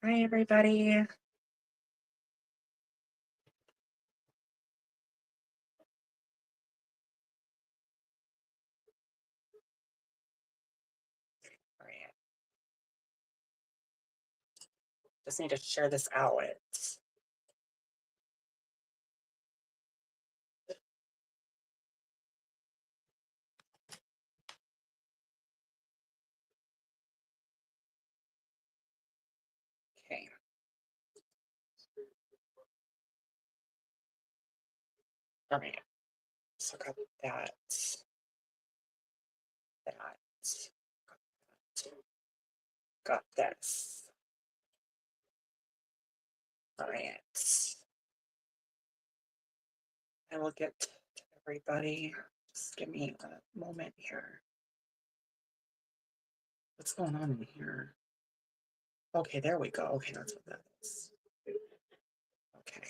Hi, everybody. All right. Just need to share this out. Okay. All right. So got that. Got this. All right. I will get to everybody. Just give me a moment here. What's going on in here? Okay, there we go. Okay, that's what that is. Okay.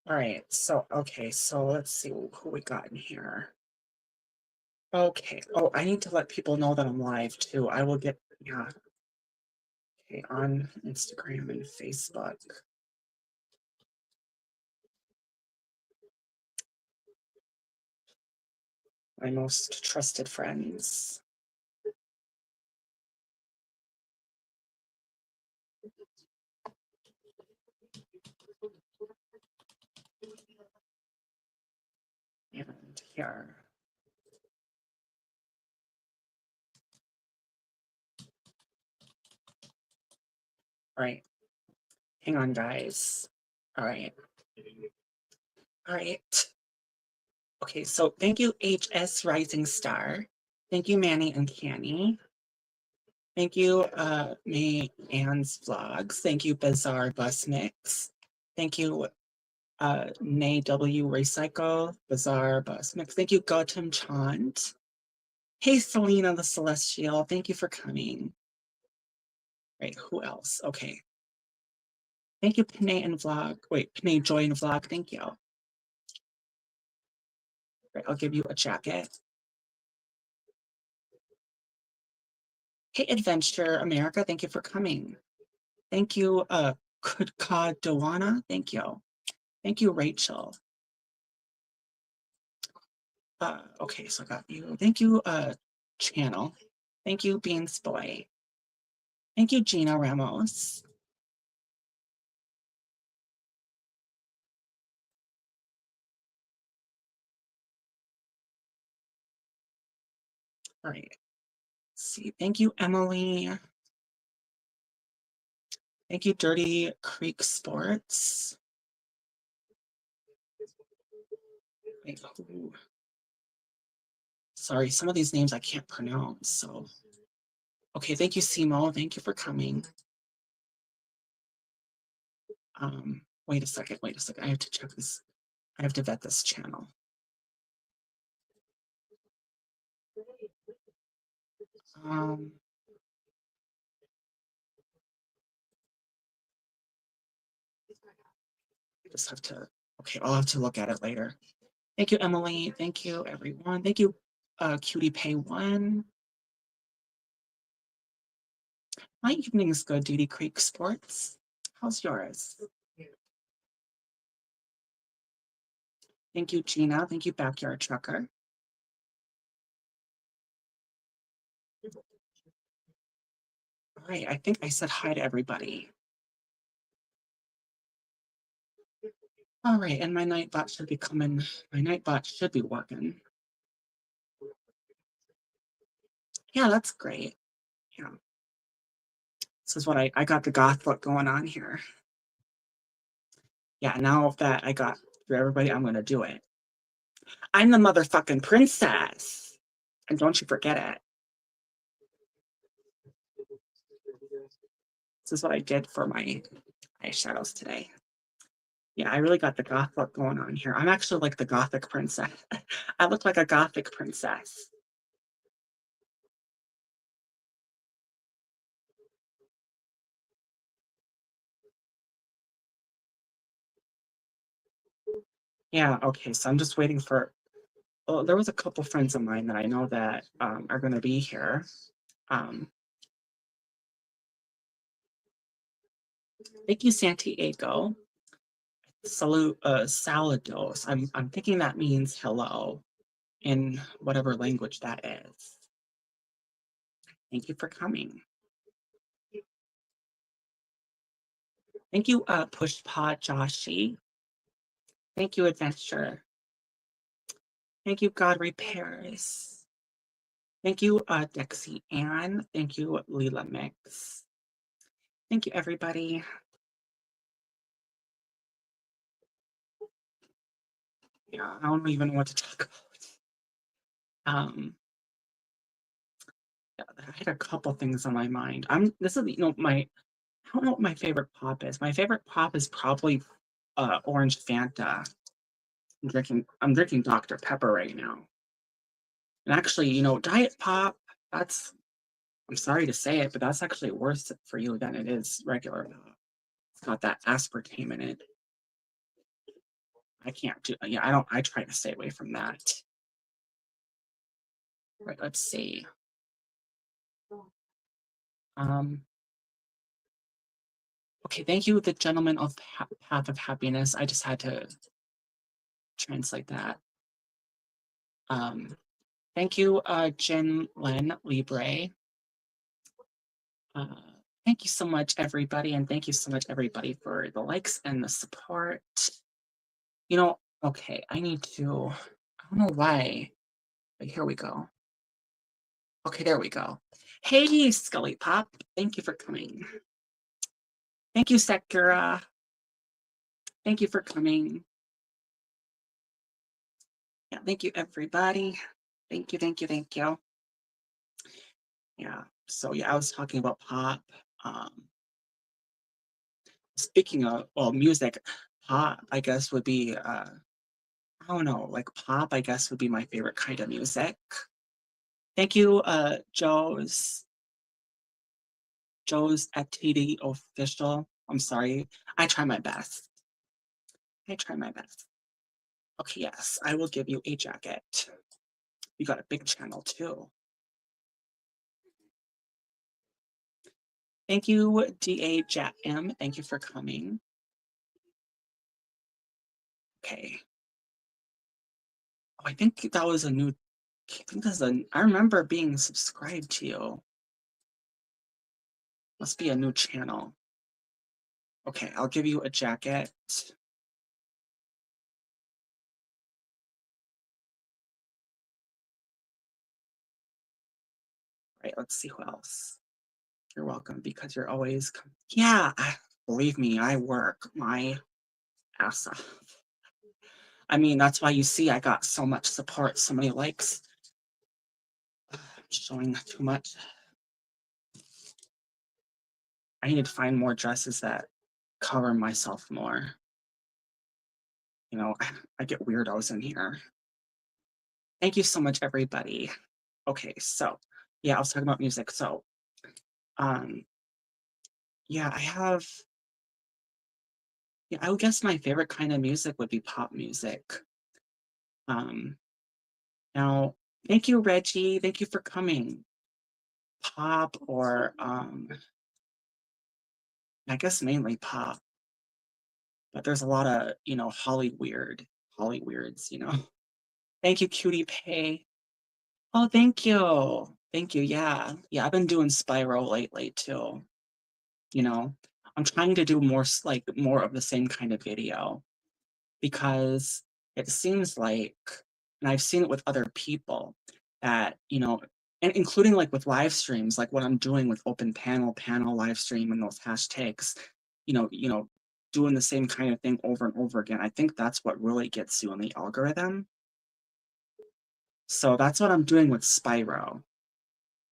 All right. So, okay. So let's see who we got in here. Okay. Oh, I need to let people know that I'm live too. I will get, yeah. Okay, on Instagram and Facebook. My most trusted friends. And here. All right. Hang on, guys. All right. All right. Okay, so thank you, HS Rising Star. Thank you, Manny and Canny. Thank you, May Ann's Vlogs. Thank you, Bizarre Bus Mix. Thank you, Nay W Recycle, Bizarre Bus Mix. Thank you, Gautam Chant. Hey, Selena the Celestial. Thank you for coming. Right, who else? Okay. Thank you, Panay and Vlog. Wait, Panay Joy and Vlog. Thank you. Right, I'll give you a jacket. Hey, Adventure America. Thank you for coming. Thank you, Kudka Dewana. Thank you. Thank you, Rachel. Okay, so I got you. Thank you, Channel. Thank you, Beans Boy. Thank you, Gina Ramos. All right. Let's see. Thank you, Emily. Thank you, Dirty Creek Sports. Wait, who? Sorry, some of these names I can't pronounce. So, okay. Thank you, Simo. Thank you for coming. Wait a second. Wait a second. I have to check this. I have to vet this channel. I just have to, okay, I'll have to look at it later. Thank you, Emily. Thank you, everyone. Thank you, Cutie Pay One. My evening is good, Duty Creek Sports. How's yours? Thank you, Gina. Thank you, Backyard Trucker. All right, I think I said hi to everybody. All right, and my night bot should be coming. My night bot should be working. Yeah, that's great. Yeah. This is what I got the goth look going on here. Yeah, now that I got through everybody, I'm gonna do it. I'm the motherfucking princess. And don't you forget it. This is what I did for my eyeshadows today. Yeah, I really got the goth look going on here. I'm actually like the Gothic princess. I look like a Gothic princess. Yeah, okay, so I'm just waiting for well, there was a couple friends of mine that I know that are gonna be here. Um, thank you, Santiago. Salute salados. I'm thinking that means hello in whatever language that is. Thank you for coming. Thank you, Pushpa Joshi. Thank you, Adventure. Thank you, God Repairs. Thank you, Dexy Ann. Thank you, Leela Mix. Thank you, everybody. Yeah, I don't even know what to talk about. Yeah, I had a couple things on my mind. This is my I don't know what my favorite pop is. My favorite pop is probably orange Fanta. I'm drinking Dr. Pepper right now. And actually, Diet Pop, that's I'm sorry to say it, but that's actually worse for you than it is regular pop. It's got that aspartame in it. I can't do yeah, I try to stay away from that. Right, let's see. Um okay, thank you, the gentleman of Path of Happiness. I just had to translate that. Um thank you, Jen Len Libre. Uh, thank you so much, everybody, and thank you so much, everybody, for the likes and the support. Okay, I don't know why, but here we go. Okay, there we go. Hey, Scully Pop, thank you for coming. Thank you, Sakura. Thank you for coming. Yeah, thank you, everybody. Thank you, thank you, thank you. Yeah, so yeah, I was talking about pop. Um, Speaking of, well, music, pop, I guess, would be, I don't know, like pop, I guess, would be my favorite kind of music. Thank you, Joe's FTD official. I'm sorry. I try my best. I try my best. Okay, yes, I will give you a jacket. You got a big channel too. Thank you, DA Jat M. Thank you for coming. Okay. Oh, I think that was a new. I think that's a. I remember being subscribed to you. Must be a new channel. Okay, I'll give you a jacket. Right, let's see who else. You're welcome because you're always. Yeah, believe me, I work my ass off. I mean, that's why you see I got so much support, so many likes. Showing too much. I need to find more dresses that cover myself more. I get weirdos in here. Thank you so much, everybody. Okay, so yeah, I was talking about music. So, um, yeah, yeah, I would guess my favorite kind of music would be pop music. Um, Now, thank you, Reggie. Thank you for coming. Pop or I guess mainly pop, but there's a lot of, Holly weirds. Thank you, Cutie Pay. Oh, thank you. Thank you. Yeah. Yeah, I've been doing Spyro lately too. You know, I'm trying to do more of the same kind of video because it seems like, and I've seen it with other people that, and including like with live streams, like what I'm doing with open panel live stream and those hashtags, doing the same kind of thing over and over again. I think that's what really gets you in the algorithm. So that's what I'm doing with Spyro.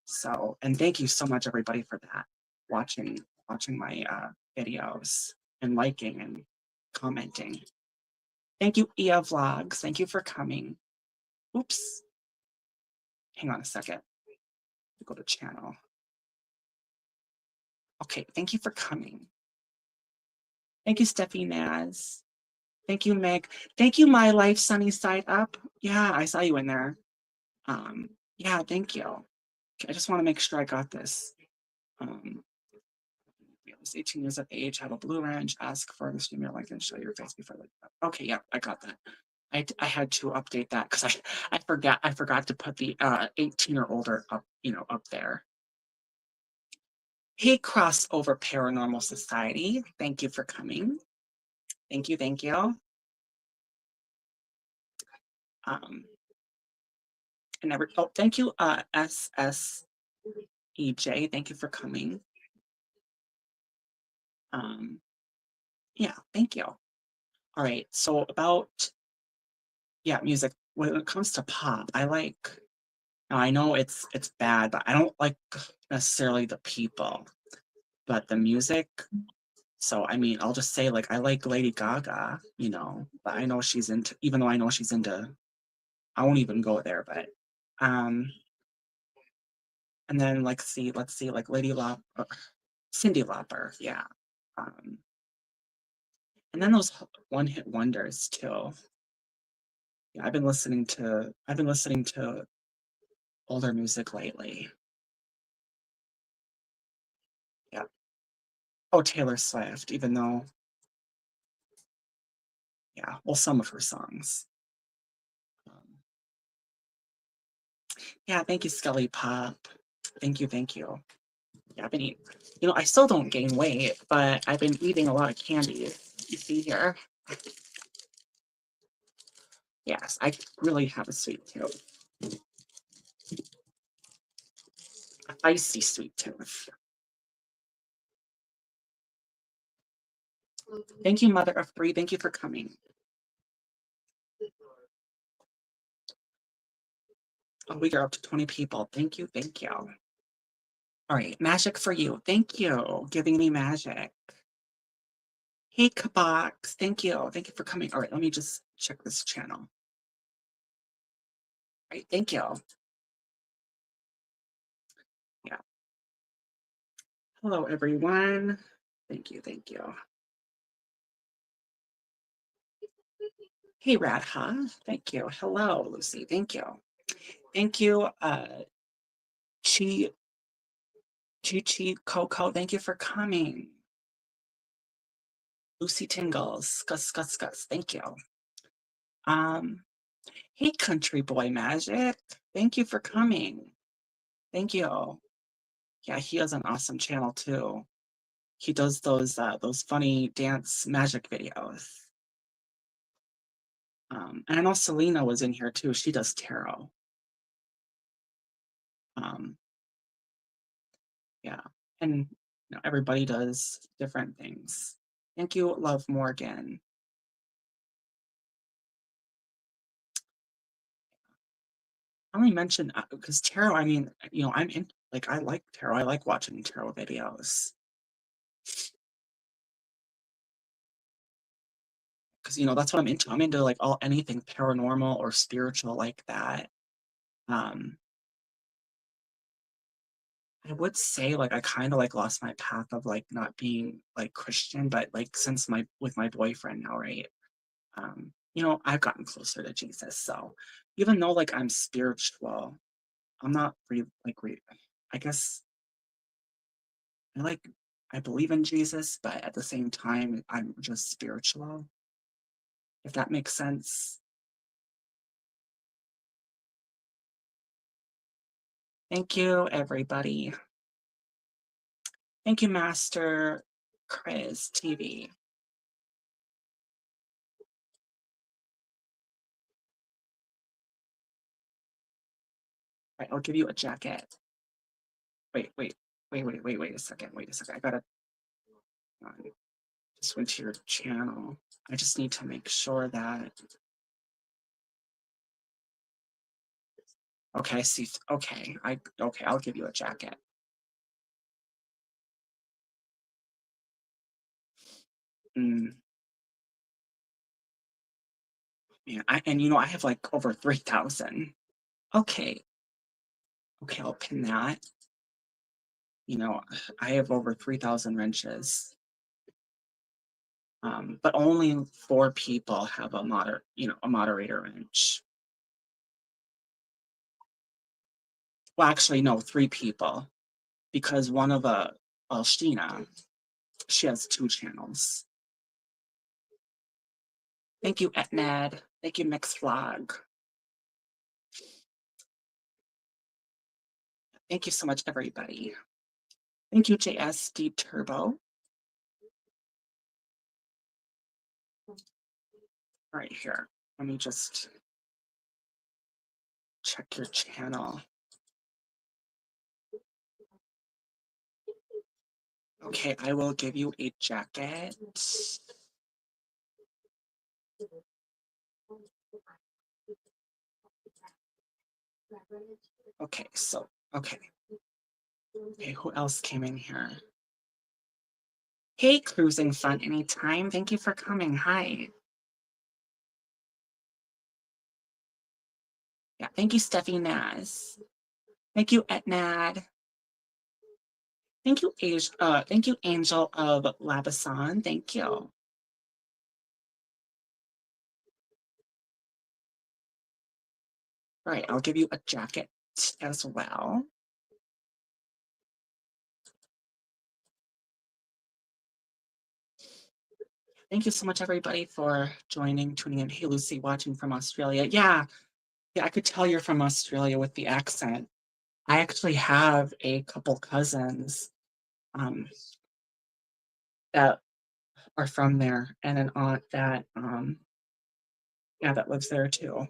So, and thank you so much, everybody, for that. Watching my videos and liking and commenting. Thank you, Ia Vlogs. Thank you for coming. Oops. Hang on a second. Go to channel. Okay, thank you for coming. Thank you, Steffi Naz. Thank you, Meg. Thank you, My Life Sunny Side Up. Yeah, I saw you in there. Yeah, thank you. I just want to make sure I got this. Um, yeah, it's 18 years of age, have a blue wrench, ask for the stream your like and show your face before the okay, yeah, I got that. I had to update that because I forgot to put the 18 or older up, up there. Hey, Crossover Paranormal Society. Thank you for coming. Thank you, thank you. Um, thank you, SSEJ. Thank you for coming. Yeah, thank you. All right, so about music. When it comes to pop, now I know it's bad, but I don't like necessarily the people, but the music. So I mean, I'll just say like I like Lady Gaga, but I know she's into, even though I know she's into, I won't even go there, but um, and then like let's see, like Cindy Lauper, yeah. Um, and then those one hit wonders too. Yeah, I've been listening to older music lately. Yeah. Oh, Taylor Swift, even though, yeah, well, some of her songs. Um, yeah, thank you, Skelly Pop. Thank you, thank you. Yeah, I've been eating, I still don't gain weight, but I've been eating a lot of candy. You see here? Yes, I really have a sweet tooth, a feisty sweet tooth. Thank you, Mother of Three. Thank you for coming. Oh, we are up to 20 people. Thank you, thank you. All right, magic for you. Thank you, giving me magic. Hey, Kabox. Thank you. Thank you for coming. All right, let me just check this channel. All right, thank you. Yeah. Hello, everyone. Thank you, thank you. Hey, Radha. Thank you. Hello, Lucy. Thank you. Thank you, Chi Chi Coco. Thank you for coming. Lucy Tingles. Gus Gus Gus. Thank you. Um, hey, Country Boy Magic. Thank you for coming. Thank you. Yeah, he has an awesome channel too. He does those funny dance magic videos. And I know Selena was in here too. She does tarot. Um, yeah, and everybody does different things. Thank you, Love Morgan. I only mentioned because tarot. I mean, I'm in, like, I like tarot. I like watching tarot videos because that's what I'm into. I'm into like anything paranormal or spiritual like that. Um, I would say like I kind of like lost my path of like not being like Christian, but like since my with my boyfriend now, right? I've gotten closer to Jesus. So even though like I'm spiritual, I'm not I guess I like I believe in Jesus, but at the same time I'm just spiritual, if that makes sense. Thank you, everybody. Thank you, Master Chris TV. Right, I'll give you a jacket. Wait a second. Wait a second. I gotta just went to your channel. I just need to make sure that. Okay, I see. Okay, I'll give you a jacket. Mm, yeah, I have like over 3,000. Okay, okay, I'll pin that. I have over 3,000 wrenches. But only 4 people have a moderator wrench. Well, actually, no, 3 people, because one of Sheena, she has 2 channels. Thank you, Etnad. Thank you, Mixvlog. Thank you so much, everybody. Thank you, JSD Turbo. Right here. Let me just check your channel. Okay, I will give you a jacket. Okay, so, okay. Okay, who else came in here? Hey, Cruising Fun Anytime. Thank you for coming. Hi. Yeah, thank you, Steffi Naz. Thank you, Etnad. Thank you, thank you, Angel of Labasan. Thank you. All right, I'll give you a jacket as well. Thank you so much, everybody, for tuning in. Hey, Lucy, watching from Australia. Yeah, I could tell you're from Australia with the accent. I actually have a couple cousins that are from there, and an aunt that that lives there too.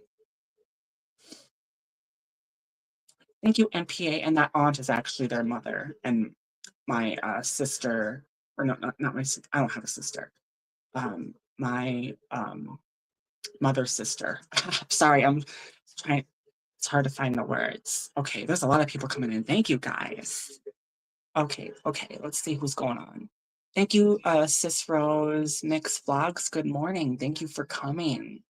Thank you, NPA, and that aunt is actually their mother, and my sister, or no, not my sister. I don't have a sister. My mother's sister. Sorry, I'm trying. It's hard to find the words. Okay, there's a lot of people coming in. Thank you, guys. Okay, let's see who's going on. Thank you, Sis Rose, Mix Vlogs. Good morning. Thank you for coming.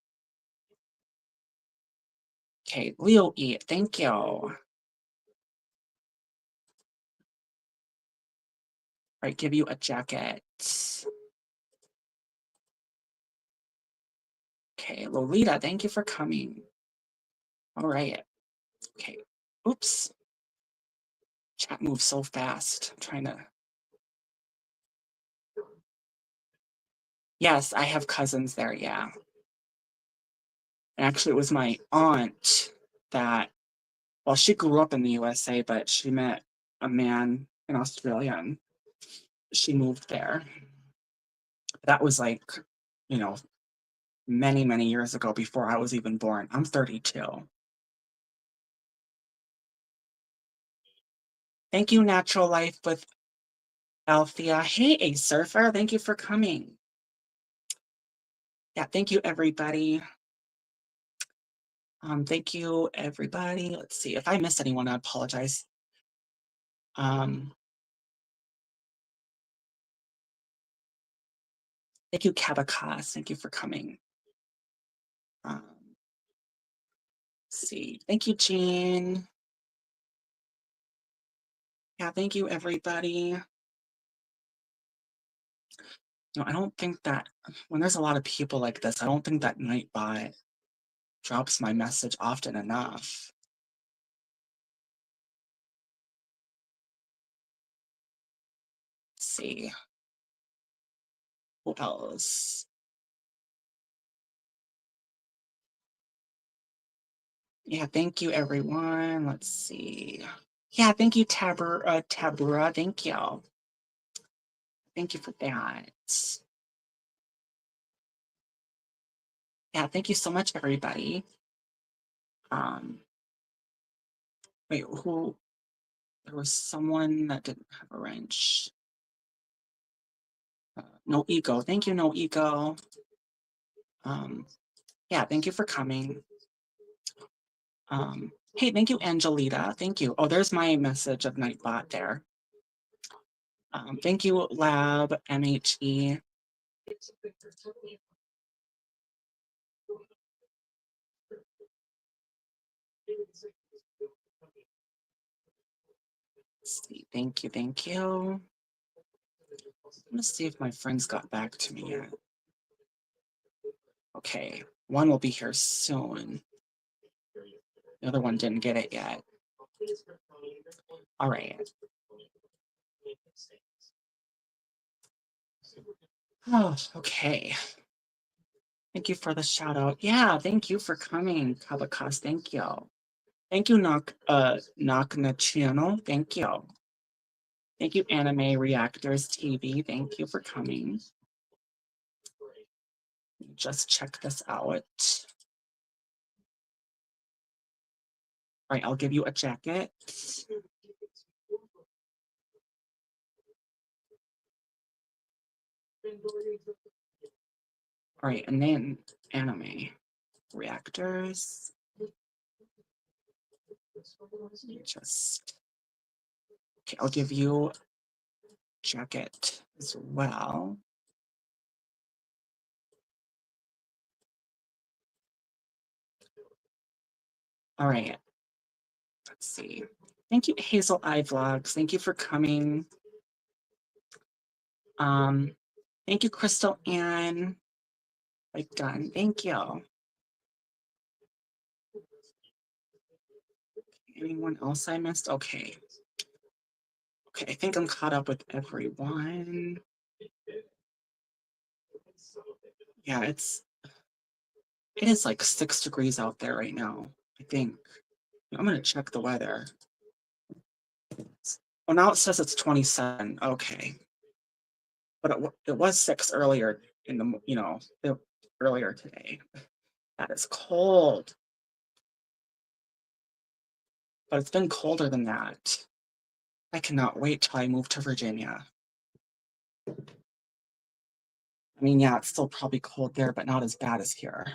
Okay, Leo E, thank you. All right, give you a jacket. Okay, Lolita, thank you for coming. All right. Okay. Oops. Chat moves so fast. I'm trying to. Yes, I have cousins there. Yeah. And actually, it was my aunt that, well, she grew up in the USA, but she met a man in Australia and she moved there. That was like, you know, many, many years ago before I was even born. I'm 32. Thank you, Natural Life with Althea. Hey, A Surfer, thank you for coming. Yeah, thank you, everybody. Thank you, everybody. Let's see. If I missed anyone, I apologize. Thank you, Kabakas. Thank you for coming. Let's see. Thank you, Jean. Yeah, thank you, everybody. No, I don't think that when there's a lot of people like this, I don't think that Nightbot drops my message often enough. Let's see. Who else? Yeah, thank you, everyone. Let's see. Yeah, thank you, Tabura. Thank you. Thank you for that. Yeah, thank you so much, everybody. Wait, who? There was someone that didn't have a wrench. No ego. Thank you, no ego. Yeah, thank you for coming. Hey, thank you, Angelita. Thank you. Oh, there's my message of Nightbot there. Thank you, Lab MHE. Let's see. Thank you, thank you. Let's see if my friends got back to me yet. Okay, one will be here soon. The other one didn't get it yet. All right. Oh, okay. Thank you for the shout out. Yeah, thank you for coming, Kabakas. Thank you. Thank you, Knock the channel. Thank you. Thank you, Anime Reactors TV. Thank you for coming. Just check this out. All right, I'll give you a jacket. All right, and then Anime Reactors. Just okay, I'll give you jacket as well. All right. Let's see. Thank you, Hazel Eye Vlogs. Thank you for coming. Thank you, Crystal Ann. Like done. Thank you. Anyone else I missed? Okay. Okay, I think I'm caught up with everyone. Yeah, it is like 6 degrees out there right now, I think. I'm gonna check the weather. Oh, now it says it's 27. Okay. But it was 6 earlier in the, earlier today. That is cold. But it's been colder than that. I cannot wait till I move to Virginia. I mean, yeah, it's still probably cold there, but not as bad as here.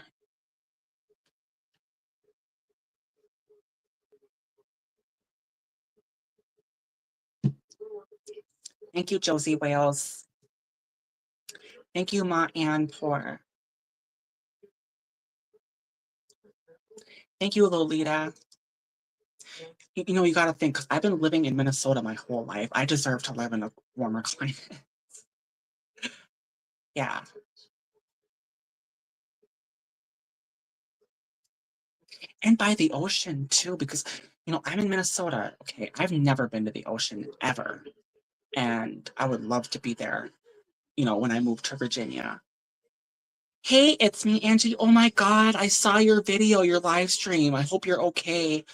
Thank you, Josie Wales. Thank you, Ma Ann Poor. Thank you, Lolita. You got to think, because I've been living in Minnesota my whole life. I deserve to live in a warmer climate. Yeah. And by the ocean, too, because, I'm in Minnesota. Okay, I've never been to the ocean ever. And I would love to be there, when I move to Virginia. Hey, it's me, Angie. Oh my God, I saw your video, your live stream. I hope you're okay.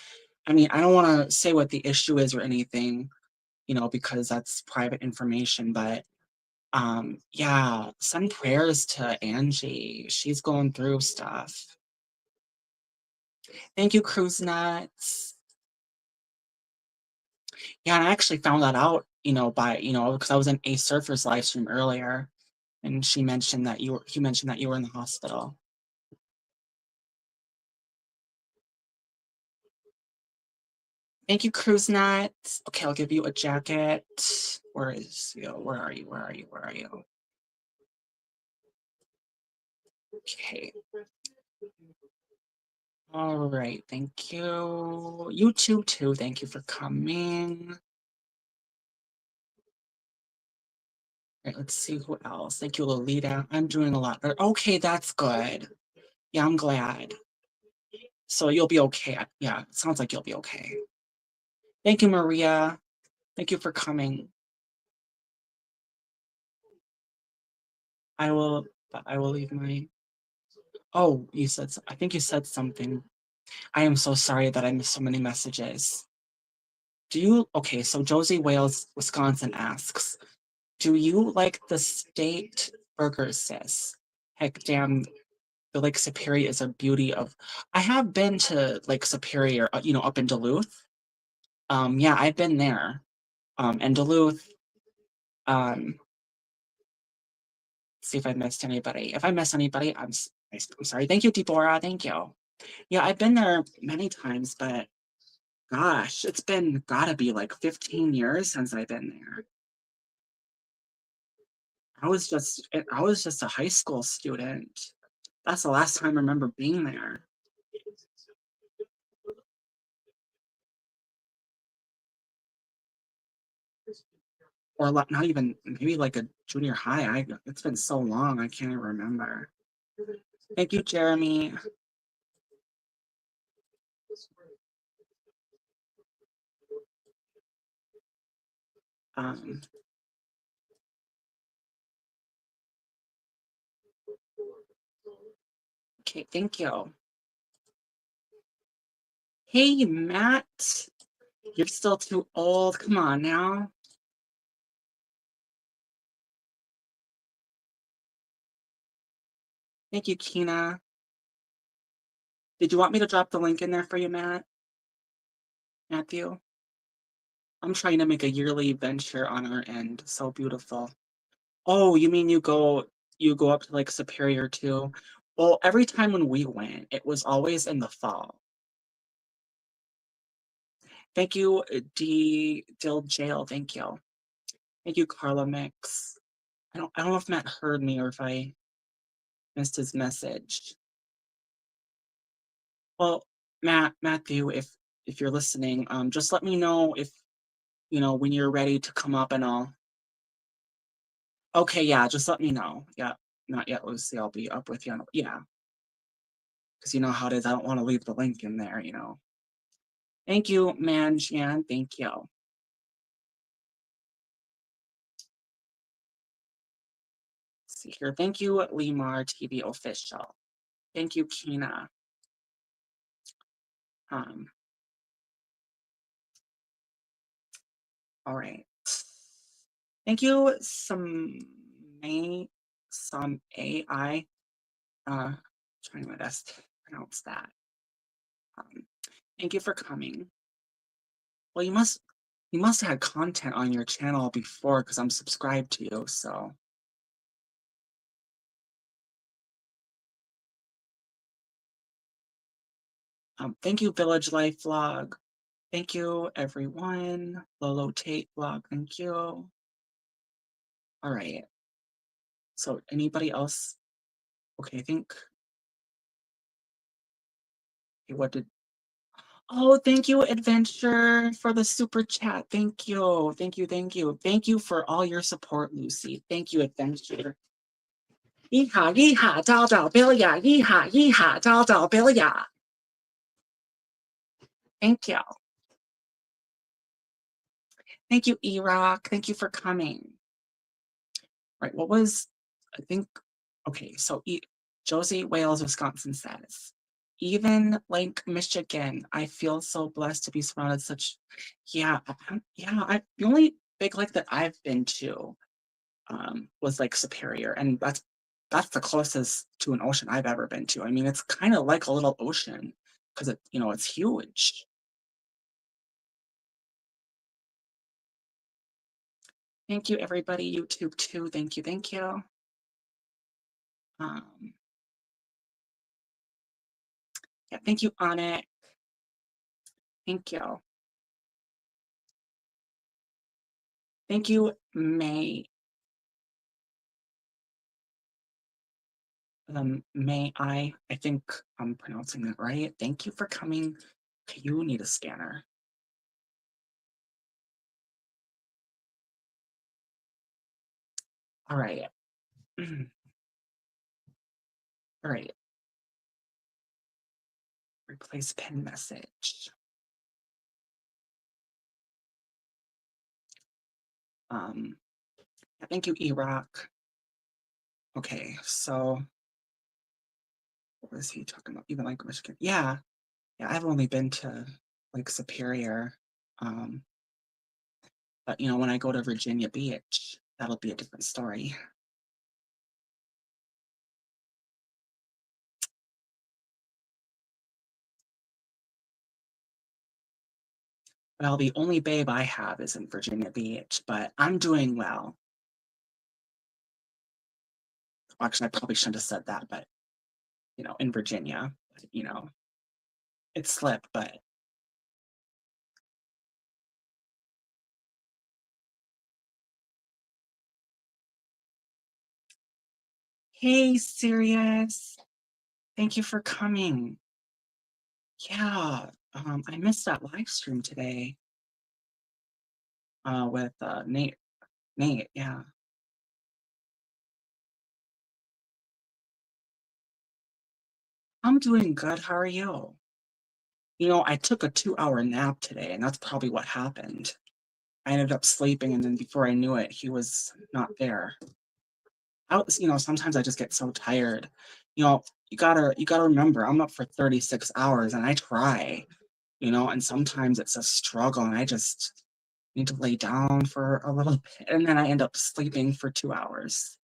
I mean, I don't want to say what the issue is or anything, because that's private information, but yeah, send prayers to Angie. She's going through stuff. Thank you, Cruise Nuts. Yeah, and I actually found that out, because I was in a surfer's live stream earlier, and he mentioned that you were in the hospital. Thank you, Cruise Nuts. Okay, I'll give you a jacket. Where is you? Where are you? Where are you? Where are you? Okay. All right, thank you. You too. Thank you for coming. All right, let's see who else. Thank you, Lolita. I'm doing a lot better. Okay, that's good. Yeah, I'm glad. So you'll be okay. Yeah, it sounds like you'll be okay. Thank you, Maria. Thank you for coming. I will leave my. Oh, I think you said something. I am so sorry that I missed so many messages. Okay, so Josie Wales, Wisconsin asks, do you like the state burgers, sis? Heck damn, the Lake Superior is a beauty of. I have been to Lake Superior, up in Duluth. Yeah, I've been there. And Duluth. Um, see if I missed anybody. If I missed anybody, I'm sorry. Thank you, Deborah. Thank you. Yeah, I've been there many times, but gosh, it's been gotta be like 15 years since I've been there. I was just a high school student. That's the last time I remember being there. Or not even maybe like a junior high. It's been so long I can't even remember. Thank you, Jeremy. Um, okay, thank you. Hey, Matt, you're still too old. Come on now. Thank you, Kina. Did you want me to drop the link in there for you, Matthew? I'm trying to make a yearly venture on our end. So beautiful. Oh, you mean you go up to like Superior too? Well, every time when we went, it was always in the fall. Thank you, D Dill Jail. Thank you. Thank you, Carla Mix. I don't know if Matt heard me or if I missed his message. Well, Matthew, if you're listening, just let me know if when you're ready to come up and all. Okay, yeah, just let me know. Yeah, not yet, Lucy. I'll be up with you. Yeah, because you know how it is. I don't want to leave the link in there. Thank you, Manjian. Thank you. Let's see here. Thank you, Lemar TV official. Thank you, Kina. Um, all right. Thank you, some AI. Trying my best to pronounce that. Um, thank you for coming. Well, you must have had content on your channel before because I'm subscribed to you. So thank you, Village Life Vlog. Thank you, everyone. Lolo Tate Vlog. Thank you. All right. So anybody else? Okay, I think. Okay, what did? Oh, thank you, Adventure, for the super chat. Thank you. Thank you. Thank you. Thank you for all your support, Lucy. Thank you, Adventure. Yeehaw, yeehaw, dao dao bilya. Yeehaw, yeehaw, dao dao bilya. Thank you. Thank you, E-Rock. Thank you for coming. Right, what was, I think, okay, so Josie Wales, Wisconsin says, even Lake, Michigan, I feel so blessed to be surrounded such, yeah, the only big lake that I've been to was like Superior, and that's the closest to an ocean I've ever been to. I mean, it's kind of like a little ocean because it's huge. Thank you, everybody. YouTube too. Thank you. Thank you. Um, yeah, thank you, Onyx. Thank you. Thank you, May I think I'm pronouncing that right. Thank you for coming. Okay, you need a scanner. All right. All right. Replace pin message. Um, thank you, E-Rock. Okay, so what was he talking about? Even like Michigan. Yeah. I've only been to like Superior. Um, but when I go to Virginia Beach, that'll be a different story. Well, the only babe I have is in Virginia Beach, but I'm doing well. Actually, I probably shouldn't have said that, but in Virginia, it slipped, but hey, Sirius, thank you for coming. Yeah, I missed that live stream today with Nate. Yeah. I'm doing good. How are you? I took a 2-hour nap today, and that's probably what happened. I ended up sleeping, and then before I knew it, he was not there. Sometimes I just get so tired. You gotta remember, I'm up for 36 hours, and I try. And sometimes it's a struggle, and I just need to lay down for a little bit, and then I end up sleeping for 2 hours.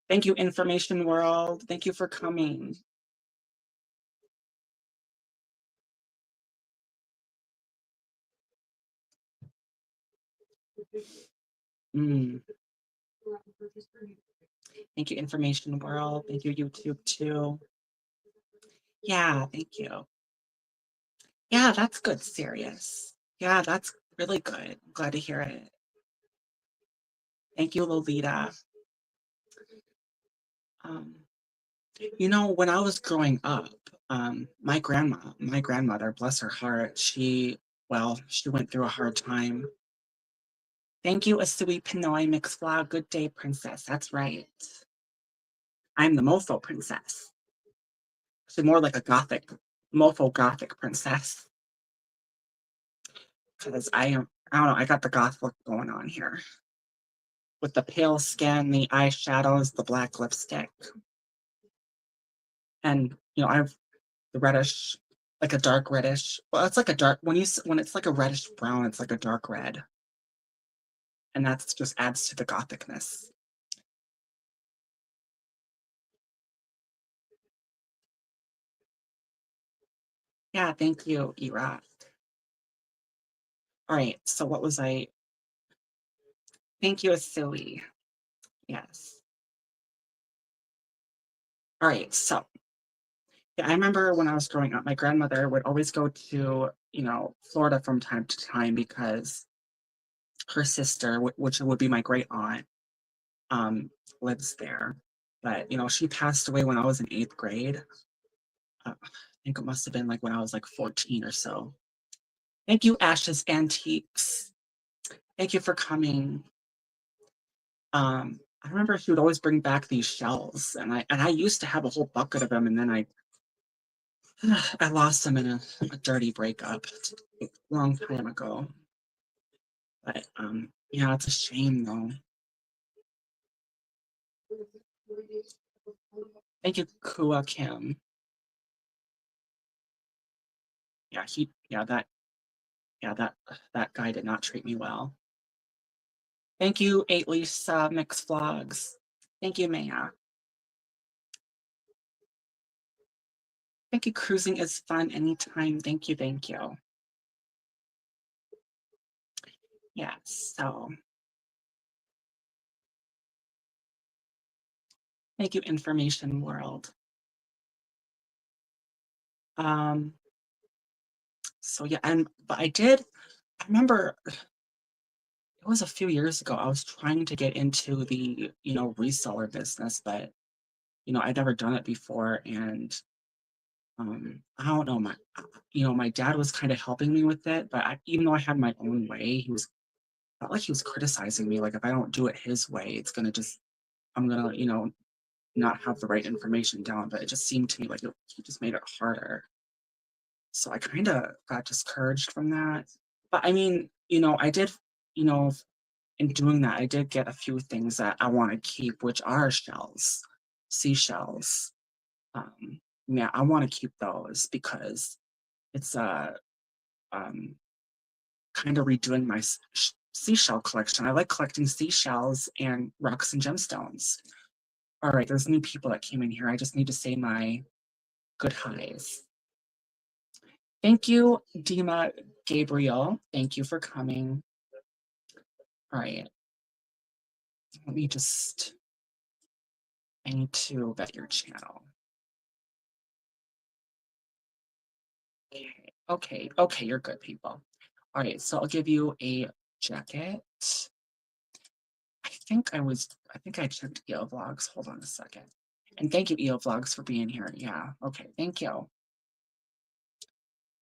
Thank you, Information World. Thank you for coming. Mm. Thank you, Information World. Thank you, YouTube, too. Yeah, thank you. Yeah, that's good, Serious. Yeah, that's really good. I'm glad to hear it. Thank you, Lolita. Um, when I was growing up, my grandmother, bless her heart, she went through a hard time. Thank you, Asui Pinoy Mixfla. Good day, princess. That's right. I'm the MoFo princess. She's more like a Gothic, MoFo Gothic princess. Because I don't know, I got the goth look going on here. With the pale skin, the eyeshadows, the black lipstick. And, I have the reddish, like a dark reddish. Well, it's like a dark, when it's like a reddish brown, it's like a dark red. And that's just adds to the gothicness. Yeah, thank you, Ira. All right, so what was I? Thank you, Asili. Yes. All right, so yeah, I remember when I was growing up, my grandmother would always go to, Florida from time to time because her sister, which would be my great aunt, um, lives there. But, she passed away when I was in eighth grade. I think it must have been like when I was like 14 or so. Thank you, Ash's Antiques. Thank you for coming. I remember she would always bring back these shells, and I used to have a whole bucket of them, and then I lost them in a dirty breakup a long time ago. But yeah, it's a shame though. Thank you, Kua Kim. Yeah, that guy did not treat me well. Thank you, 8 Lisa Mix Vlogs. Thank you, Maya. Thank you, cruising is fun anytime. Thank you, thank you. Yes, so thank you, Information World. Um, so yeah, but I remember it was a few years ago. I was trying to get into the, reseller business, but I'd never done it before. And I don't know, my dad was kind of helping me with it, but even though I had my own way, he was not like he was criticizing me. Like if I don't do it his way, I'm gonna, not have the right information down. But it just seemed to me like he just made it harder. So I kind of got discouraged from that. But I mean, I did, you know, in doing that, I did get a few things that I want to keep, which are shells, seashells. Yeah, I want to keep those because it's um, kind of redoing my seashell collection. I like collecting seashells and rocks and gemstones. All right, there's new people that came in here. I just need to say my good highs. Thank you, Dima Gabriel. Thank you for coming. All right, let me just, I need to vet your channel. Okay, you're good people. All right, so I'll give you a jacket. I think I checked EO Vlogs. Hold on a second. And thank you, EO Vlogs, for being here. Yeah, okay, thank you. All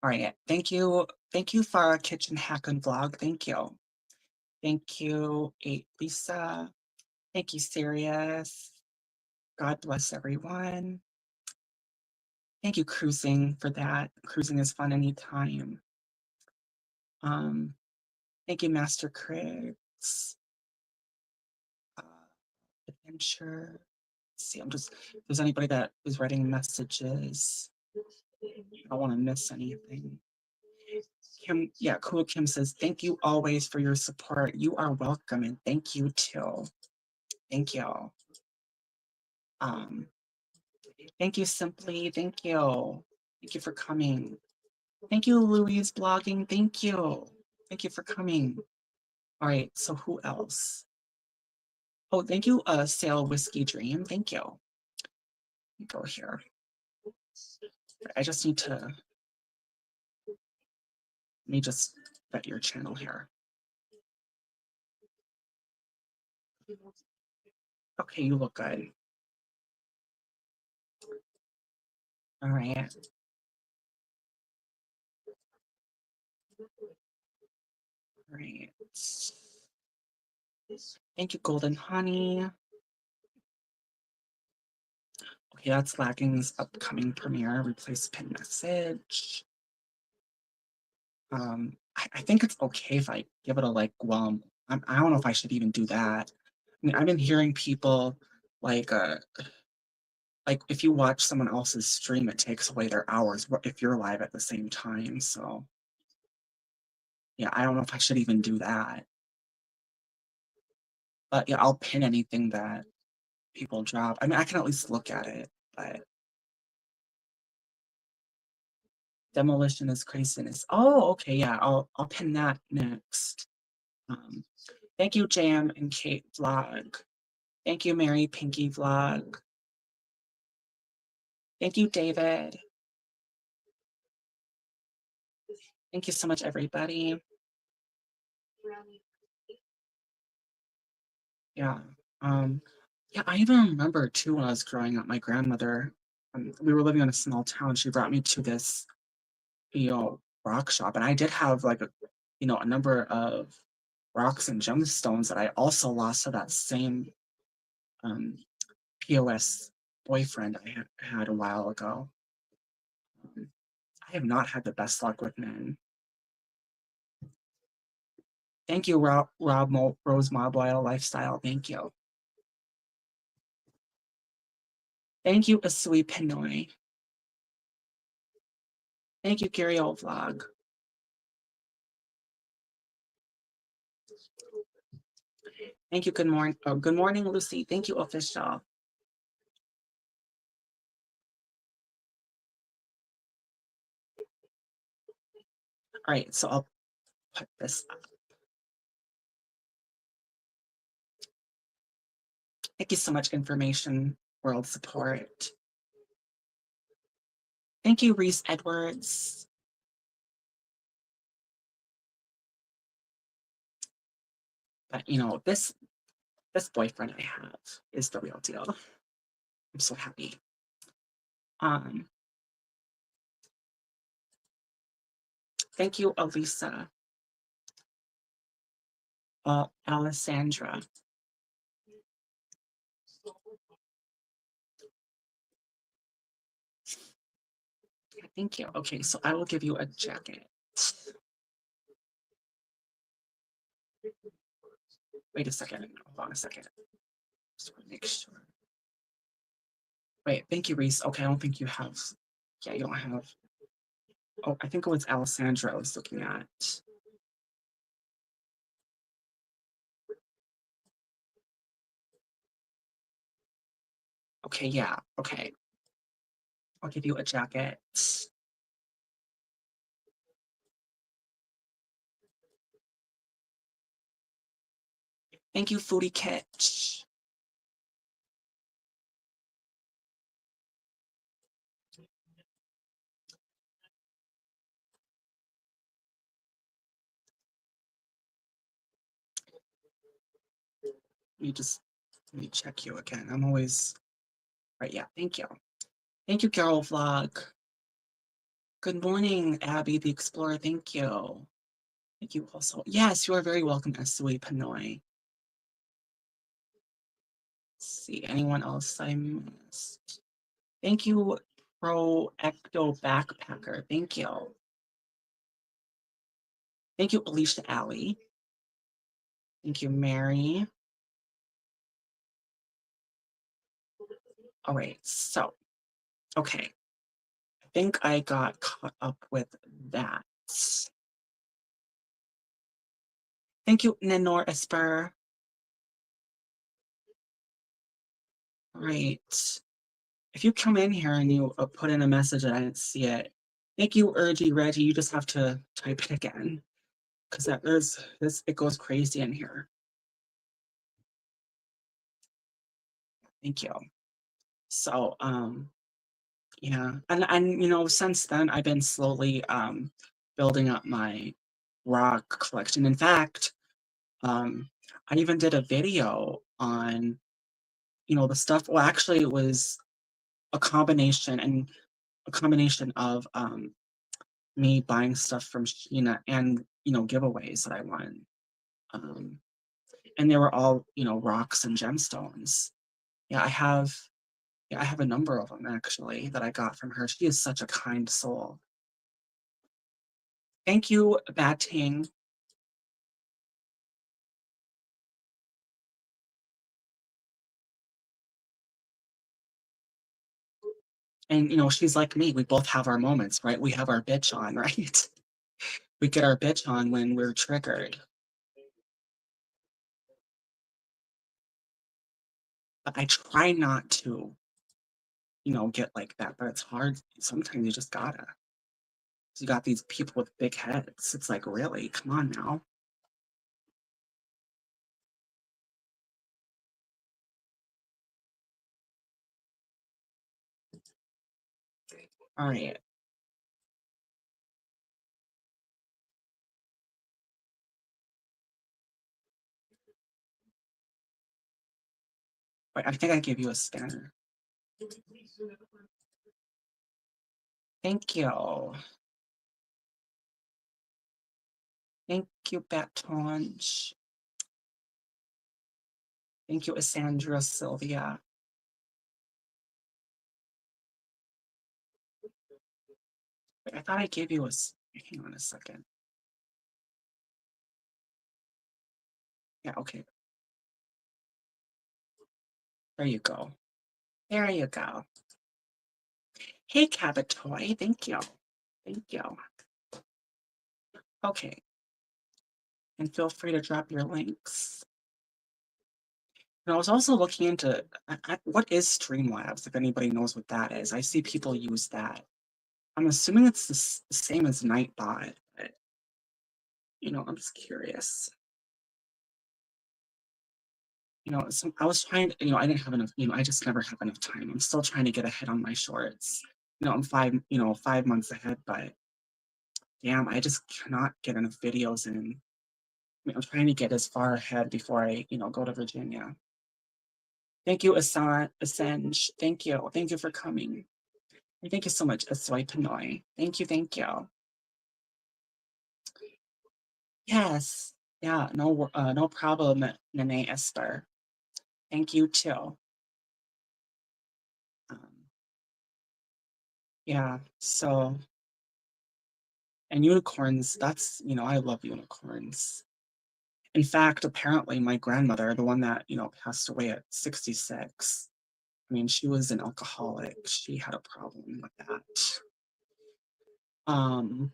right, thank you. Thank you, Farah Kitchen Hack and Vlog. Thank you. Thank you, 8 Lisa. Thank you, Sirius. God bless everyone. Thank you, Cruising, for that. Cruising is fun anytime. Thank you, Master Critics. Adventure. Let's see, I'm just, if there's anybody that is writing messages, I don't want to miss anything. Kim, yeah, Cool Kim says, thank you always for your support. You are welcome, and thank you too. Thank you. Um, Thank you, Simply. Thank you. Thank you for coming. Thank you, Louise Blogging. Thank you. Thank you for coming. All right, so who else? Oh, thank you, Sail Whiskey Dream. Thank you. Let me go here. I just need to, let me just vet your channel here. Okay, you look good. All right. All right. Thank you, Golden Honey. Okay, that's Lagging's upcoming premiere. Replace pin message. I think it's okay if I give it a like, well, I don't know if I should even do that. I mean, I've been hearing people like if you watch someone else's stream, it takes away their hours if you're live at the same time. So yeah, I don't know if I should even do that. But yeah, I'll pin anything that people drop. I mean, I can at least look at it, but demolition is craziness. Oh, okay, yeah, I'll pin that next. Thank you, Jam and Kate Vlog. Thank you, Mary Pinky Vlog. Thank you, David. Thank you so much, everybody. Yeah. Yeah, I even remember too when I was growing up, my grandmother, we were living in a small town. She brought me to this, rock shop, and I did have like a number of rocks and gemstones that I also lost to that same um, POS boyfriend I had a while ago. I have not had the best luck with men. Thank you, Rose Mobile Lifestyle. Thank you. Thank you, Asui Pinoy. Thank you, Gary Old Vlog. Thank you. Good morning. Oh, good morning, Lucy. Thank you, Official. All right, so I'll put this up. Thank you so much, Information World Support. Thank you, Reese Edwards. But this boyfriend I have is the real deal. I'm so happy. Thank you, Elisa. Alessandra. Thank you. Okay, so I will give you a jacket. Wait a second. Hold on a second. Just want to make sure. Wait, thank you, Reese. Okay, I don't think you have. Yeah, you don't have. Oh, I think it was Alessandra I was looking at. Okay, yeah, okay. I'll give you a jacket. Thank you, Foodie Kitch. Let me check you again. I'm always right. Yeah, thank you. Thank you, Carol Vlog. Good morning, Abby the Explorer. Thank you. Thank you also. Yes, you are very welcome, Asui Panoy. Let's see, anyone else I missed? Thank you, Pro Ecto Backpacker. Thank you. Thank you, Alicia Alley. Thank you, Mary. All right, so, okay. I think I got caught up with that. Thank you, Nenor Esper. All right. If you come in here and you put in a message and I didn't see it, thank you, Urgy Reggie. You just have to type it again because there's this, it goes crazy in here. Thank you. So, yeah, and since then I've been slowly building up my rock collection. In fact, I even did a video on the stuff. Well, actually, it was a combination of me buying stuff from Sheena and giveaways that I won. Um, and they were all rocks and gemstones. Yeah, I have a number of them actually that I got from her. She is such a kind soul. Thank you, Batting. And she's like me. We both have our moments, right? We have our bitch on, right? We get our bitch on when we're triggered. But I try not to, get like that. But it's hard. Sometimes you just gotta. You got these people with big heads. It's like, really? Come on now. All right. Wait, I think I gave you a scanner. Thank you. Thank you, Batonge. Thank you, Sandra Sylvia. Wait, I thought I gave you hang on a second. Yeah, okay. There you go. There you go. Hey, Cabatoy. Thank you. Thank you. Okay. And feel free to drop your links. And I was also looking into what is Streamlabs, if anybody knows what that is. I see people use that. I'm assuming it's the same as Nightbot, but I'm just curious. I was trying, I didn't have enough, I just never have enough time. I'm still trying to get ahead on my shorts. I'm 5 months ahead, but damn, I just cannot get enough videos in. I'm trying to get as far ahead before I, go to Virginia. Thank you, Assange. Thank you. Thank you for coming. And thank you so much, Asoy Pinoy. Thank you, thank you. Yes. Yeah, no problem, Nene Esper. Thank you too. Um, yeah, so and unicorns, that's I love unicorns. In fact, apparently my grandmother, the one that, passed away at 66, I mean, she was an alcoholic. She had a problem with that. And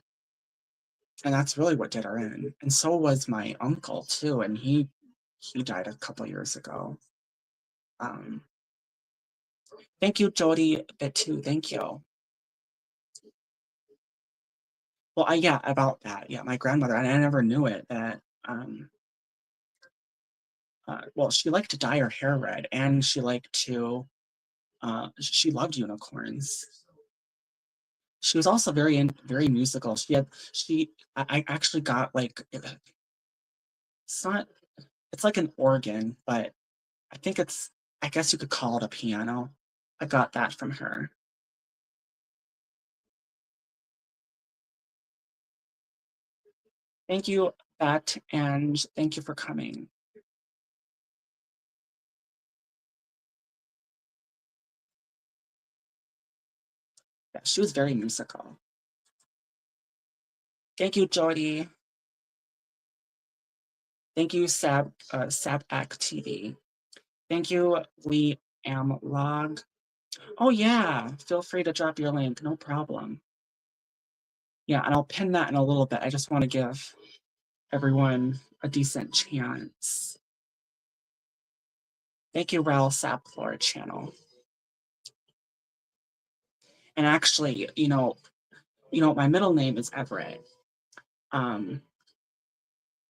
that's really what did her in. And so was my uncle too, and he died a couple years ago. Um, thank you, Jody Betu. Thank you. Well, yeah, about that. Yeah, my grandmother, and I never knew it that well, she liked to dye her hair red, and she loved unicorns. She was also very musical. I actually got like it's not it's like an organ, but I guess you could call it a piano. I got that from her. Thank you, Bat, and thank you for coming. Yeah, she was very musical. Thank you, Jody. Thank you, Sabac TV. Thank you, Lee Log. Oh yeah, feel free to drop your link, no problem. Yeah, and I'll pin that in a little bit. I just want to give everyone a decent chance. Thank you, Raul Sapflor channel. And actually, my middle name is Everett.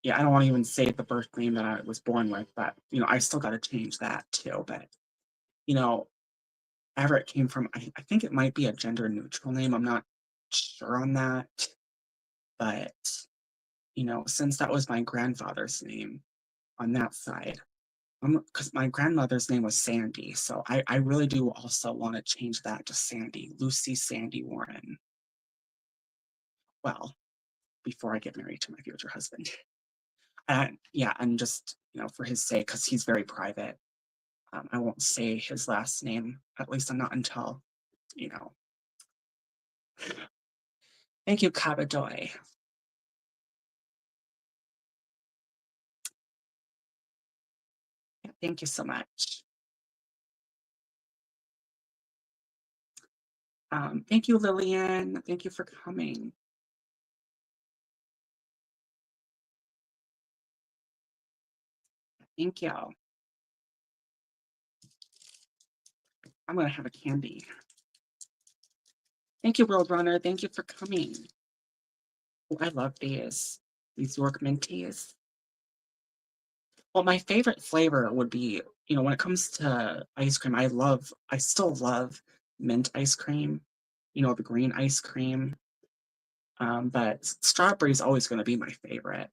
Yeah, I don't want to even say the birth name that I was born with, but I still got to change that too. But you know, Everett came from I think it might be a gender neutral name. I'm not sure on that, but since that was my grandfather's name on that side, because my grandmother's name was Sandy, so I really do also want to change that to Sandy, Lucy Sandy Warren. Well, before I get married to my future husband. And yeah, and just for his sake, because he's very private, I won't say his last name. At least I'm not until you know. Thank you, Kabadoy. Yeah, thank you so much. Thank you, Lillian. Thank you for coming. Thank you. I'm gonna have a candy. Thank you, Roadrunner. Thank you for coming. Oh, I love these York minties. Well, my favorite flavor would be, when it comes to ice cream, I still love mint ice cream, the green ice cream. But strawberry is always going to be my favorite,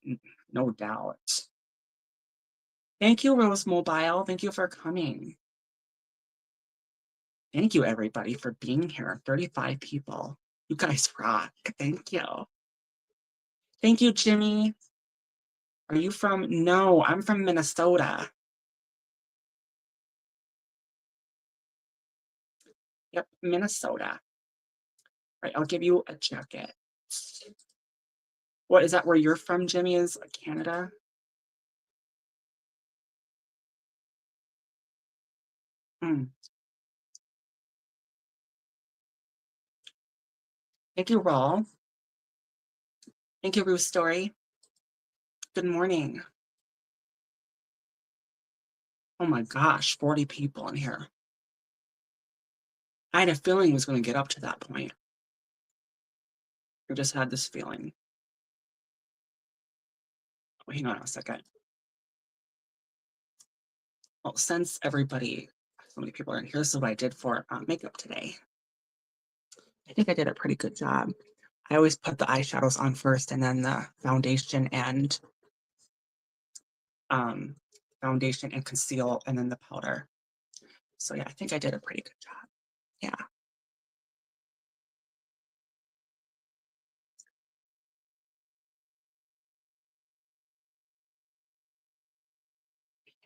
no doubt. Thank you, Rose Mobile. Thank you for coming. Thank you, everybody, for being here. 35 people. You guys rock. Thank you. Thank you, Jimmy. Are you from? No, I'm from Minnesota. Yep, Minnesota. Right, I'll give you a jacket. What is that where you're from, Jimmy? Is Canada? Hmm. Thank you, Rawl. Thank you, Ruth Story. Good morning. Oh my gosh, 40 people in here. I had a feeling it was going to get up to that point. I just had this feeling. Oh, hang on a second. Well, since so many people are in here, this is what I did for makeup today. I think I did a pretty good job. I always put the eyeshadows on first and then the um, foundation and conceal and then the powder. So yeah, I think I did a pretty good job. Yeah.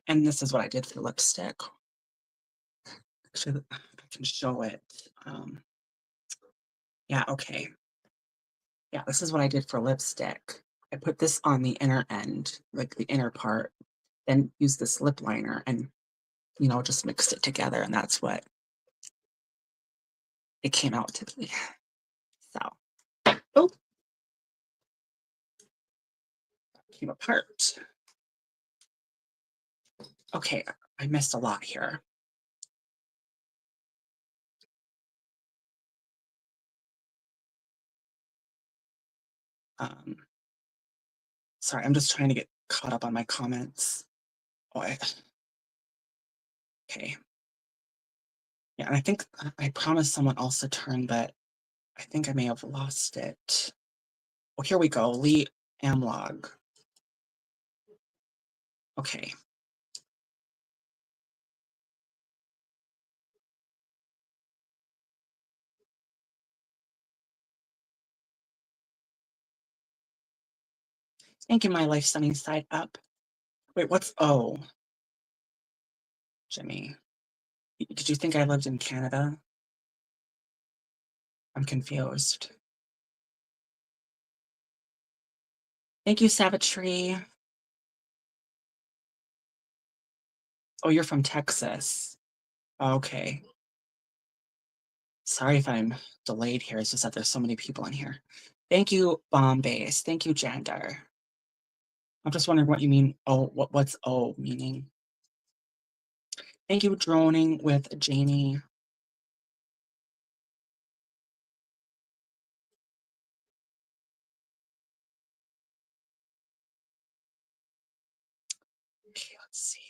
And this is what I did for lipstick. Actually, I can show it. Yeah, okay. Yeah, this is what I did for lipstick. I put this on the inner end, like the inner part, then used this lip liner and, just mixed it together. And that's what it came out to be. So, oh, came apart. Okay, I missed a lot here. Um, sorry, I'm just trying to get caught up on my comments. Oh, okay. Yeah, and I think I promised someone else a turn, but I think I may have lost it. Oh, here we go. Lee Amlog. Okay. Thank you, my life sunny side up. Wait, what's O? Jimmy. Did you think I lived in Canada? I'm confused. Thank you, Savitri. Oh, you're from Texas. Okay. Sorry if I'm delayed here. It's just that there's so many people in here. Thank you, Bombays. Thank you, Gender. I'm just wondering what you mean. Oh, what's oh meaning? Thank you, Droning with Janie. Okay, let's see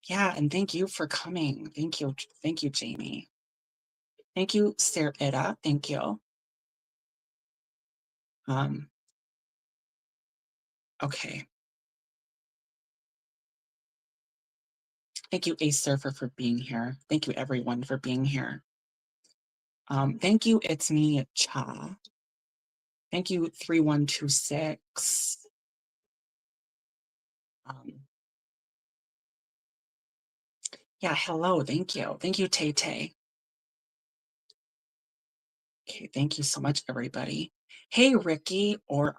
here. Yeah, and thank you for coming. Thank you, Jamie. Thank you, Sarah. Thank you. Um, okay. Thank you, Ace Surfer, for being here. Thank you, everyone, for being here. Thank you, it's me, Cha. Thank you, 3126. Um, yeah, hello, thank you. Thank you, Tay Tay. Okay, thank you so much, everybody. Hey, Ricky, or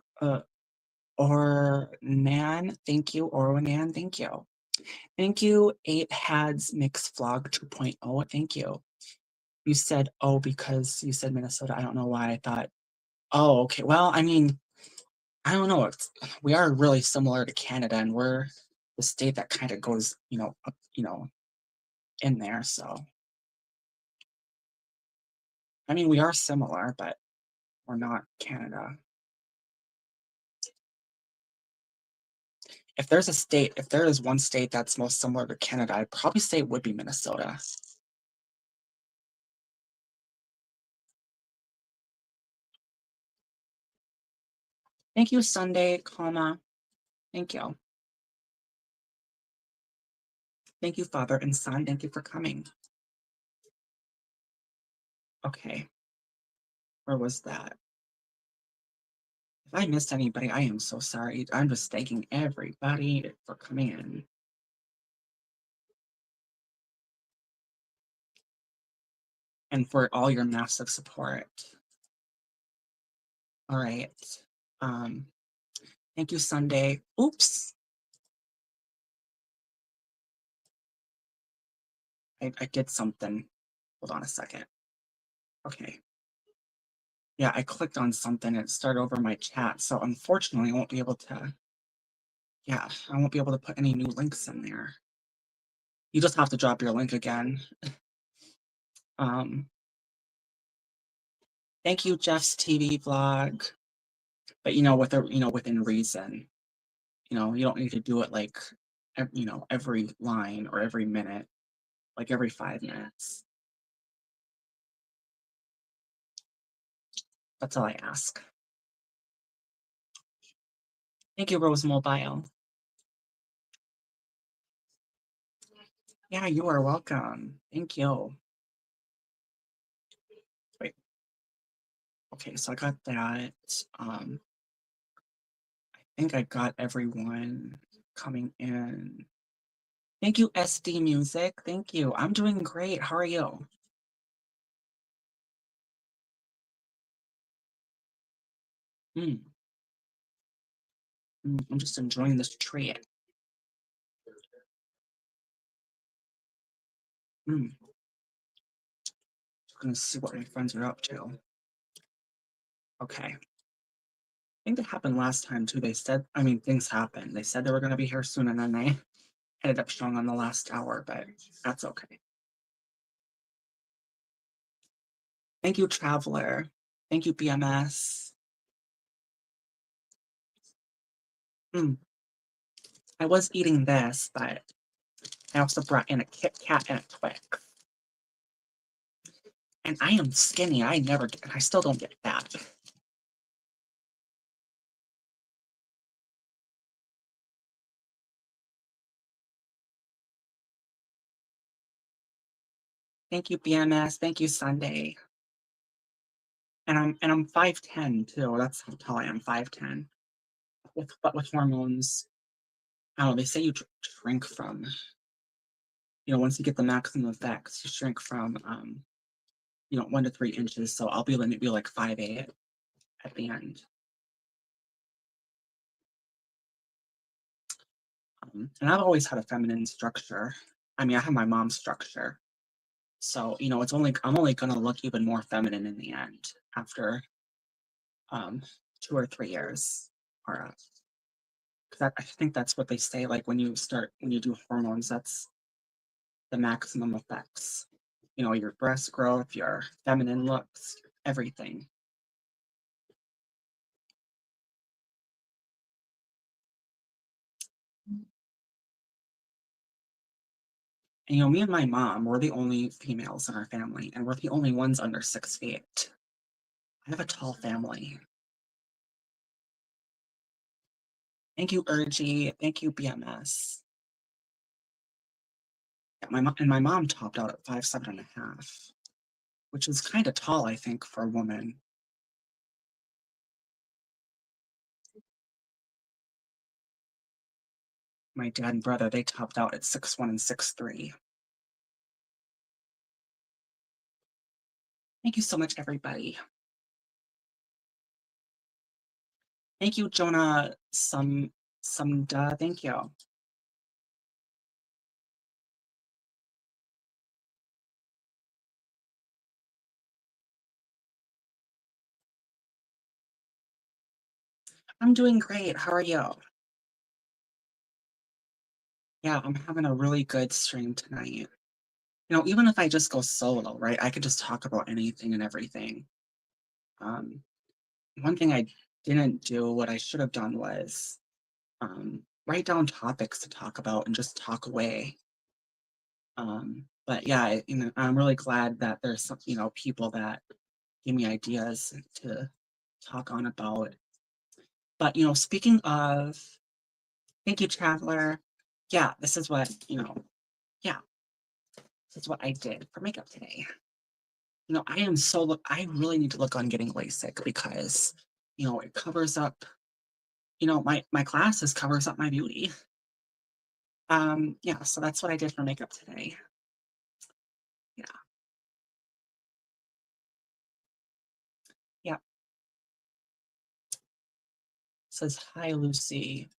Nan, thank you, or Nan, thank you. Thank you, 8 Hads Mix Vlog 2.0, thank you. You said, oh, because you said Minnesota. I don't know why I thought, oh, okay. Well, I mean, I don't know. We are really similar to Canada, and we're the state that kind of goes, up, in there. So, I mean, we are similar, but we're not Canada. If there is one state that's most similar to Canada, I'd probably say it would be Minnesota. Thank you, Sunday, comma. Thank you. Thank you, Father and Son. Thank you for coming. Okay. Where was that? If I missed anybody, I am so sorry. I'm just thanking everybody for coming in. And for all your massive support. All right. Um, thank you, Sunday. Oops. I did something. Hold on a second. Okay. Yeah, I clicked on something and it started over my chat. So unfortunately, I won't be able to. Yeah, I won't be able to put any new links in there. You just have to drop your link again. Um, thank you, Jeff's TV vlog. But within reason. You don't need to do it like, every line or every minute, like every 5 minutes. That's all I ask. Thank you, Rose Mobile. Yeah, you are welcome. Thank you. Wait. Okay, so I got that. I think I got everyone coming in. Thank you, SD Music. Thank you. I'm doing great. How are you? Mm. I'm just enjoying this tree. Mm. Gonna see what my friends are up to. Okay. I think that happened last time too. They said, I mean, things happened. They said they were gonna be here soon, and then they ended up showing on the last hour, but that's okay. Thank you, Traveler. Thank you, BMS. Mm. I was eating this, but I also brought in a Kit Kat and a Twix. And I am skinny. I still don't get fat. Thank you, BMS. Thank you, Sunday. And I'm 5'10" too. That's how tall I am, 5'10". But with hormones, I don't know, they say you shrink from, once you get the maximum effects, you shrink from 1 to 3 inches, so I'll be maybe like 5'8" at the end. And I've always had a feminine structure. I mean, I have my mom's structure. So, I'm only gonna look even more feminine in the end after 2 or 3 years. Or because I think that's what they say, like when you do hormones, that's the maximum effects. Your breast growth, your feminine looks, everything. And, me and my mom, we're the only females in our family, and we're the only ones under 6 feet. I have a tall family. Thank you, Urgy. Thank you, BMS. Yeah, my mom topped out at 5'7.5", which is kind of tall, I think, for a woman. My dad and brother, they topped out at 6'1" and 6'3". Thank you so much, everybody. Thank you, Jonah. Thank you. I'm doing great. How are you? Yeah, I'm having a really good stream tonight. Even if I just go solo, right? I could just talk about anything and everything. Um, One thing I didn't do, what I should have done was write down topics to talk about and just talk away. But yeah, I'm really glad that there's some, people that give me ideas to talk on about. But speaking of, thank you, Traveler. Yeah, this is what yeah, this is what I did for makeup today. I really need to look on getting LASIK because it covers up. My glasses covers up my beauty. Yeah, so that's what I did for makeup today. Yeah. Yeah. Says hi, Lucy.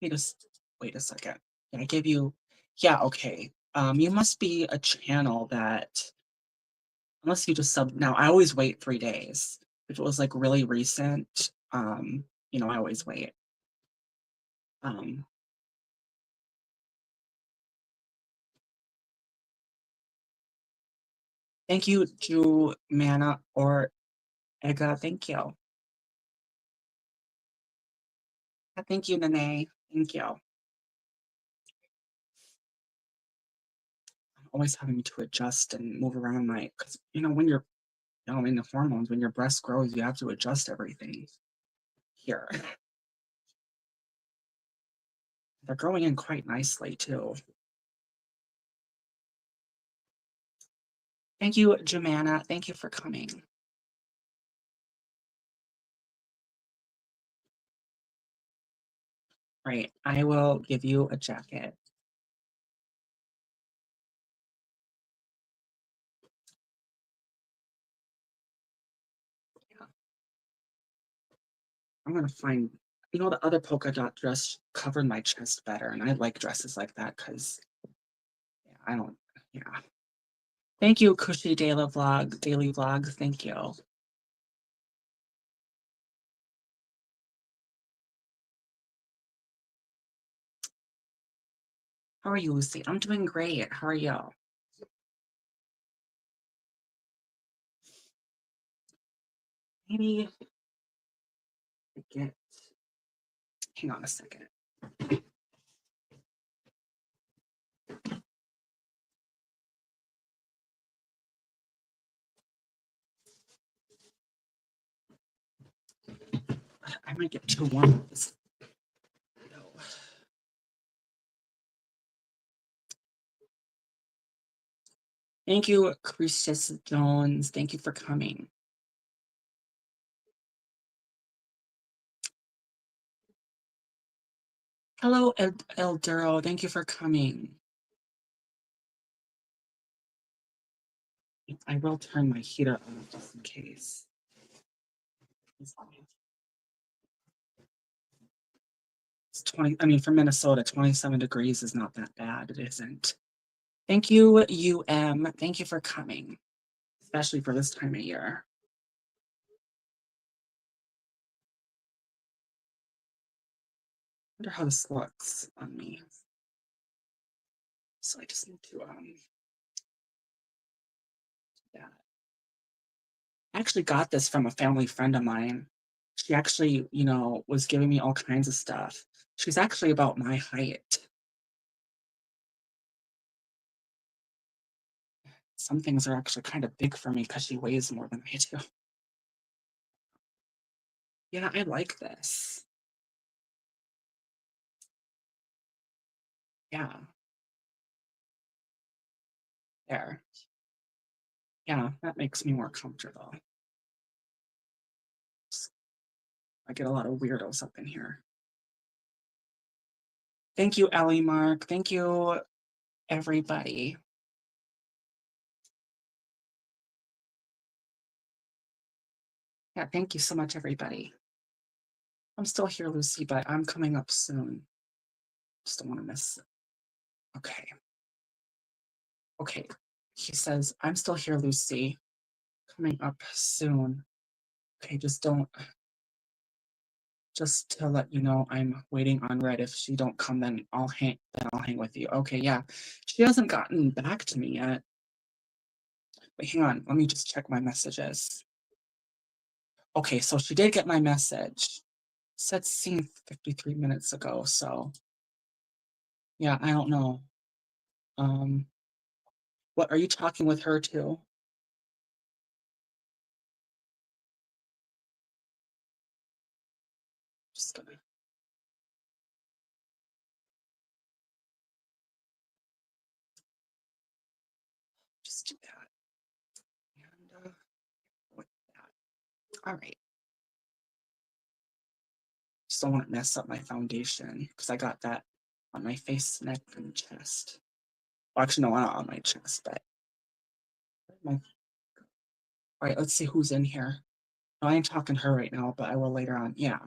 Wait a second. Did I give you? Yeah, okay. You must be a channel that, unless you just sub. Now, I always wait 3 days. If it was like really recent, I always wait. Um, Thank you, Jumana or Ega. Thank you. Thank you, Nene. Thank you. I'm always having to adjust and move around because when you're in the hormones, when your breast grows, you have to adjust everything here. They're growing in quite nicely too. Thank you, Jumana. Thank you for coming. Right, I will give you a jacket. Yeah. I'm gonna find, the other polka dot dress covered my chest better, and I like dresses like that because I don't, yeah. Thank you, Cushy Daily Vlog. Thank you. How are you, Lucy? I'm doing great. How are you? Maybe get, hang on a second. I might get too warm with this. Thank you, Christus Jones. Thank you for coming. Hello, El Duro. Thank you for coming. I will turn my heater on just in case. It's 20, I mean, for Minnesota, 27 degrees is not that bad. It isn't. Thank you, UM. Thank you for coming, especially for this time of year. I wonder how this looks on me. So I just need to yeah. I actually got this from a family friend of mine. She actually, was giving me all kinds of stuff. She's actually about my height. Some things are actually kind of big for me because she weighs more than I do. Yeah, I like this. Yeah, there. Yeah, that makes me more comfortable. I get a lot of weirdos up in here. Thank you, Ellie Mark. Thank you, everybody. Yeah, thank you so much, everybody. I'm still here, Lucy, but I'm coming up soon. Just don't want to miss it. Okay. Okay. He says, I'm still here, Lucy. Coming up soon. Okay, just to let you know, I'm waiting on Red. If she don't come, then I'll hang with you. Okay, yeah. She hasn't gotten back to me yet. Wait, hang on. Let me just check my messages. Okay, so she did get my message. Said seen 53 minutes ago, so yeah, I don't know. What are you talking with her too? Just gonna just do that. And with that. All right. Just don't want to mess up my foundation because I got that on my face, neck, and chest. Well, actually, no, not on my chest, but my. All right, let's see who's in here. No, I ain't talking to her right now, but I will later on. Yeah.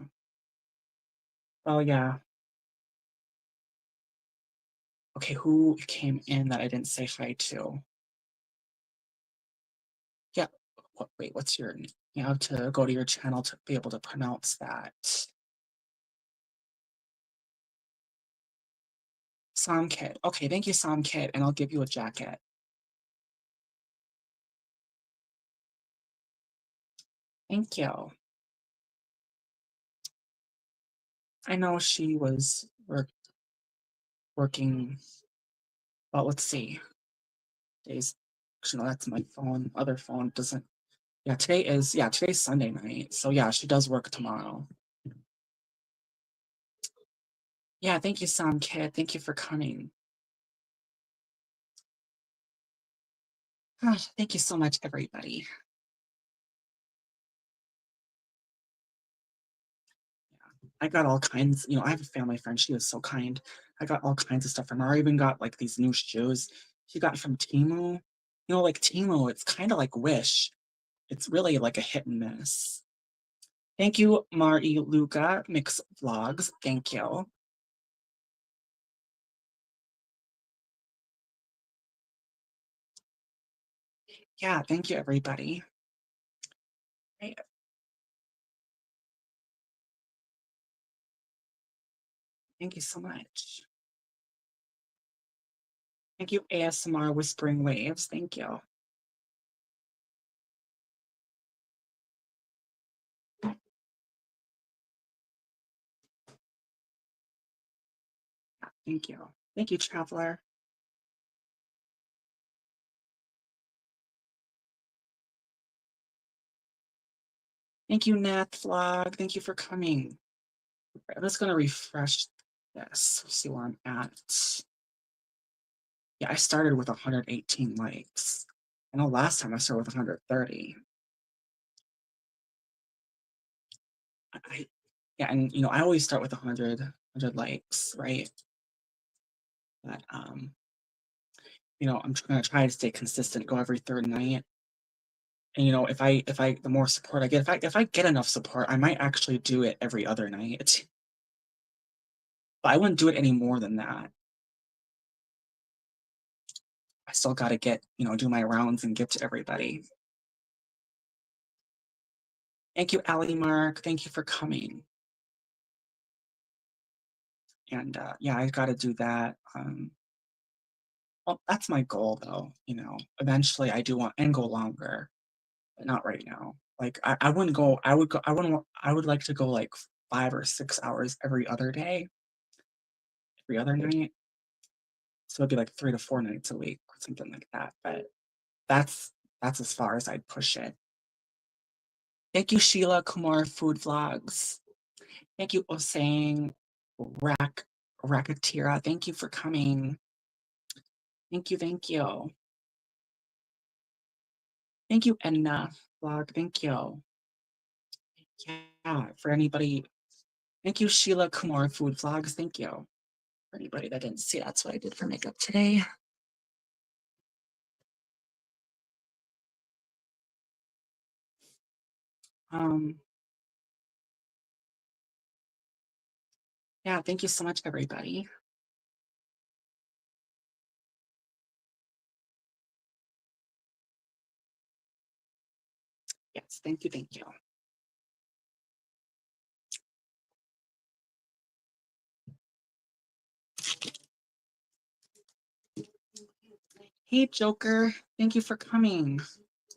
Oh yeah. Okay, who came in that I didn't say hi to? Yeah. Wait, what's your name? You have to go to your channel to be able to pronounce that. Samkit. Okay, thank you, Samkit, and I'll give you a jacket. Thank you. I know she was working. Well, let's see. Days. Actually, no, that's my phone. Other phone doesn't. Yeah, today's Sunday night. So yeah, she does work tomorrow. Yeah, thank you, Samkit. Thank you for coming. Thank you so much, everybody. I got all kinds, I have a family friend. She was so kind. I got all kinds of stuff from her. I even got like these new shoes she got from Temu. Like Temu, it's kind of like Wish. It's really like a hit and miss. Thank you, Mari Luca, Mix Vlogs. Thank you. Yeah, thank you, everybody. Right. Thank you so much. Thank you, ASMR Whispering Waves. Thank you. Thank you. Thank you, Traveler. Thank you, Nat Vlog. Thank you for coming. I'm just going to refresh this, see where I'm at. Yeah, I started with 118 likes. I know last time I started with 130. Yeah, and I always start with 100 likes, right? But I'm gonna try to stay consistent, go every third night. And the more support I get, if I get enough support, I might actually do it every other night. But I wouldn't do it any more than that. I still got to do my rounds and give to everybody. Thank you, Allie Mark. Thank you for coming. And yeah, I got to do that. Well, that's my goal, though. Eventually, I do want and go longer, but not right now. Like I wouldn't go. I would go. I would like to go like 5 or 6 hours every other day, every other night. So it'd be like 3 to 4 nights a week or something like that. But that's that's as far as I'd push it. Thank you, Sheila Kumar Food Vlogs. Thank you, Osang Rakatira. Thank you for coming. Thank you, thank you. Thank you, Edna Vlog. Thank you. Yeah, for anybody. Thank you, Sheila Kumar Food Vlogs. Thank you. For anybody that didn't see, that's what I did for makeup today. Yeah, thank you so much, everybody. Yes, thank you, thank you. Hey, Joker. Thank you for coming.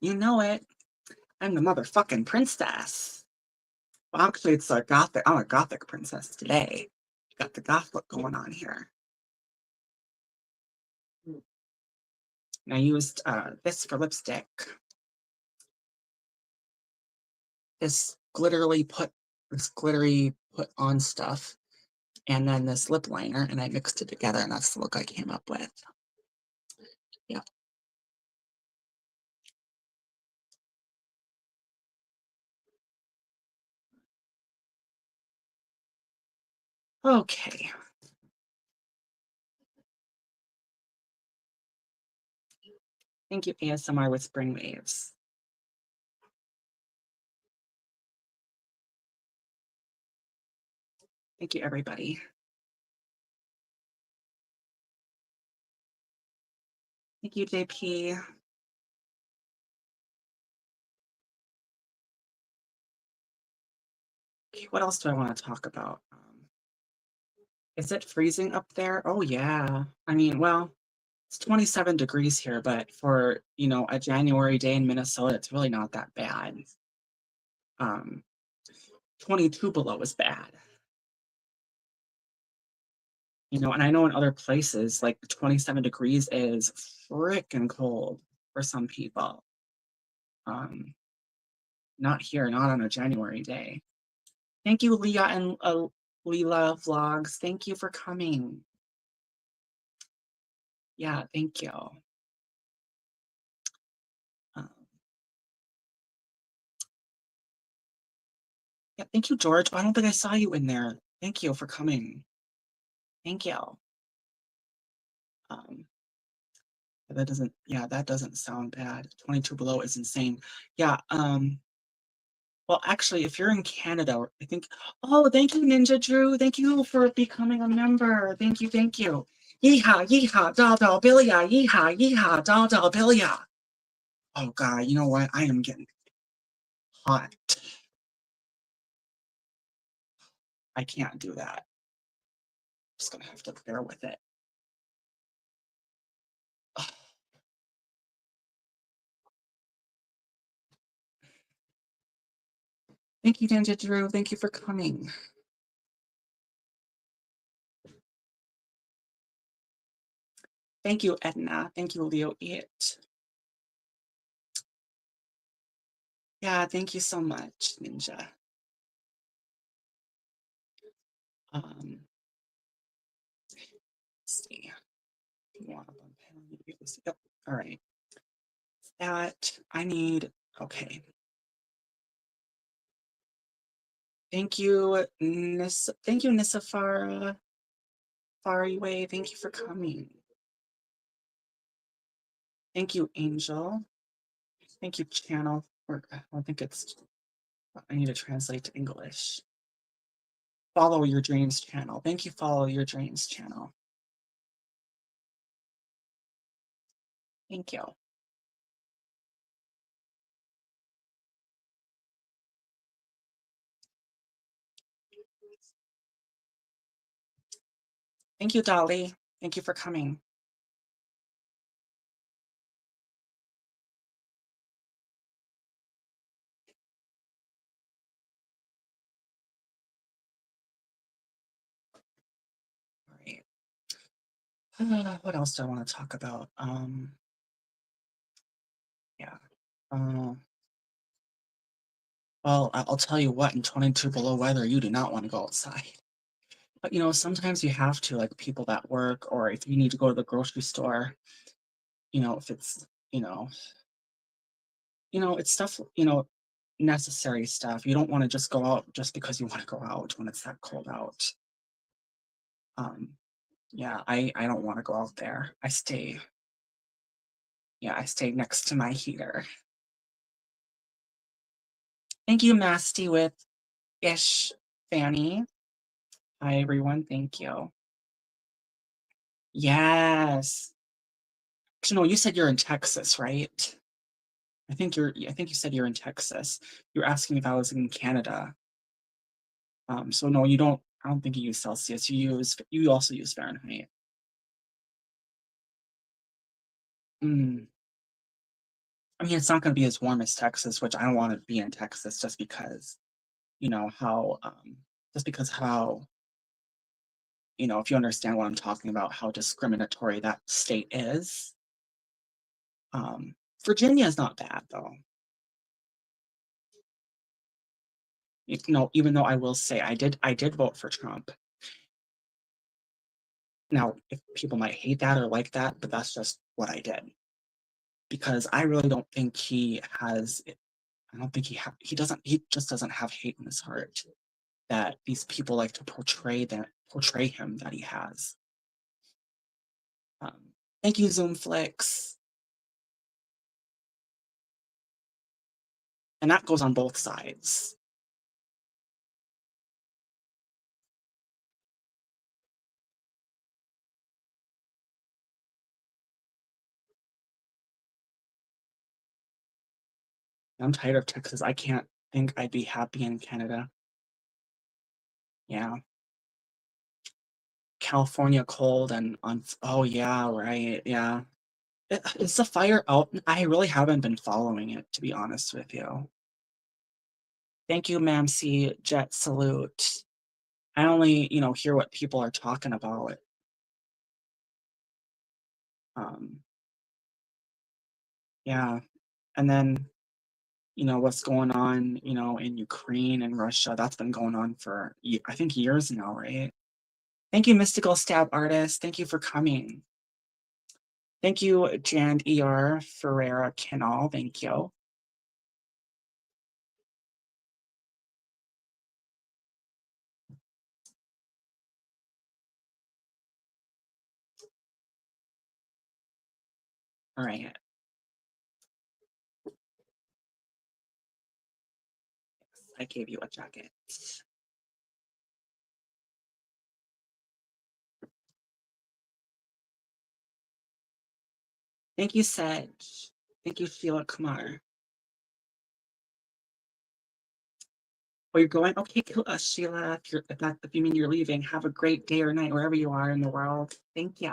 You know it. I'm the motherfucking princess. Well, actually, it's a gothic. I'm a gothic princess today. Got the goth look going on here. And I used this for lipstick. This glittery put on stuff, and then this lip liner, and I mixed it together, and that's the look I came up with. Yeah. Okay. Thank you, ASMR with Spring Waves. Thank you, everybody. Thank you, JP. Okay, what else do I want to talk about? Is it freezing up there? Oh, yeah. I mean, well, it's 27 degrees here, but for, a January day in Minnesota, it's really not that bad. 22 below is bad. And I know in other places, like 27 degrees is freaking cold for some people. Not here, not on a January day. Thank you, Leah and Leela Vlogs. Thank you for coming. Yeah, thank you. Yeah, thank you, George. I don't think I saw you in there. Thank you for coming. Thank you. That doesn't sound bad. 22 below is insane. Yeah, well, actually, if you're in Canada, I think, oh, thank you, Ninja Drew. Thank you for becoming a member. Thank you, thank you. Yeehaw, yeehaw, dal bilya, yeehaw, yeehaw, dal bilya. Oh, God, you know what? I am getting hot. I can't do that. Just gonna have to bear with it. Thank you, Ninja Drew. Thank you for coming. Thank you, Edna. Thank you, Leo It. Yeah, thank you so much, Ninja. Let's see. Yep. All right. That I need. Okay. Thank you, Thank you, Nisafara. Far away. Thank you for coming. Thank you, Angel. Thank you, channel. Or I don't think it's. I need to translate to English. Follow your dreams channel. Thank you, follow your dreams channel. Thank you. Thank you, Dolly. Thank you for coming. All right. What else do I want to talk about? Yeah. Uh, well, I'll tell you what, in 22 below weather, you do not want to go outside. But sometimes you have to, like people that work, or if you need to go to the grocery store, if it's, it's stuff, necessary stuff. You don't want to just go out just because you want to go out when it's that cold out. Um, yeah, I don't want to go out there. I stay next to my heater. Thank you, Masty with Ish Fanny. Hi, everyone. Thank you. Yes. No, you said you're in Texas, right? I think you said you're in Texas. You're asking if I was in Canada. So no, you don't. I don't think you use Celsius. You also use Fahrenheit. Mm. I mean, it's not going to be as warm as Texas, which I don't want to be in Texas just because how just because how if you understand what I'm talking about, how discriminatory that state is. Virginia is not bad though. Even though I will say I did vote for Trump. Now, if people might hate that or like that, but that's just what I did because I really don't think he has. I don't think he doesn't. He just doesn't have hate in his heart that these people like to portray him that he has. Um, Thank you, Zoomflix, and that goes on both sides. I'm tired of Texas. I can't think I'd be happy in Canada. Yeah. California cold and on. Oh yeah, right. Yeah. Is the fire out? I really haven't been following it, to be honest with you. Thank you, Mamsie Jet Salute. I only, hear what people are talking about. Um, yeah. And then, what's going on, in Ukraine and Russia. That's been going on for, I think, years now, right? Thank you, Mystical Stab Artist. Thank you for coming. Thank you, Jan ER Ferreira Canal. Thank you. All right. I gave you a jacket. Thank you, Sedge. Thank you, Sheila Kumar. Oh, you're going? Okay, cool. Sheila, if you mean you're leaving, have a great day or night wherever you are in the world. Thank you.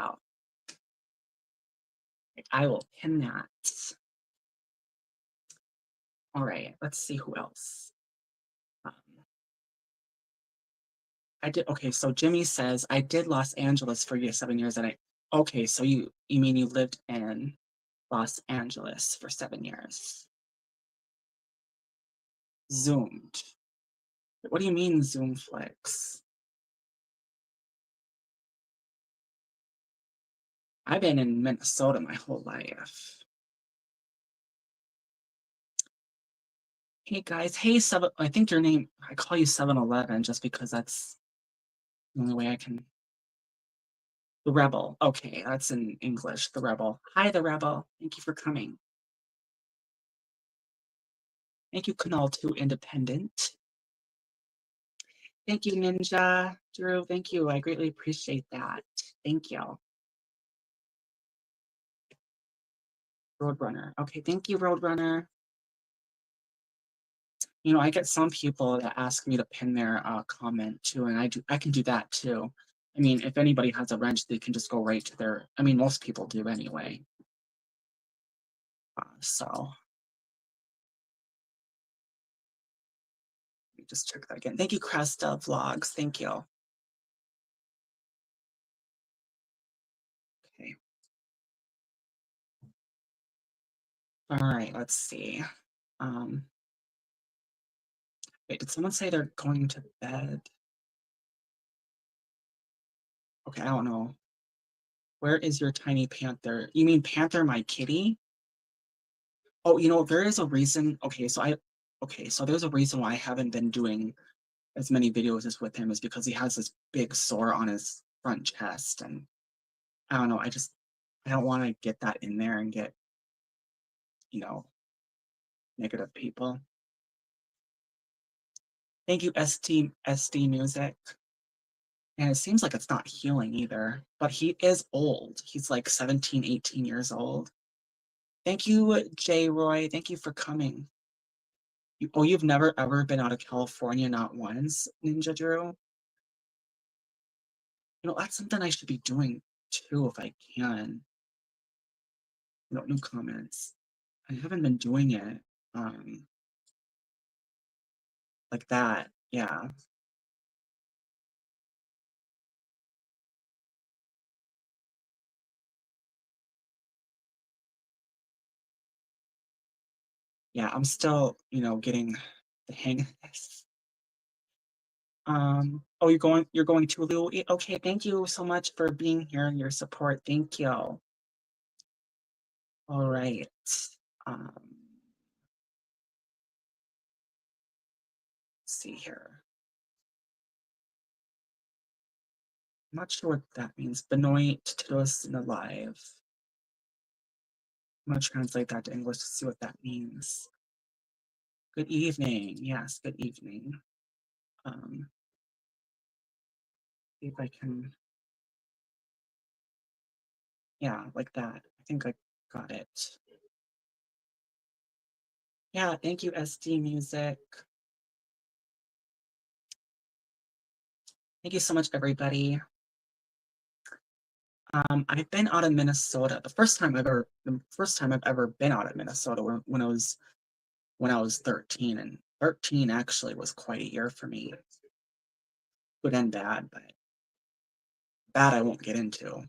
I will pin that. All right, let's see who else. Um, I did. Okay, so Jimmy says I did Los Angeles for 7 years, and I. Okay, so you mean you lived in Los Angeles for 7 years? Zoomed. What do you mean Zoom flex? I've been in Minnesota my whole life. Hey guys, hey seven. I think your name. I call you 7-Eleven just because that's the only way I can. The Rebel. Okay, that's in English. The Rebel. Hi, the Rebel. Thank you for coming. Thank you, Canal 2 Independent. Thank you, Ninja. Drew, thank you. I greatly appreciate that. Thank you. Roadrunner. Okay, thank you, Roadrunner. I get some people that ask me to pin their comment too, and I can do that too. I mean, if anybody has a wrench, they can just go right to their. I mean, most people do anyway. So let me just check that again. Thank you, Cresta Vlogs. Thank you. Okay. All right. Let's see. Wait, did someone say they're going to bed? Okay, I don't know. Where is your tiny panther? You mean Panther, my kitty? Oh, there is a reason. Okay, so there's a reason why I haven't been doing as many videos as with him is because he has this big sore on his front chest, and I don't know. I don't want to get that in there and get you know negative people. Thank you, SD Music. And it seems like it's not healing either, but he is old. He's like 17, 18 years old. Thank you, Jay Roy. Thank you for coming. You've never ever been out of California, not once, Ninja Drew? That's something I should be doing too if I can. New comments. I haven't been doing it like that. Yeah. Yeah, I'm still, getting the hang of this. Oh, you're going to Louis. Okay, thank you so much for being here and your support. Thank you. All right. Let's see here. I'm not sure what that means. Benoit Titos in alive. I'm gonna translate that to English to see what that means. Good evening. Yes, good evening. See if I can. Yeah, like that. I think I got it. Yeah, thank you, SD Music. Thank you so much, everybody. I've been out of Minnesota. The first time I've ever been out of Minnesota when I was 13, and 13 actually was quite a year for me. Good and bad, but bad I won't get into.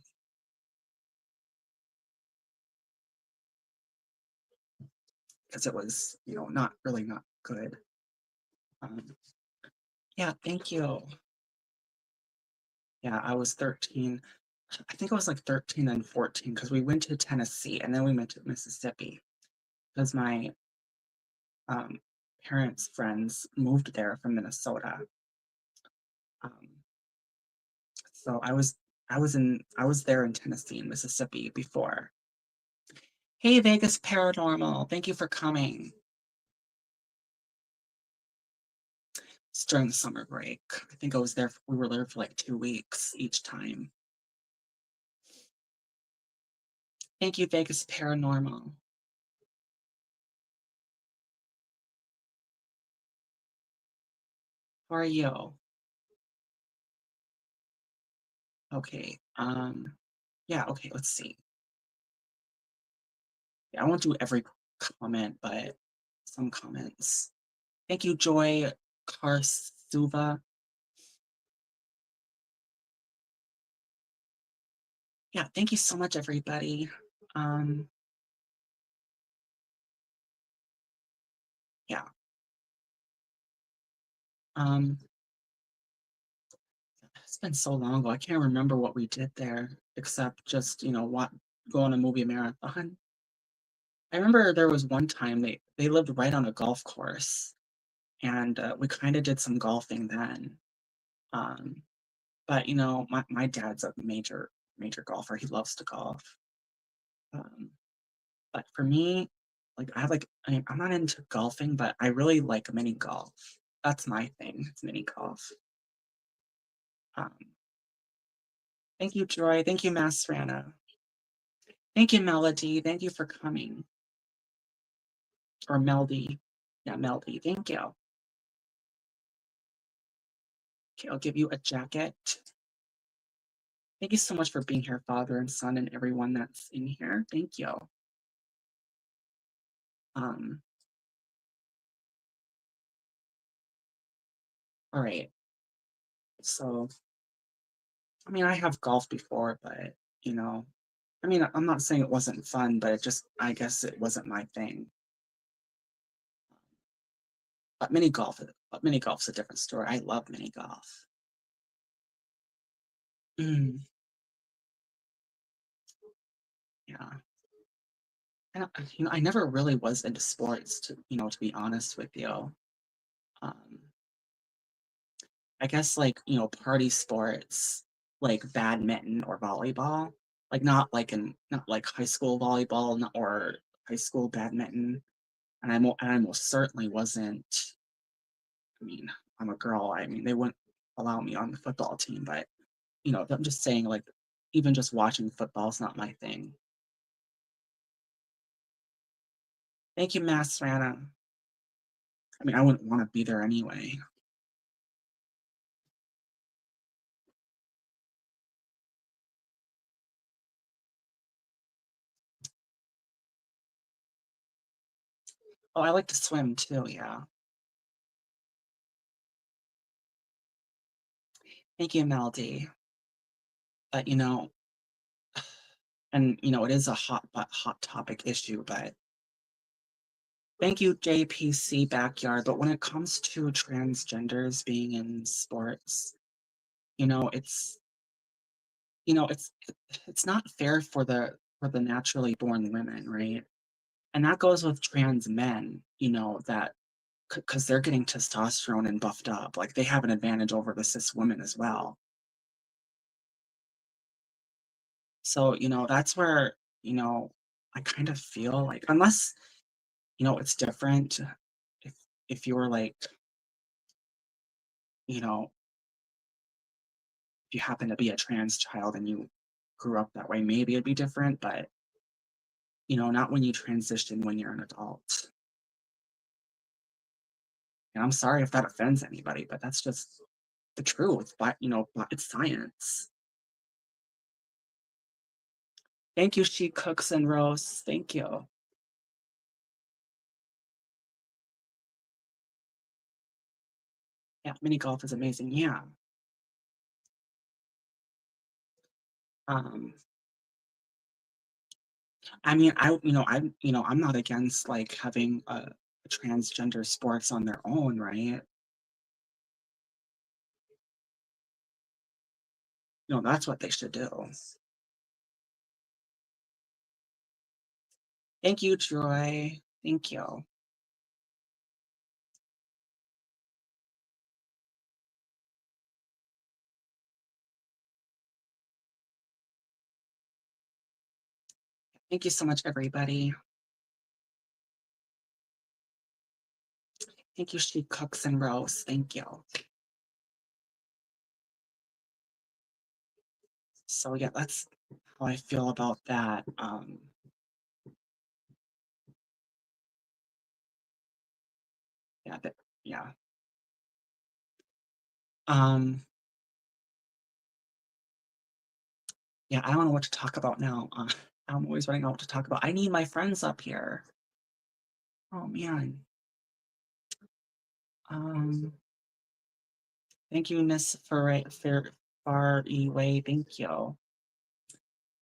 Because it was, not really not good. Yeah, thank you. Yeah, I was 13. I think I was like 13 and 14 because we went to Tennessee and then we went to Mississippi because my um, parents' friends moved there from Minnesota. Um, so I was there in Tennessee and Mississippi before. Hey, Vegas Paranormal, thank you for coming. It's during the summer break. I think we were there for like 2 weeks each time. Thank you, Vegas Paranormal. How are you? Okay. Yeah, okay, let's see. Yeah, I won't do every comment, but some comments. Thank you, Joy Karsuva. Yeah, thank you so much, everybody. Yeah. Um, it's been so long ago. I can't remember what we did there, except just, go on a movie marathon. I remember there was one time they lived right on a golf course, and we kind of did some golfing then. Um, but my dad's a major golfer. He loves to golf. Um, but for me, like I'm not into golfing, but I really like mini golf. That's my thing. It's mini golf. Um, thank you, Joy. Thank you, Masrana. Thank you, Melody. Thank you for coming. Or Meldy. Yeah, Meldy. Thank you. Okay, I'll give you a jacket. Thank you so much for being here, Father and Son, and everyone that's in here. Thank you. Um, all right. So, I mean, I have golf before, but you know, I mean, I'm not saying it wasn't fun, but I guess it wasn't my thing. But mini golf's a different story. I love mini golf. Mm, yeah. And, I never really was into sports to be honest with you. Um, I guess like, party sports like badminton or volleyball, like not like high school volleyball or high school badminton. And I most certainly wasn't, I mean, I'm a girl. I mean, they wouldn't allow me on the football team, but I'm just saying like even just watching football is not my thing. Thank you, Mass Rana. I mean, I wouldn't want to be there anyway. Oh, I like to swim too, yeah. Thank you, Melody. But and it is a hot topic issue, but thank you, JPC Backyard. But when it comes to transgenders being in sports, you know, it's it's not fair for the naturally born women, right? And that goes with trans men, that because they're getting testosterone and buffed up, like they have an advantage over the cis women as well. So, that's where, I kind of feel like unless, it's different if you were like, you know, if you happen to be a trans child and you grew up that way, maybe it'd be different, but not when you transition when you're an adult. And I'm sorry if that offends anybody, but that's just the truth. But it's science. Thank you, She Cooks and Roasts. Thank you. Yeah, mini golf is amazing. Yeah. Um, I mean, I'm not against like having transgender sports on their own, right? That's what they should do. Thank you, Joy. Thank you. Thank you so much, everybody. Thank you, She Cooks and Roasts. Thank you. So yeah, that's how I feel about that. Yeah, yeah. Um, yeah, I don't know what to talk about now. I'm always running out what to talk about. I need my friends up here. Oh man. Um, thank you, Miss Far Away. Thank you.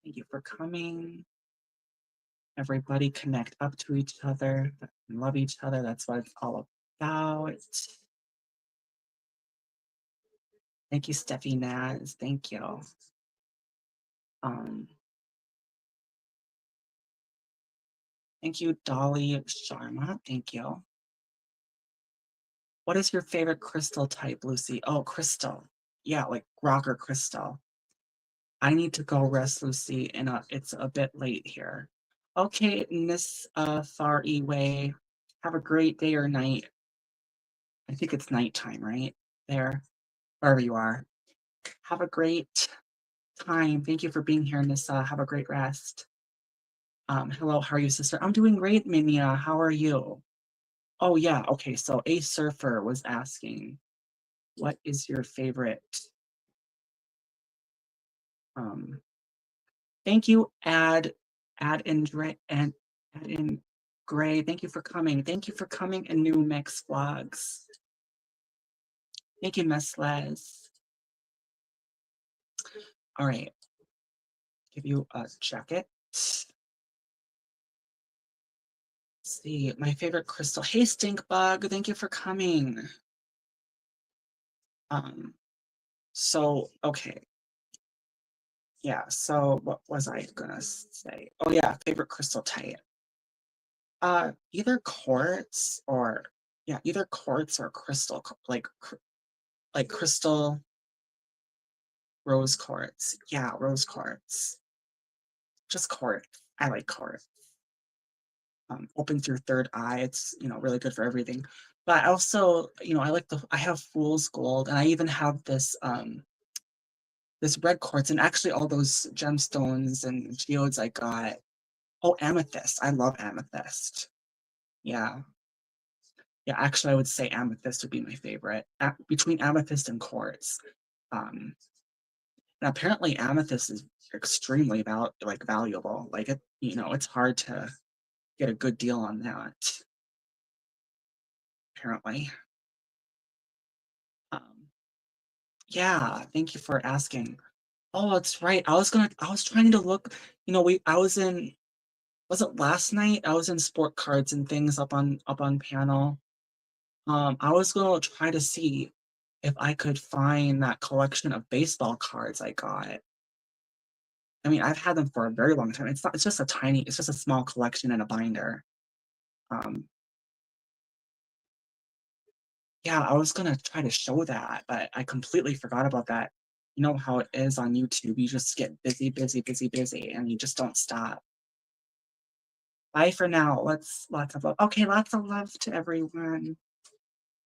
Thank you for coming. Everybody connect up to each other and love each other. That's what it's all about. Thank you, Steffi Naz. Thank you. Um, thank you, Dolly Sharma. Thank you. What is your favorite crystal type, Lucy? Oh, crystal. Yeah, like rock or crystal. I need to go rest, Lucy, and it's a bit late here. Okay, Miss Far Way. Have a great day or night. I think it's nighttime, right? There, wherever you are. Have a great time. Thank you for being here, Nissa. Have a great rest. Hello, how are you, sister? I'm doing great, Minia. How are you? Oh yeah, okay. So a surfer was asking, what is your favorite? Um, thank you, add in Gray. Thank you for coming. Thank you for coming and new mix vlogs. Thank you, Miss Les. All right, give you a jacket. Let's see, my favorite crystal. Hey, Stink Bug, thank you for coming. Um, so okay, yeah. So what was I gonna say? Oh yeah, favorite crystal type. Either quartz or yeah, either quartz or crystal, like crystal rose quartz. Yeah, rose quartz. Just quartz. I like quartz. Opens your third eye. It's really good for everything. But I also, I like I have fool's gold, and I even have this red quartz, and actually all those gemstones and geodes I got. Oh, amethyst. I love amethyst. Yeah. Yeah, actually I would say amethyst would be my favorite. Between amethyst and quartz. Um, and apparently amethyst is extremely valuable. Like it's hard to get a good deal on that, apparently. Um, yeah, thank you for asking. Oh, that's right. I was trying to look, I was in, was it last night? I was in sport cards and things up on panel. I was gonna try to see if I could find that collection of baseball cards I got. I mean, I've had them for a very long time. It's just a small collection in a binder. Um, yeah, I was gonna try to show that, but I completely forgot about that. You know how it is on YouTube. You just get busy, busy, busy, busy, and you just don't stop. Bye for now. Lots of love. Okay, lots of love to everyone.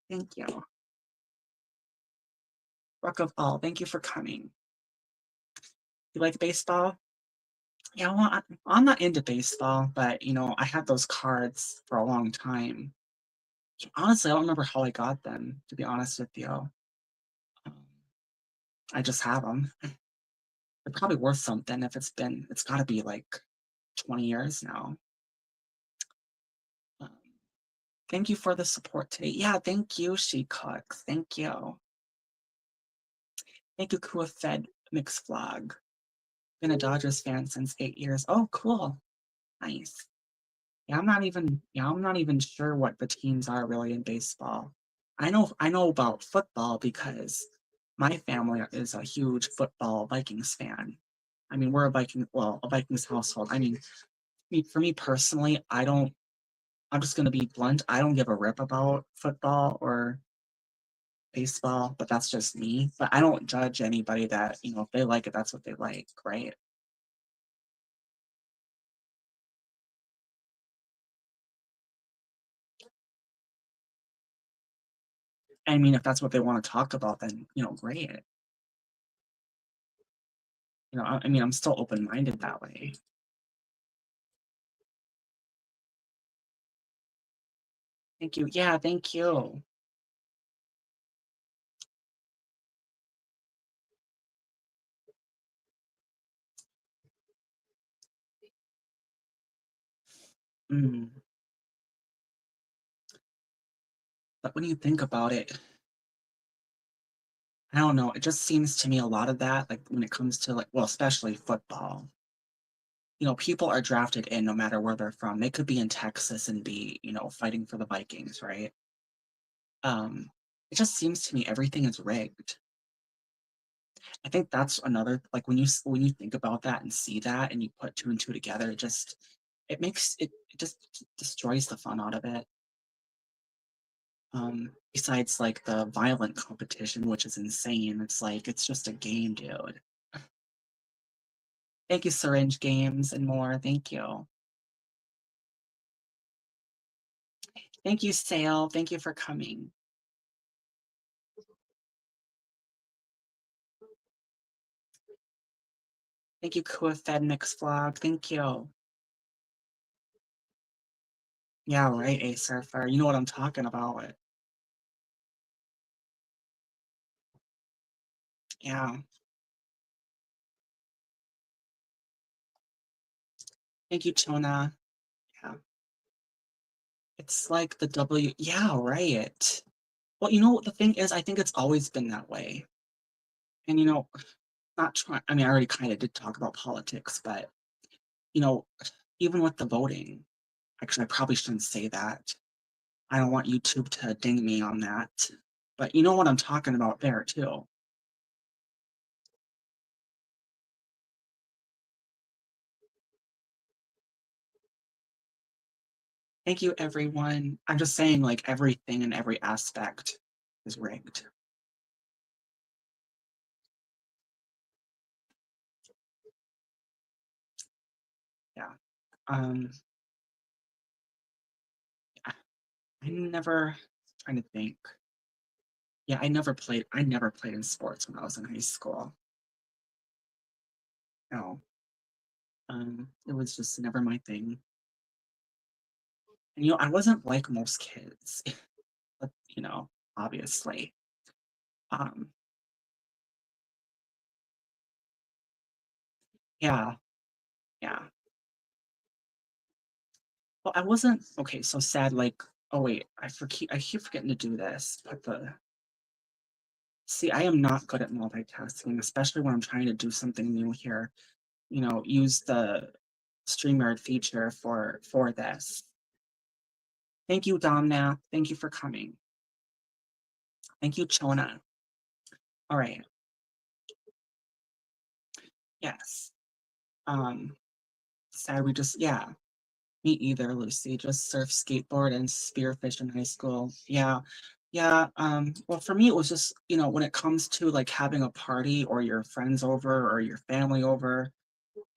Thank you. Rock of all. Thank you for coming. You like baseball? Yeah, well, I'm not into baseball, but I had those cards for a long time. Honestly, I don't remember how I got them, to be honest with you. Um, I just have them. They're probably worth something if it's got to be like 20 years now. Um, thank you for the support today. Yeah, thank you, She Cooks. Thank you. Thank you, Kua Fed Mix Vlog. Been a Dodgers fan since 8 years. Oh, cool. Nice. I'm not even sure what the teams are really in baseball. I know about football because my family is a huge football Vikings fan. I mean, we're a Vikings household. I mean, for me personally, I'm just gonna be blunt. I don't give a rip about football or baseball, but that's just me. But I don't judge anybody that, if they like it, that's what they like, right? I mean, if that's what they want to talk about, then, great. I mean, I'm still open-minded that way. Thank you. Yeah, thank you. Mm. But when you think about it, I don't know, it just seems to me a lot of that, like when it comes to well, especially football, people are drafted in no matter where they're from. They could be in Texas and be, fighting for the Vikings, right? Um, it just seems to me everything is rigged. I think that's another like when you think about that and see that and you put two and two together, it just destroys the fun out of it. Besides like the violent competition, which is insane. It's like it's just a game, dude. Thank you, Syringe Games and more. Thank you. Thank you, Sale. Thank you for coming. Thank you, Kua Fed Mix Vlog. Thank you. Yeah, right, A Surfer. You know what I'm talking about. Yeah. Thank you, Chona. Yeah. It's like the W. Yeah, right. Well, you know what the thing is? I think it's always been that way. And not trying. I mean, I already kind of did talk about politics, but you know, even with the voting, actually, I probably shouldn't say that. I don't want YouTube to ding me on that. But you know what I'm talking about there too. Thank you, everyone. I'm just saying, like, everything in every aspect is rigged. Yeah. Um, I I never trying to think. Yeah, I never played in sports when I was in high school. No. It was just never my thing. And I wasn't like most kids, but, obviously. Um, yeah, yeah. Well, I wasn't okay, so sad, like, oh wait, I keep forgetting to do this. But the see, I am not good at multitasking, especially when I'm trying to do something new here. Use the StreamYard feature for this. Thank you, Domna. Thank you for coming. Thank you, Chona. All right. Yes. Um, sad we just yeah. Me either, Lucy. Just surf, skateboard, and spearfish in high school. Yeah. Yeah. Well, for me, it was just, when it comes to like having a party or your friends over or your family over,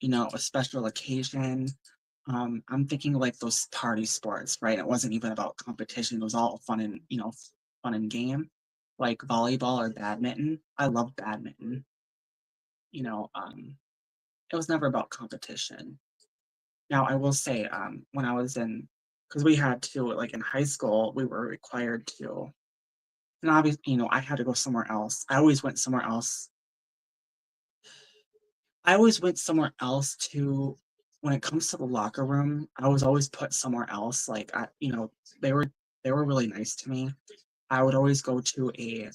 a special occasion. I'm thinking like those party sports, right? It wasn't even about competition. It was all fun and, fun and game, like volleyball or badminton. I love badminton. You know, um, it was never about competition. Now, I will say, when I was in, because we had to, like in high school, we were required to, and obviously, I had to go somewhere else. I always went somewhere else to, when it comes to the locker room, I was always put somewhere else. Like, they were, they were really nice to me. I would always go to it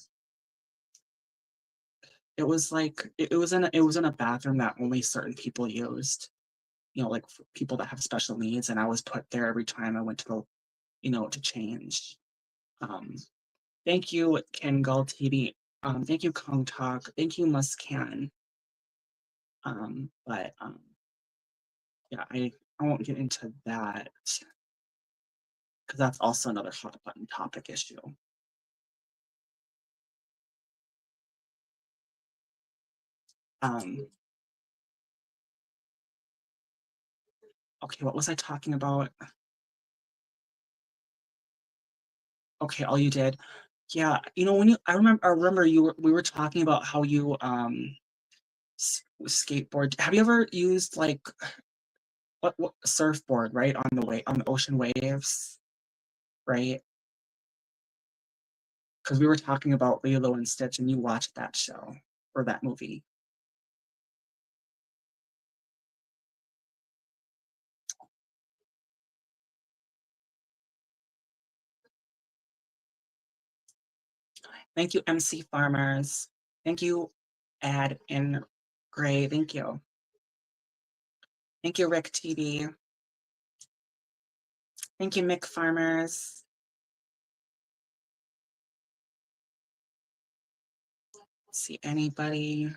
was like, it was in a bathroom that only certain people used, like for people that have special needs. And I was put there every time I went to to change. Um, Thank you, Ken Gull TV. Thank you, Kong Talk. Thank you, Muscan. But yeah, I won't get into that because that's also another hot button topic issue. Um, okay, what was I talking about? Okay, all you did. Yeah, I remember we were talking about how you skateboard. Have you ever used like what surfboard, right? On the ocean waves, right? Because we were talking about Lilo and Stitch, and you watched that show or that movie. Thank you, MC Farmers. Thank you, Ad in Gray. Thank you. Thank you, Rick TV. Thank you, Mick Farmers. Let's see anybody.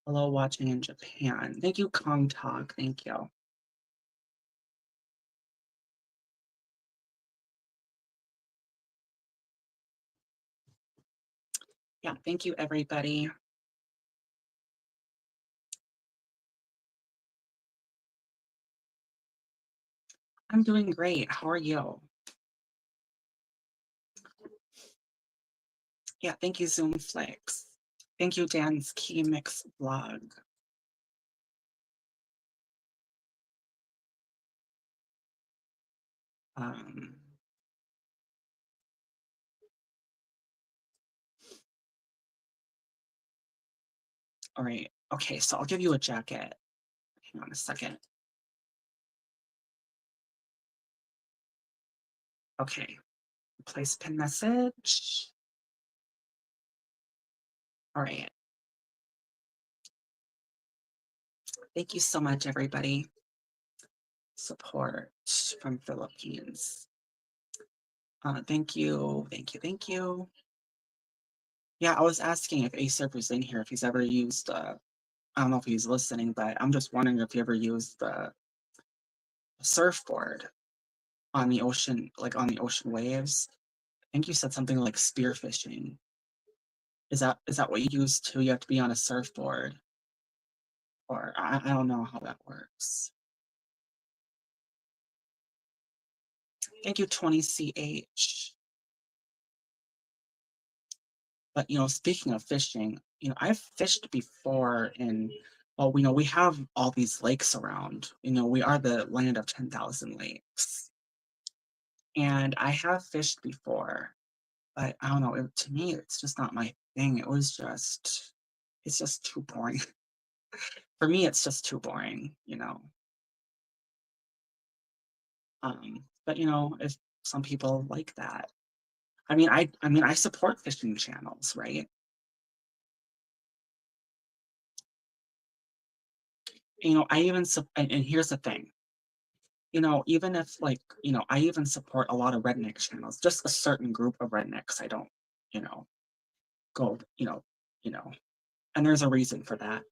Hello, watching in Japan. Thank you, Kong Talk. Thank you. Yeah, thank you, everybody. I'm doing great. How are you? Yeah, thank you, Zoomflix. Thank you, Dan's Key Mix blog. Um, all right. Okay, so I'll give you a jacket. Hang on a second. Okay. Replace pin message. All right. Thank you so much, everybody. Support from Philippines. Thank you. Thank you. Thank you. Yeah, I was asking if Acer was in here, if he's ever used, I don't know if he's listening, but I'm just wondering if he ever used the surfboard on the ocean, like on the ocean waves. I think you said something like spearfishing. Is that what you use too? You have to be on a surfboard, or I don't know how that works. Thank you, 20CH. But speaking of fishing, I've fished before in, well, we have all these lakes around. We are the land of 10,000 lakes. And I have fished before, but I don't know, to me, it's just not my thing. It's just too boring. For me, it's just too boring. But if some people like that, I support fishing channels, right? I even and here's the thing, even if like, I even support a lot of redneck channels, just a certain group of rednecks. I don't, you know, go, you know, and there's a reason for that.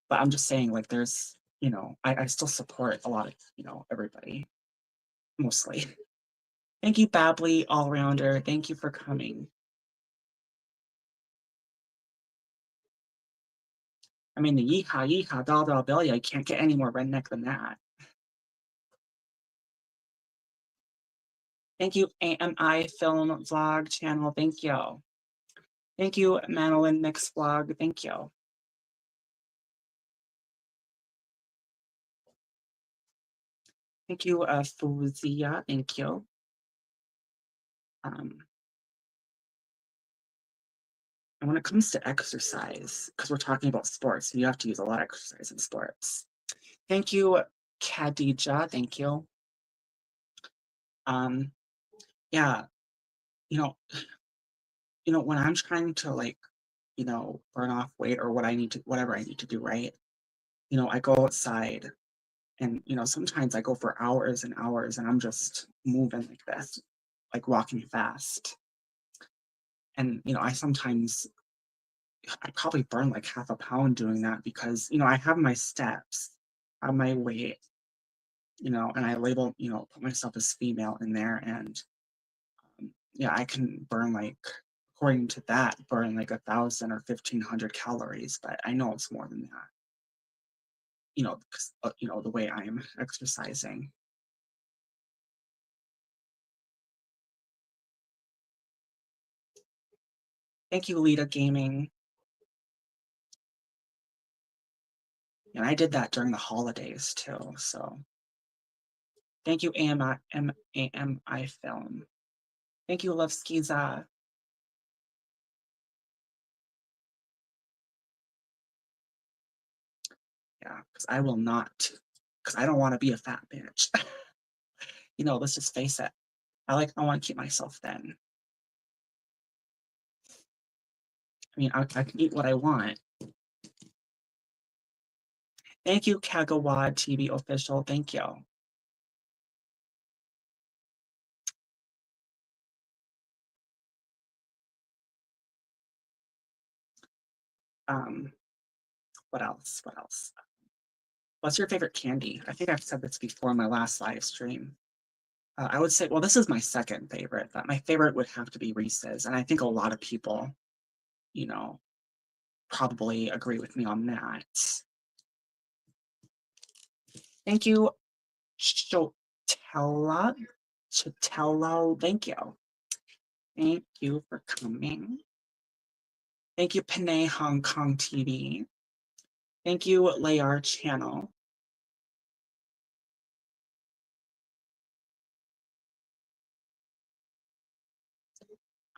But I'm just saying, like, I still support a lot of, everybody, mostly. Thank you, Babbly, all rounder. Thank you for coming. I mean, the yeehaw, yeehaw, bell, bell, bell, yeah, you can't get any more redneck than that. Thank you, AMI Film Vlog channel. Thank you. Thank you, Madeline Mix Vlog. Thank you. Thank you, Fuzia. Thank you. And when it comes to exercise, because we're talking about sports, you have to use a lot of exercise in sports. Thank you, Khadija. Thank you. Um, yeah, you know, when I'm trying to like, burn off weight or whatever I need to do, right? I go outside and sometimes I go for hours and hours and I'm just moving like this, like walking fast. And I probably burn like half a pound doing that because I have my steps, I have my weight, and I label, put myself as female in there, and yeah, I can burn like, according to that, burn like 1,000 or 1,500 calories, but I know it's more than that. Because the way I am exercising. Thank you, Lita Gaming. And I did that during the holidays too. So thank you, AMI Film. Thank you, Love Skiza. Yeah, because I will not, because I don't want to be a fat bitch. Let's just face it. I want to keep myself thin. I can eat what I want. Thank you, Kagawad TV official. Thank you. Um, what else? What else? What's your favorite candy? I think I've said this before in my last live stream. I would say, well, this is my second favorite, but my favorite would have to be Reese's. And I think a lot of people, you know, probably agree with me on that. Thank you, Chotella. Chotelo, thank you. Thank you for coming. Thank you, Panay Hong Kong TV. Thank you, Layar Channel.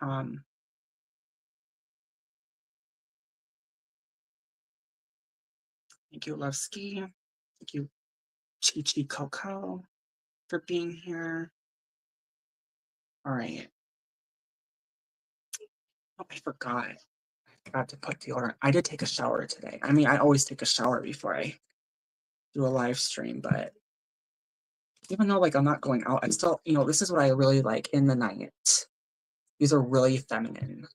Um, Thank you, Lovesky. Thank you, Chi Chi Coco, for being here. All right. Oh, I forgot. I forgot to put deodorant. I did take a shower today. I mean, I always take a shower before I do a live stream, but even though like I'm not going out, I still, this is what I really like in the night. These are really feminine,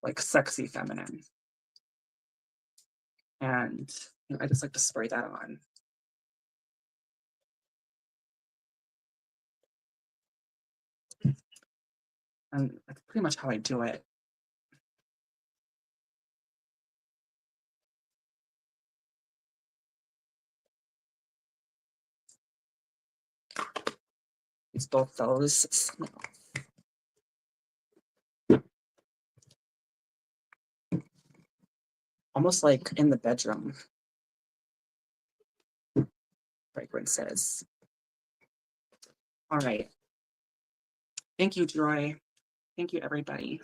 like sexy feminine. And I just like to spray that on. And that's pretty much how I do it. It's both those smell. Almost like in the bedroom fragrances. All right. Thank you, Joy. Thank you, everybody.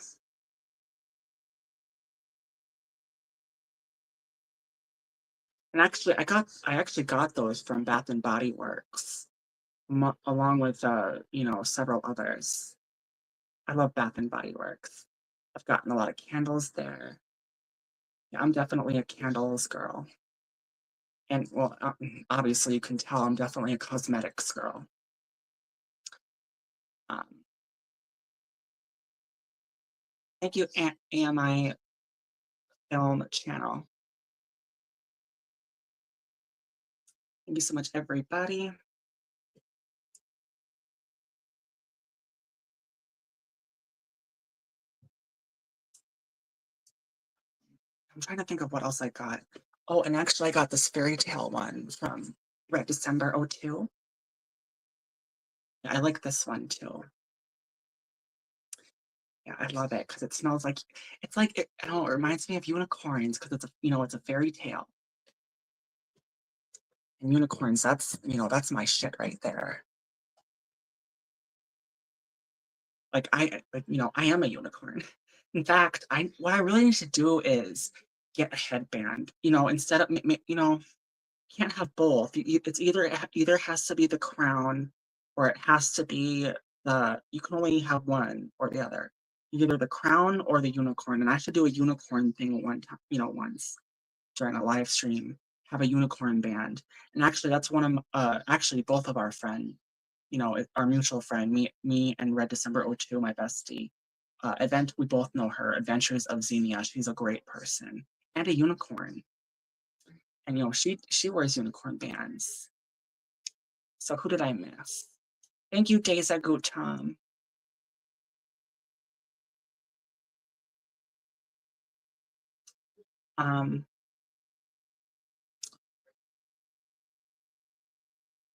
And actually, I actually got those from Bath and Body Works, along with several others. I love Bath and Body Works. I've gotten a lot of candles there. Yeah, I'm definitely a candles girl. And well, obviously you can tell I'm definitely a cosmetics girl. Um, Thank you, AMI Film Channel. Thank you so much, everybody. I'm trying to think of what else I got. Oh, and actually I got this fairy tale one from Red December 02. Yeah, I like this one too. Yeah, I love it because it smells like I don't know, it reminds me of unicorns because it's a fairy tale. And unicorns, that's my shit right there. I am a unicorn. In fact, what I really need to do is get a headband. Instead of can't have both. It's either has to be the crown or it has to be you can only have one or the other. Either the crown or the unicorn. And I should do a unicorn thing one time, once during a live stream, have a unicorn band. And actually that's one of actually both of our friend, our mutual friend, me and Red December 02, my bestie. We both know her, Adventures of Xenia. She's a great person and a unicorn. And she wears unicorn bands. So who did I miss? Thank you, Deza Gutam.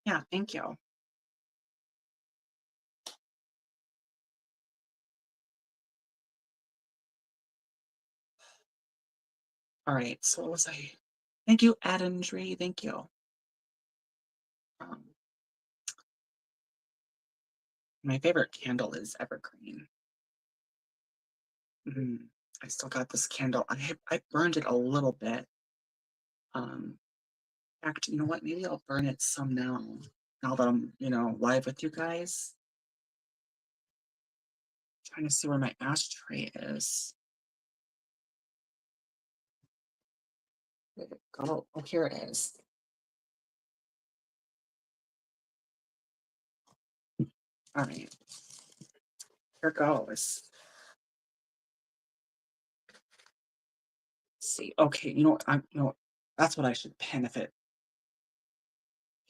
Yeah, thank you. All right, so what was I? Thank you, Adandri. Thank you. My favorite candle is Evergreen. I still got this candle. I burned it a little bit. Actually, you know what? Maybe I'll burn it some now. Now that I'm, live with you guys. Trying to see where my ashtray is. Where did it go? Oh, here it is. All right. Here goes. Let's see. Okay, that's what I should pin if it.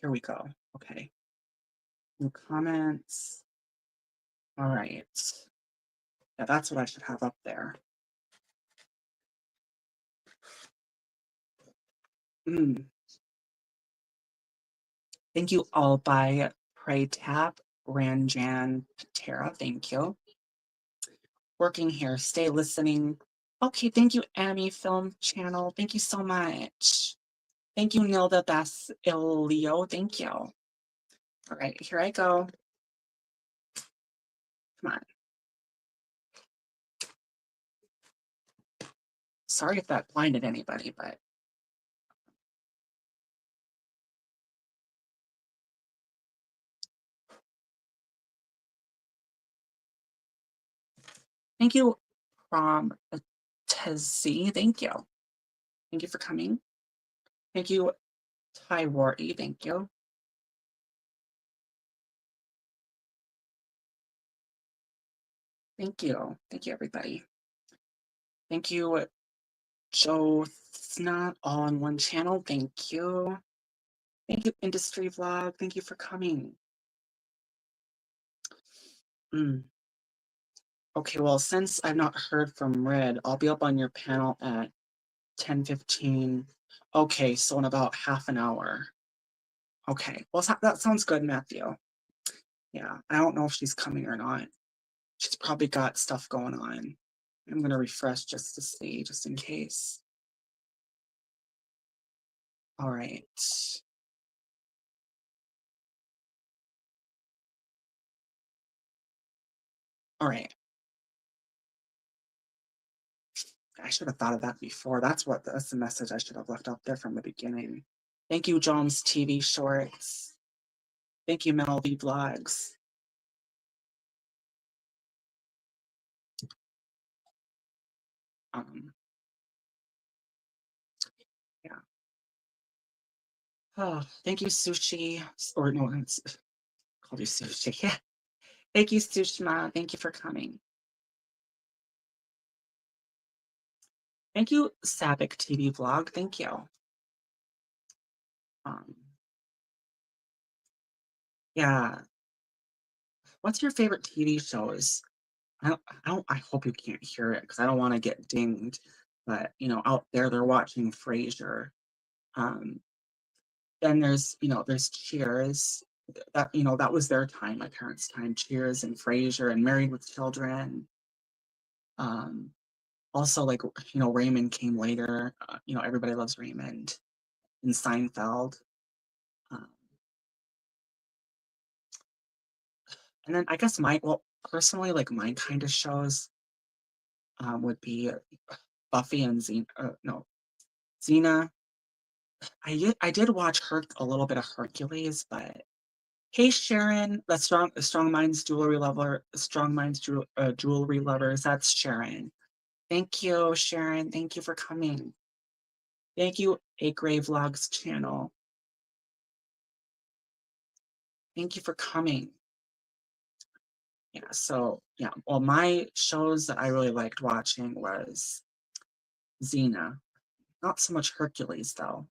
Here we go. Okay. New comments. All right. Yeah, that's what I should have up there. Thank you all by Pray Tap. Ranjan Patera, thank you. Working here, stay listening. Okay, thank you, Amy Film Channel. Thank you so much. Thank you, Nilda Basilio. Thank you. All right, here I go. Come on. Sorry if that blinded anybody, but thank you, Prom Tezzy. Thank you. Thank you for coming. Thank you, Ty Warty. Thank you. Thank you. Thank you, everybody. Thank you, Joe Snot, all on one channel. Thank you. Thank you, Industry Vlog. Thank you for coming. Okay, well, since I've not heard from Red, I'll be up on your panel at 10:15. Okay, so in about half an hour. Okay, well, that sounds good, Matthew. Yeah, I don't know if she's coming or not. She's probably got stuff going on. I'm gonna refresh just to see, just in case. All right. All right. I should have thought of that before. That's the message I should have left up there from the beginning. Thank you, Jones TV Shorts. Thank you, Mel V Vlogs. Yeah. Oh, thank you, Sushi. Or no, it's called you Sushi. Yeah. Thank you, Sushma. Thank you for coming. Thank you, Sabic TV Vlog. Thank you. Yeah. What's your favorite TV shows? I hope you can't hear it because I don't want to get dinged. But out there they're watching Frasier. Um, then there's Cheers. That was their time, my parents' time. Cheers and Frasier and Married with Children. Um, Also, like, Raymond came later. Everybody loves Raymond and Seinfeld. Um, and then I guess personally, like my kind of shows would be Buffy and Xena. No, Xena. I did watch a little bit of Hercules, but hey, Sharon, the Strong Minds Jewelry Lover, Strong Minds Jewelry Lovers. That's Sharon. Thank you, Sharon. Thank you for coming. Thank you, A Gray Vlogs channel. Thank you for coming. Yeah, so yeah, well, my shows that I really liked watching was Xena. Not so much Hercules though.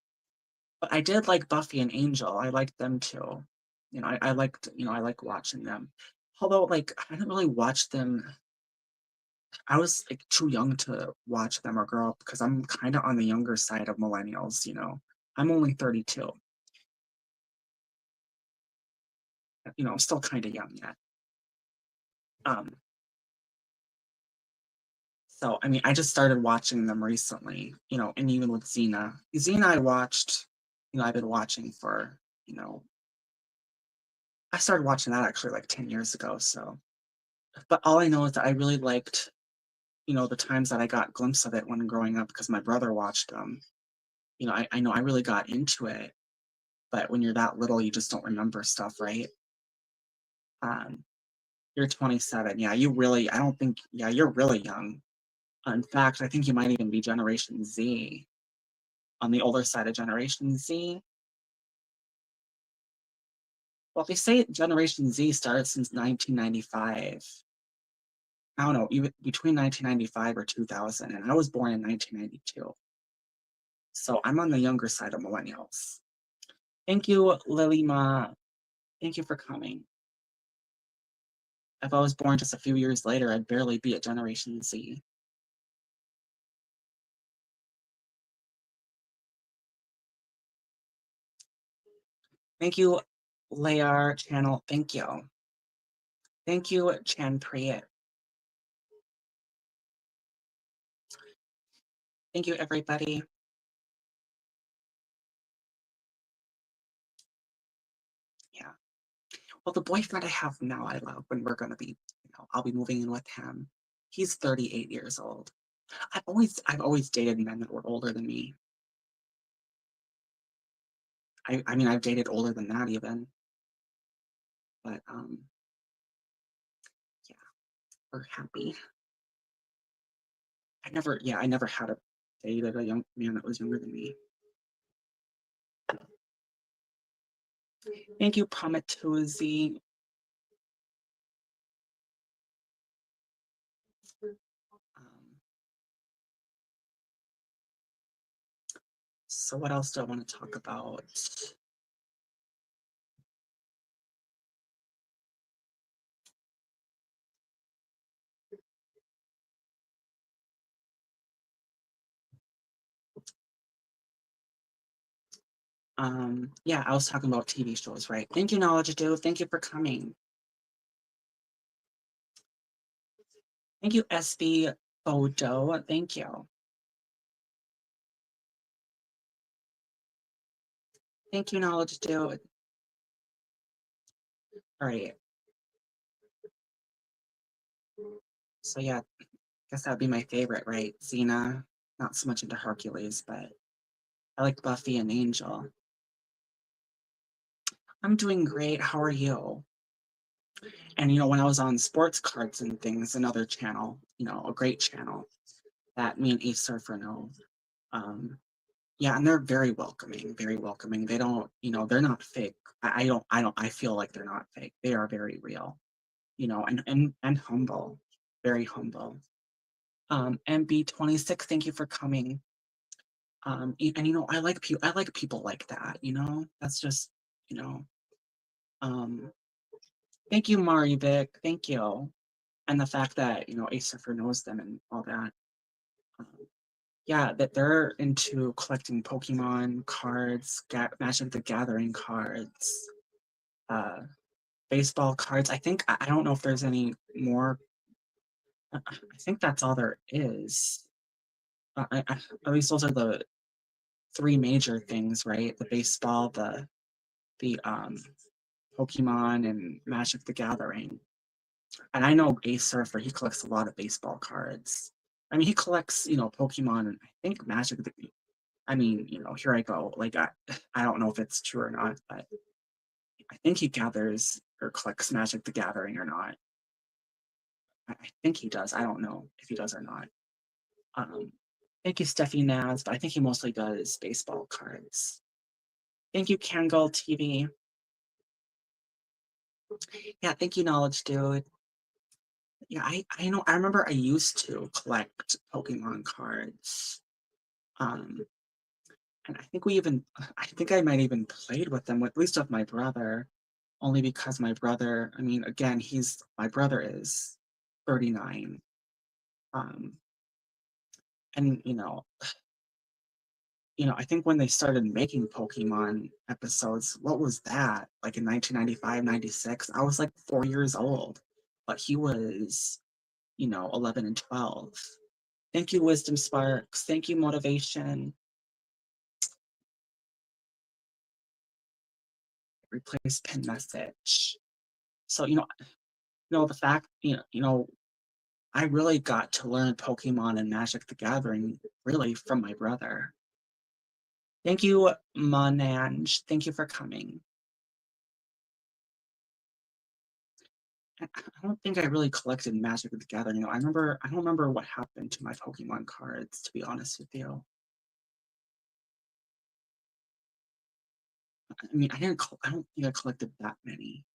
But I did like Buffy and Angel. I liked them too. I like watching them. Although like I didn't really watch them. I was like too young to watch them or grow up because I'm kind of on the younger side of millennials. I'm only 32. I'm still kind of young yet. Um, So, I mean, I just started watching them recently, and even with Xena. Xena, I watched, I've been watching for, I started watching that actually like 10 years ago. So, but all I know is that I really liked, the times that I got a glimpse of it when growing up because my brother watched them. I know I really got into it, but when you're that little, you just don't remember stuff, right? Um, you're 27. Yeah, I don't think, yeah, you're really young. In fact, I think you might even be Generation Z on the older side of Generation Z. Well, they say Generation Z started since 1995. I don't know, even between 1995 or 2000, and I was born in 1992. So I'm on the younger side of millennials. Thank you, Lily Ma. Thank you for coming. If I was born just a few years later, I'd barely be at Generation Z. Thank you, Layar channel. Thank you. Thank you, Chan Priya. Thank you, everybody. Yeah. Well, the boyfriend I have now, I love when we're gonna be, I'll be moving in with him. He's 38 years old. I've always dated men that were older than me. I mean, I've dated older than that even, but yeah, we're happy. I never had a dated a young man that was younger than me. Thank you, Promatuzi. Um, so what else do I want to talk about? Yeah, I was talking about TV shows, right? Thank you, Knowledge Dude. Thank you for coming. Thank you, SB Bodo. Thank you. Thank you, Knowledge Dude. All right. So yeah, I guess that would be my favorite, right? Xena. Not so much into Hercules, but I like Buffy and Angel. I'm doing great. How are you? And when I was on sports cards and things, another channel, a great channel that me and Ace Surfer know. Um, yeah, and they're very welcoming, very welcoming. They don't, they're not fake. I feel like they're not fake. They are very real, and humble, very humble. MB26, thank you for coming. And I like people like that, That's just, you know. Um, thank you, Mari Vic. Thank you. And the fact that, Ace Surfer knows them and all that. Um, yeah, that they're into collecting Pokemon cards, Magic the Gathering cards, uh, baseball cards. I don't know if there's any more. I think that's all there is. At least those are the three major things, right? The baseball, the Pokemon, and Magic the Gathering. And I know Ace Surfer, he collects a lot of baseball cards. I mean, he collects, Pokemon, and I think Magic. I mean, here I go. Like, I don't know if it's true or not, but I think he gathers or collects Magic the Gathering or not. I think he does. I don't know if he does or not. Um, thank you, Steffi Naz, but I think he mostly does baseball cards. Thank you, Kangol TV. Yeah, thank you, Knowledge Dude. Yeah, I know. I remember I used to collect Pokemon cards. Um, and I think I might even played with them, at least with my brother, only because my brother, I mean, again, my brother is 39. Um, and I think when they started making Pokemon episodes, what was that? Like in 1995, 96, I was like 4 years old, but he was, 11 and 12. Thank you, Wisdom Sparks. Thank you, Motivation. Replace pin message. So, the fact, I really got to learn Pokemon and Magic the Gathering really from my brother. Thank you, Monange. Thank you for coming. I don't think I really collected Magic the Gathering. I don't remember what happened to my Pokemon cards, to be honest with you. I mean, I don't think I collected that many.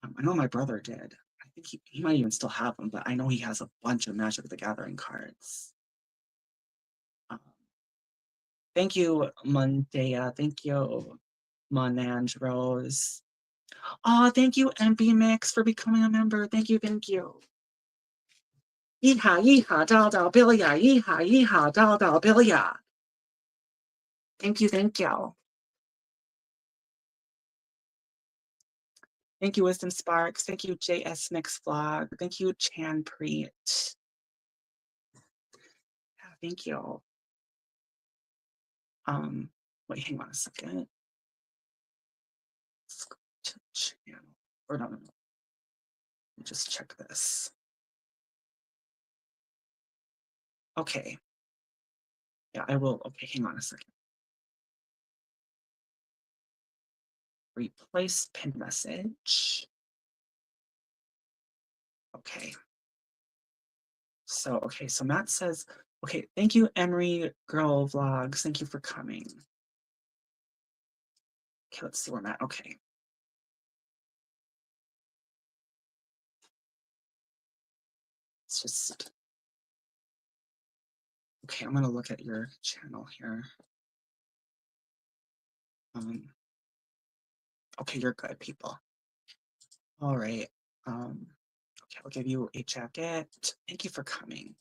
I know my brother did. I think he might even still have them, but I know he has a bunch of Magic the Gathering cards. Um, thank you, Mondea. Thank you, Monange Rose. Oh, thank you, MB Mix, for becoming a member. Thank you, thank you. Yeehaw, yeehaw, dow, dow, billia. Yeehaw, yeehaw, dow, dow, billia. Thank you, thank you. Thank you, Wisdom Sparks. Thank you, JS Mix Vlog. Thank you, Chan Preet. Yeah, thank you. Wait, hang on a second. Let's go to channel. Or no. Let me just check this. Okay. Yeah, I will. Okay, hang on a second. Replace pin message. Okay. So, okay, so Matt says, okay, thank you, Emery Girl Vlogs. Thank you for coming. Okay, let's see where Matt, okay. It's just, okay, I'm gonna look at your channel here. Okay, you're good, people. All right. Okay, I'll give you a jacket. Thank you for coming.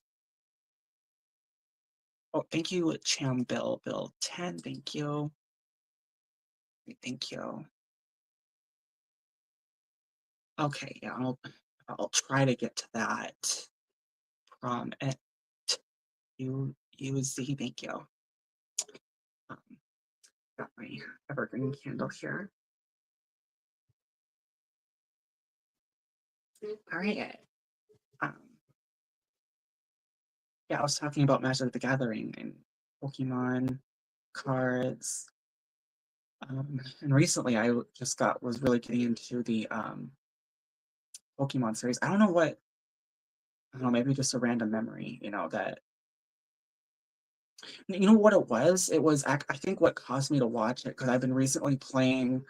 Oh, thank you, Cham Bill 10. Thank you. Thank you. Okay, yeah, I'll try to get to that. From it. UZ, thank you. Um, got my evergreen candle here. All right. Yeah, I was talking about Magic the Gathering and Pokemon cards. And recently I just was really getting into the Pokemon series. I don't know what, I don't know, maybe just a random memory, that, you know what it was? It was, I think what caused me to watch it, because I've been recently playing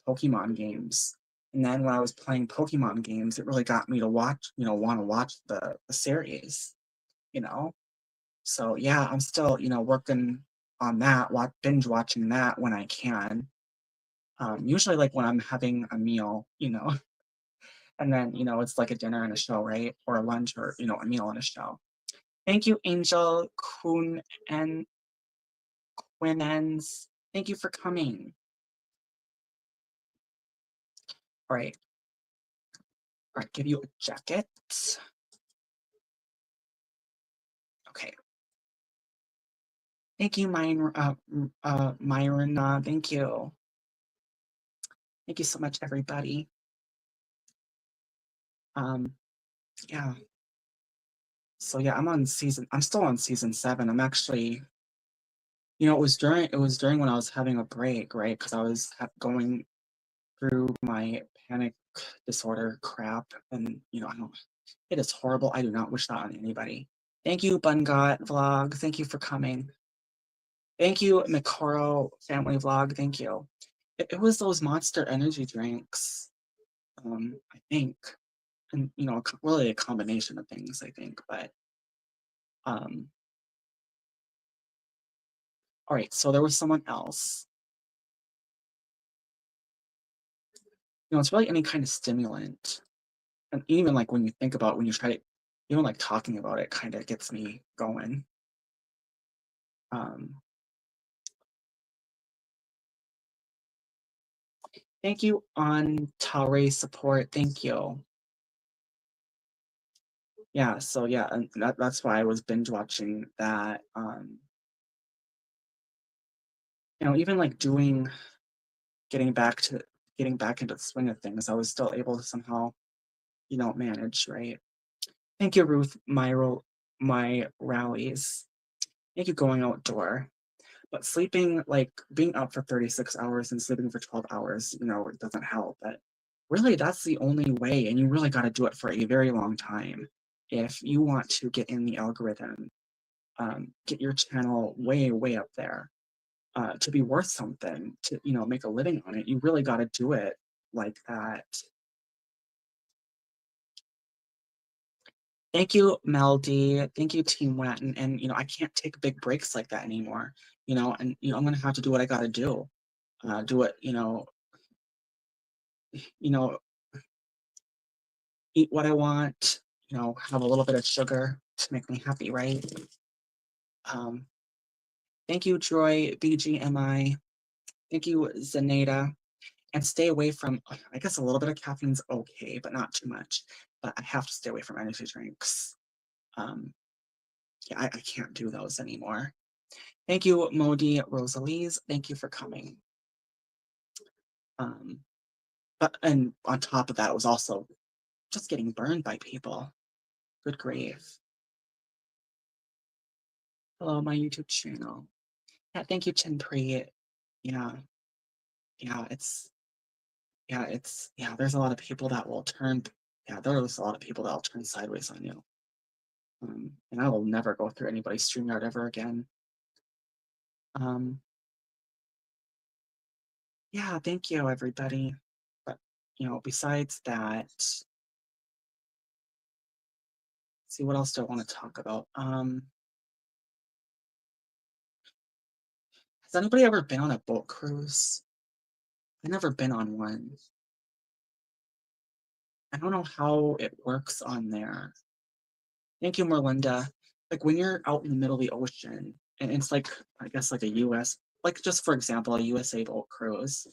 Pokemon games. And then when I was playing Pokemon games, it really got me to watch, want to watch the series, you know? So yeah, I'm still, working on that, binge watching that when I can. Usually like when I'm having a meal, and then, it's like a dinner and a show, right? Or a lunch or, a meal and a show. Thank you, Angel Kun and Quinens. Thank you for coming. All right. All right, give you a jacket. Okay. Thank you, Myron. Thank you. Thank you so much, everybody. Yeah. So yeah, I'm still on season 7. I'm actually, it was during when I was having a break, right? Because I was going through my panic disorder crap, and it is horrible. I do not wish that on anybody. Thank you, Bungot Vlog. Thank you for coming. Thank you, Mikoro Family Vlog. Thank you. It was those Monster Energy drinks, I think, and really a combination of things, I think. But all right, so there was someone else. It's really any kind of stimulant, and even like when you think about when you try to, even like talking about it, kind of gets me going. Thank you on Tauri support. Thank you. Yeah, so yeah, and that's why I was binge watching that. Even like getting back into the swing of things, I was still able to somehow, manage, right? Thank you, Ruth, my rallies. Thank you, going outdoor. But sleeping, like being up for 36 hours and sleeping for 12 hours, it doesn't help. But really, that's the only way. And you really got to do it for a very long time if you want to get in the algorithm, get your channel way, way up there, to be worth something, to, make a living on it. You really got to do it like that. Thank you, Mel D. Thank you, Team Watton. And, I can't take big breaks like that anymore, and, I'm going to have to do what I got to do. Do it, you know, eat what I want, have a little bit of sugar to make me happy, right? Thank you, Troy, BGMI. Thank you, Zaneta. and stay away from, I guess a little bit of caffeine's okay, but not too much. But I have to stay away from energy drinks. Um, yeah, I can't do those anymore. Thank you, Modi Rosalise. Thank you for coming. Um, but and on top of that, it was also just getting burned by people. Good grief. Hello, my YouTube channel. Yeah, thank you, Chinpreet. Yeah, yeah, yeah, there's a lot of people that will turn, yeah, there's a lot of people that will turn sideways on you. And I will never go through anybody's StreamYard ever again. Um, yeah, thank you, everybody. But, besides that, see, what else do I want to talk about? Has anybody ever been on a boat cruise? I've never been on one. I don't know how it works on there. Thank you, Merlinda. Like when you're out in the middle of the ocean, and it's like, I guess like a US, like just for example, a USA boat cruise, you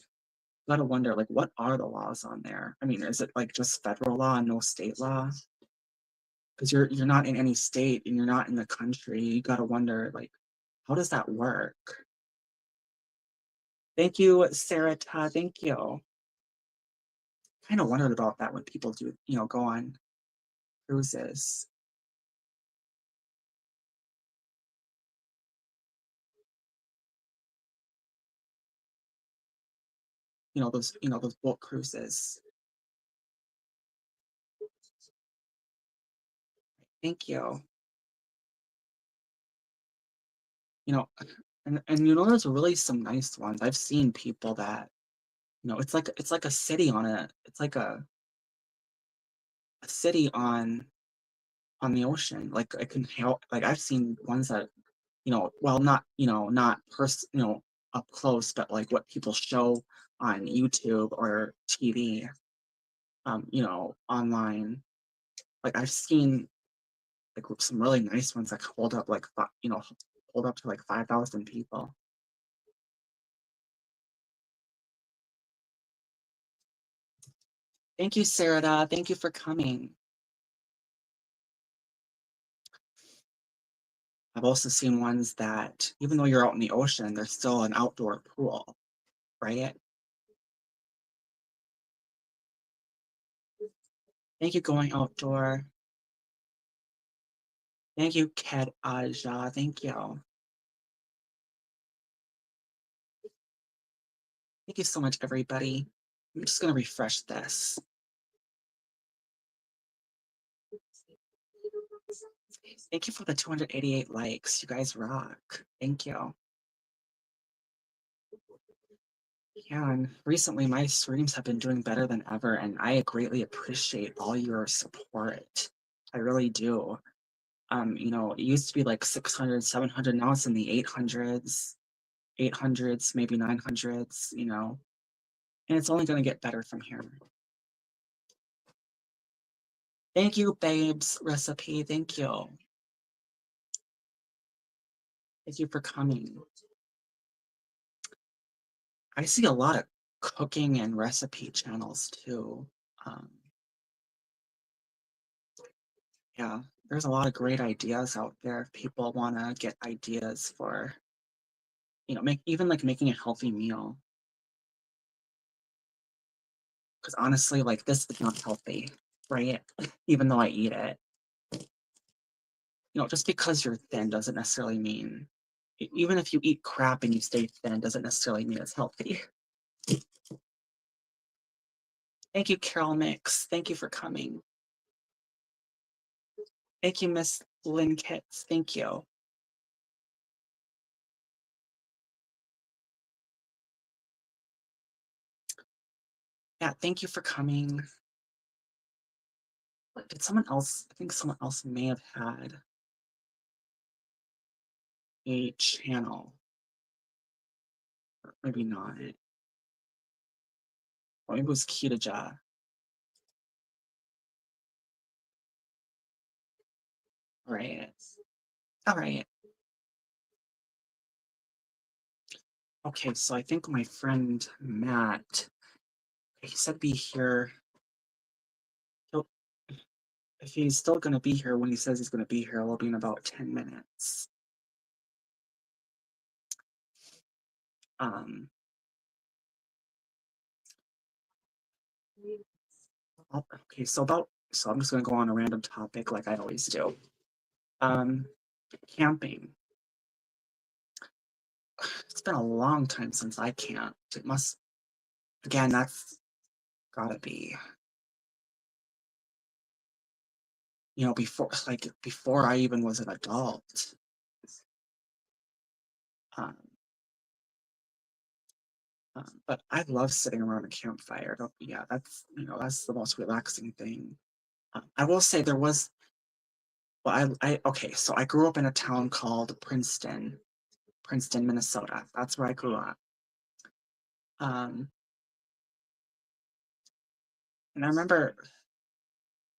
gotta wonder, like, what are the laws on there? I mean, is it like just federal law and no state law? Because you're not in any state and you're not in the country. You gotta wonder, like, how does that work? Thank you, Sarah Ta. Thank you. Kind of wondered about that when people do, go on cruises. Those boat cruises. Thank you. You know, and there's really some nice ones. I've seen people that, it's like a city on a, it's like a city on the ocean. Like I can help. Like I've seen ones that, well, not up close, but like what people show on YouTube or TV, online. Like I've seen like some really nice ones that hold up like hold up to like 5,000 people. Thank you, Sarah. Thank you for coming. I've also seen ones that, even though you're out in the ocean, there's still an outdoor pool, right? Thank you, going outdoor. Thank you, Kat Aja. Thank you. Thank you so much, everybody. I'm just going to refresh this. Thank you for the 288 likes. You guys rock. Thank you. Yeah, and recently my streams have been doing better than ever, and I greatly appreciate all your support. I really do. It used to be like 600, 700. Now it's in the 800s, maybe 900s, and it's only going to get better from here. Thank you, Babes Recipe. Thank you. Thank you for coming. I see a lot of cooking and recipe channels too. Um, yeah, there's a lot of great ideas out there if people want to get ideas for, even like making a healthy meal. Because honestly, like this is not healthy, right? Even though I eat it. Just because you're thin doesn't necessarily mean, even if you eat crap and you stay thin, doesn't necessarily mean it's healthy. Thank you, Carol Mix. Thank you for coming. Thank you, Miss Lynn Kitts. Thank you. Yeah, thank you for coming. Did someone else, I think someone else may have had a channel, or maybe not. Or maybe it was Kitaja. All right. All right. Okay, so I think my friend Matt he said be here. He'll, if he's still going to be here when he says he's going to be here, we'll be in about 10 minutes. Um, okay, so I'm just going to go on a random topic like I always do. Um, Camping. It's been a long time since I camped. It must, again, that's gotta be, before I even was an adult. Um, but I love sitting around a campfire. Yeah, that's the most relaxing thing. I will say there was, well, okay, so I grew up in a town called Princeton, Minnesota. That's where I grew up. Um, and I remember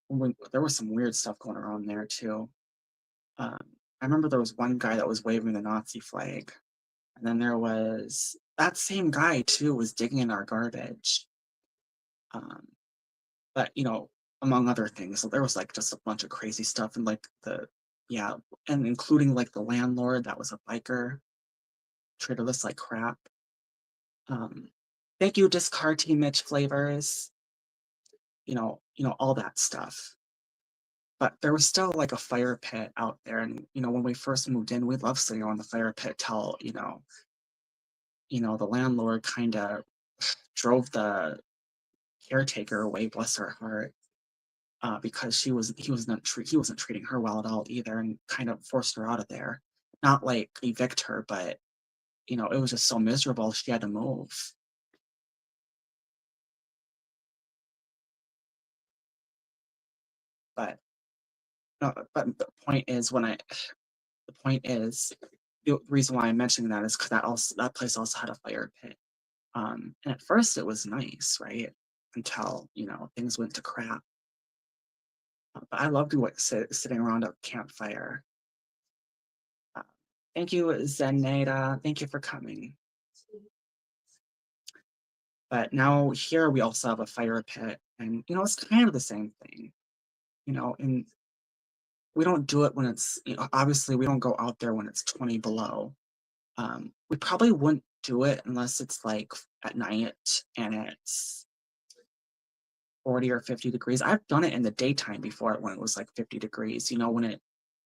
when there was some weird stuff going around there too. Um, I remember there was one guy that was waving the Nazi flag, and then there was that same guy too was digging in our garbage. Um, but among other things, so there was like just a bunch of crazy stuff, and like yeah, and including like the landlord that was a biker, treated us like crap. Um, Thank you, Discard Team Mitch Flavors, all that stuff. But there was still like a fire pit out there, and when we first moved in, we loved sitting on the fire pit till the landlord kind of drove the caretaker away, bless her heart, because he wasn't treating her well at all either, and kind of forced her out of there. Not like evict her, but it was just so miserable she had to move. But but the point is the reason why I'm mentioning that is because that place also had a fire pit. And at first it was nice, right? Until things went to crap. But I loved sitting around a campfire. Uh, Thank you, Zenada. Thank you for coming. But now here we also have a fire pit, and it's kind of the same thing. And we don't do it when it's obviously we don't go out there when it's 20 below. We probably wouldn't do it unless it's like at night and it's 40 or 50 degrees. I've done it in the daytime before when it was like 50 degrees.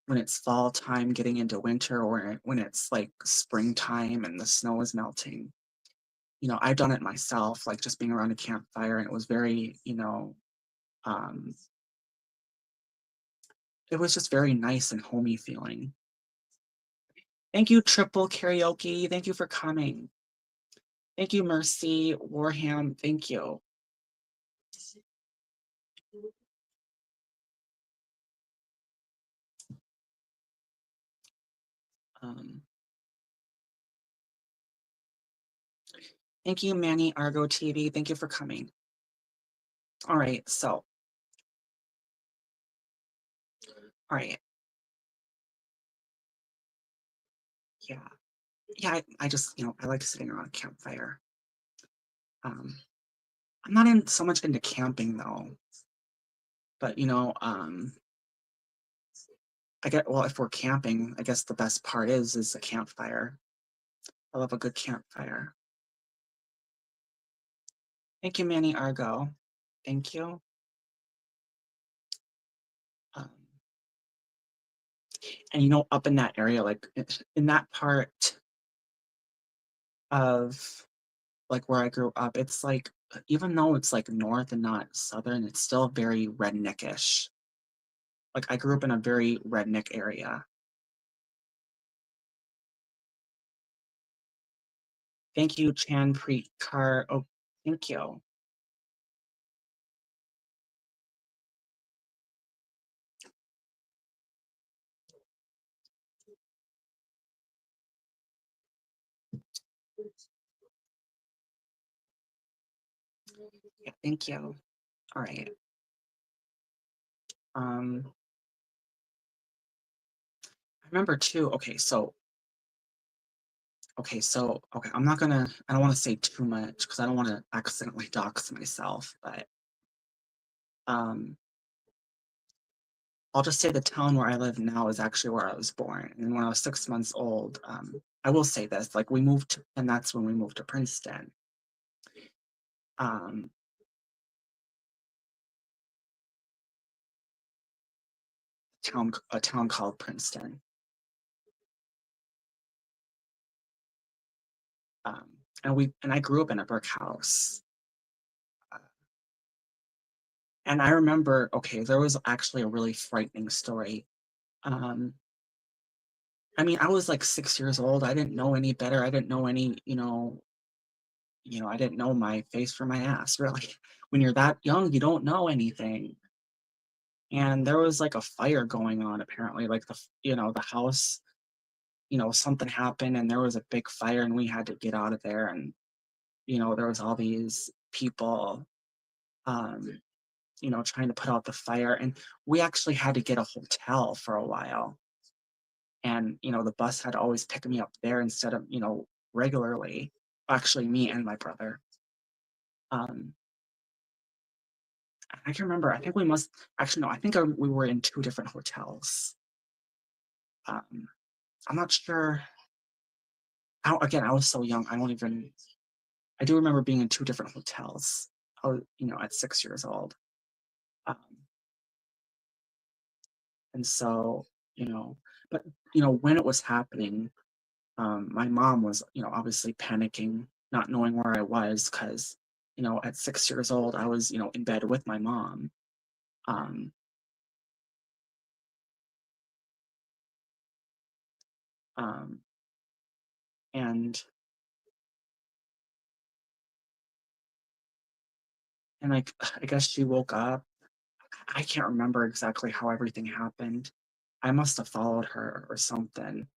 When it's fall time getting into winter, or when it's like springtime and the snow is melting. I've done it myself, like just being around a campfire, and it was very, um, it was just very nice and homey feeling. Thank you, Triple Karaoke. Thank you for coming. Thank you, Mercy Warham. Thank you. Um, Thank you, Manny Argo TV. Thank you for coming. All right, so, all right, yeah, yeah. I just, I like sitting around a campfire. Um, I'm not in so much into camping though, but well, if we're camping, I guess the best part is a campfire. I love a good campfire. Thank you, Manny Argo. Thank you. Um, and up in that area, like in that part of like where I grew up, it's like even though it's like north and not southern, it's still very redneckish. Like I grew up in a very redneck area. Thank you, Chan Preet Car. Oh, thank you. Yeah, thank you. All right. I remember too. Okay, so Okay, so okay, I don't wanna say too much because I don't wanna accidentally dox myself, but, um, I'll just say the town where I live now is actually where I was born, and when I was 6 months old, I will say this, like, we moved to and that's when we moved to Princeton, um, a town called Princeton, um, and I grew up in a brick house, uh, and I remember okay, there was actually a really frightening story, um, I mean, I was, like, 6 years old, I didn't know any better, I didn't know any, I didn't know my face from my ass, really. When you're that young, you don't know anything, and there was, like, a fire going on apparently, like, the house, something happened and there was a big fire and we had to get out of there and, there was all these people, um, trying to put out the fire, and we actually had to get a hotel for a while, and, the bus had to always pick me up there instead of, regularly. Actually, me and my brother. Um, I can remember, I think we must actually, no, I think, we were in 2 different hotels. Um, I'm not sure. Again, I was so young, I do remember being in 2 different hotels. At 6 years old. Um, and so, you know, but, when it was happening, my mom was, obviously panicking, not knowing where I was because, at 6 years old, I was, in bed with my mom. Um, um, and like, I guess she woke up. I can't remember exactly how everything happened. I must have followed her or something,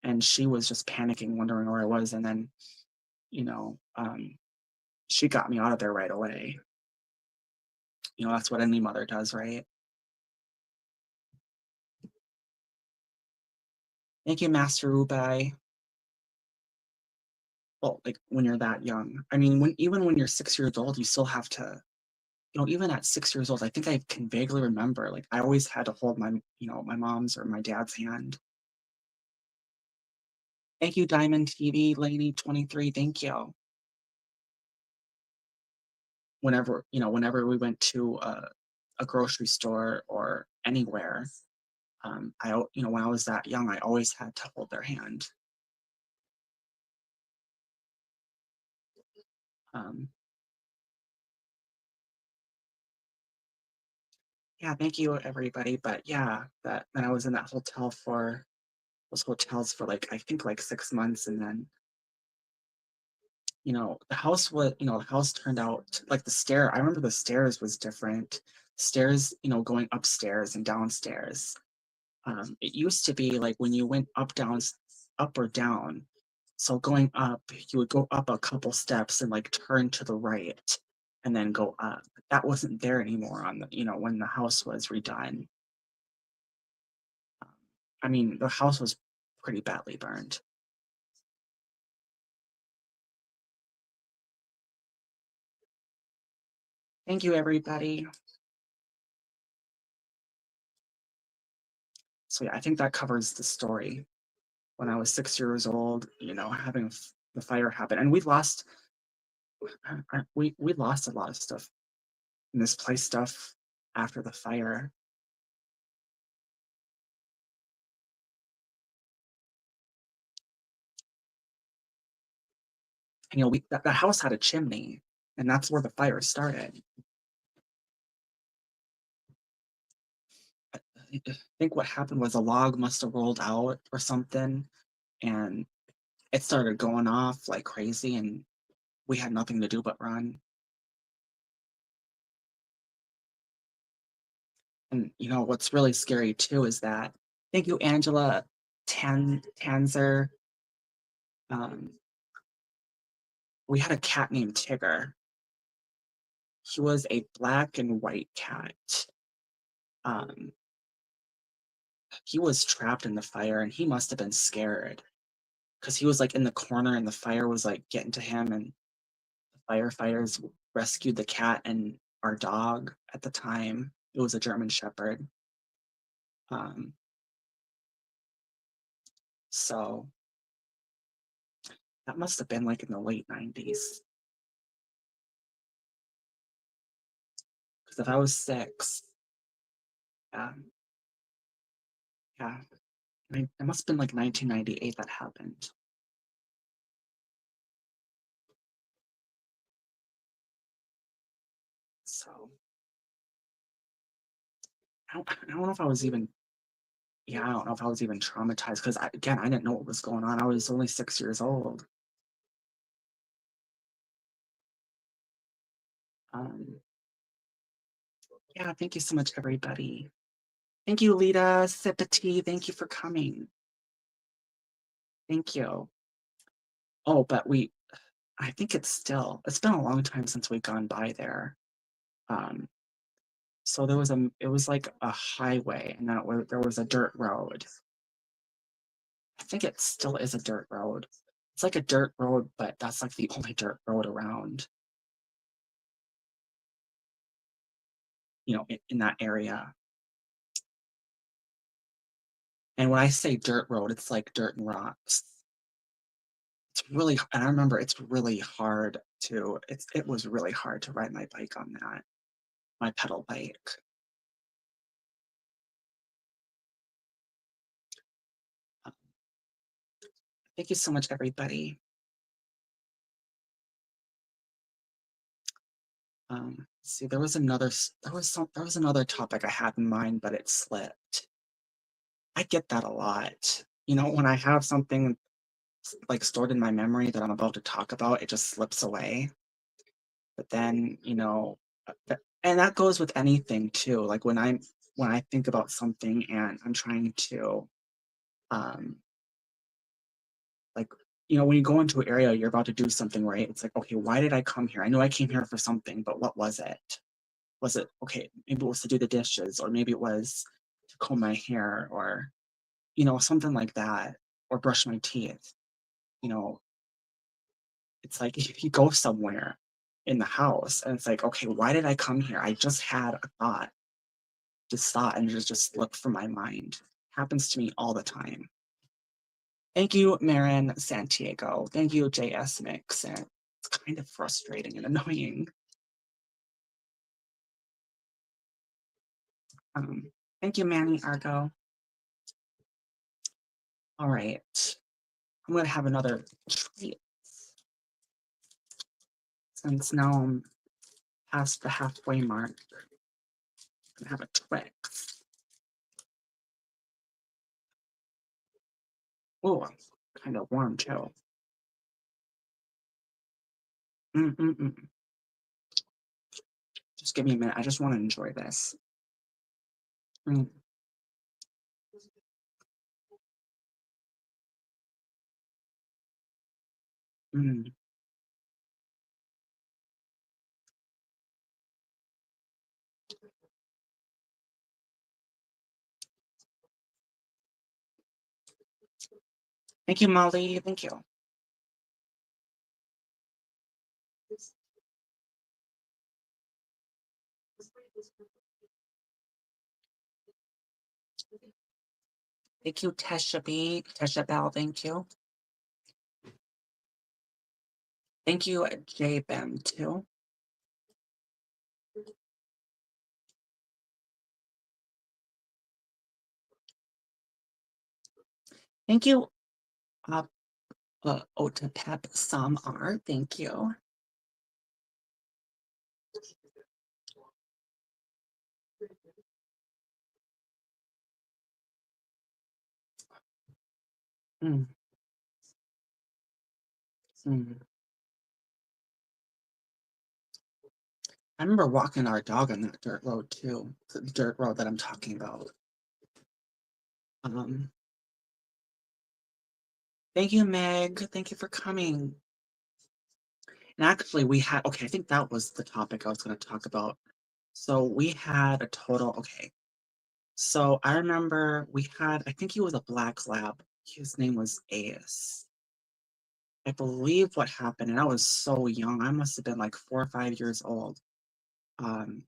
and she was just panicking, wondering where I was, and then, you know, um, she got me out of there right away. That's what any mother does, right? Thank you, Master Ubai. Well, like, when you're that young. I mean, even when you're 6 years old, you still have to, even at 6 years old, I think I can vaguely remember, like, I always had to hold my mom's or my dad's hand. Thank you, Diamond TV, Lady 23, thank you. Whenever we went to a grocery store or anywhere, when I was that young, I always had to hold their hand. Um, yeah, thank you, everybody. But yeah, that then I was in that hotel for those hotels for like I think like 6 months, and then the house turned out like the stair. I remember the stairs was different. Stairs, going upstairs and downstairs. It used to be like when you went up or down. So going up, you would go up a couple steps and like turn to the right and then go up. That wasn't there anymore when the house was redone. Um, I mean, the house was pretty badly burned. Thank you, everybody. So yeah, I think that covers the story. When I was 6 years old, having the fire happen, and we lost a lot of stuff, misplaced stuff after the fire. And that house had a chimney, and that's where the fire started. I think what happened was a log must have rolled out or something, and it started going off like crazy, and we had nothing to do but run. And what's really scary too is that thank you, Angela Tanzer. Um, we had a cat named Tigger. He was a black and white cat. Um, he was trapped in the fire and he must have been scared. because he was like in the corner and the fire was like getting to him, and the firefighters rescued the cat and our dog at the time. It was a German Shepherd. Um, so that must have been like in the late 90s. Because if I was 6, yeah, yeah, it must have been like 1998 that happened. So I don't know if I was even, yeah, I don't know if I was even traumatized because again, I didn't know what was going on. I was only 6 years old. Um, yeah, thank you so much, everybody. Thank you, Lita, Sipati. Thank you for coming. Thank you. Oh, but I think it's been a long time since we've gone by there. Um, so it was like a highway, and then there was a dirt road. I think it still is a dirt road. It's like a dirt road, but that's like the only dirt road around, in that area. And when I say dirt road, it's like dirt and rocks. And I remember it was really hard to ride my bike on that, my pedal bike. Um, Thank you so much, everybody. See, there was another topic I had in mind, but it slipped. I get that a lot. When I have something like stored in my memory that I'm about to talk about, it just slips away. But then, and that goes with anything too. Like when I think about something and I'm trying to, um, like, when you go into an area, you're about to do something, right? It's like, okay, why did I come here? I know I came here for something, but what was it? Was it okay? Maybe it was to do the dishes, or maybe it was to comb my hair, or something like that, or brush my teeth. You know, it's like if you go somewhere in the house and it's like, okay, why did I come here? I just had a thought, and it just slipped from my mind. Happens to me all the time. Thank you, Marin Santiago. Thank you, JS Mix. And it's kind of frustrating and annoying. Thank you, Manny Argo. All right. I'm going to have another treat since now I'm past the halfway mark. I'm going to have a Twix. Oh, kind of warm too. Mm-mm-mm. Just give me a minute. I just want to enjoy this. Mm. Mm. Thank you, Molly. Thank you. Thank you, Tesha B. Tesha Bell. Thank you. Thank you, J Bem, too. Thank you, Otapep Sam R. Thank you. Mm. Mm. I remember walking our dog on that dirt road too, the dirt road that I'm talking about. Um, Thank you, Meg. Thank you for coming. And actually, okay, I think that was the topic I was going to talk about. So we had a total, okay. So I remember I think he was a black lab. His name was Ace. I believe what happened, and I was so young, I must have been like 4 or 5 years old. Um,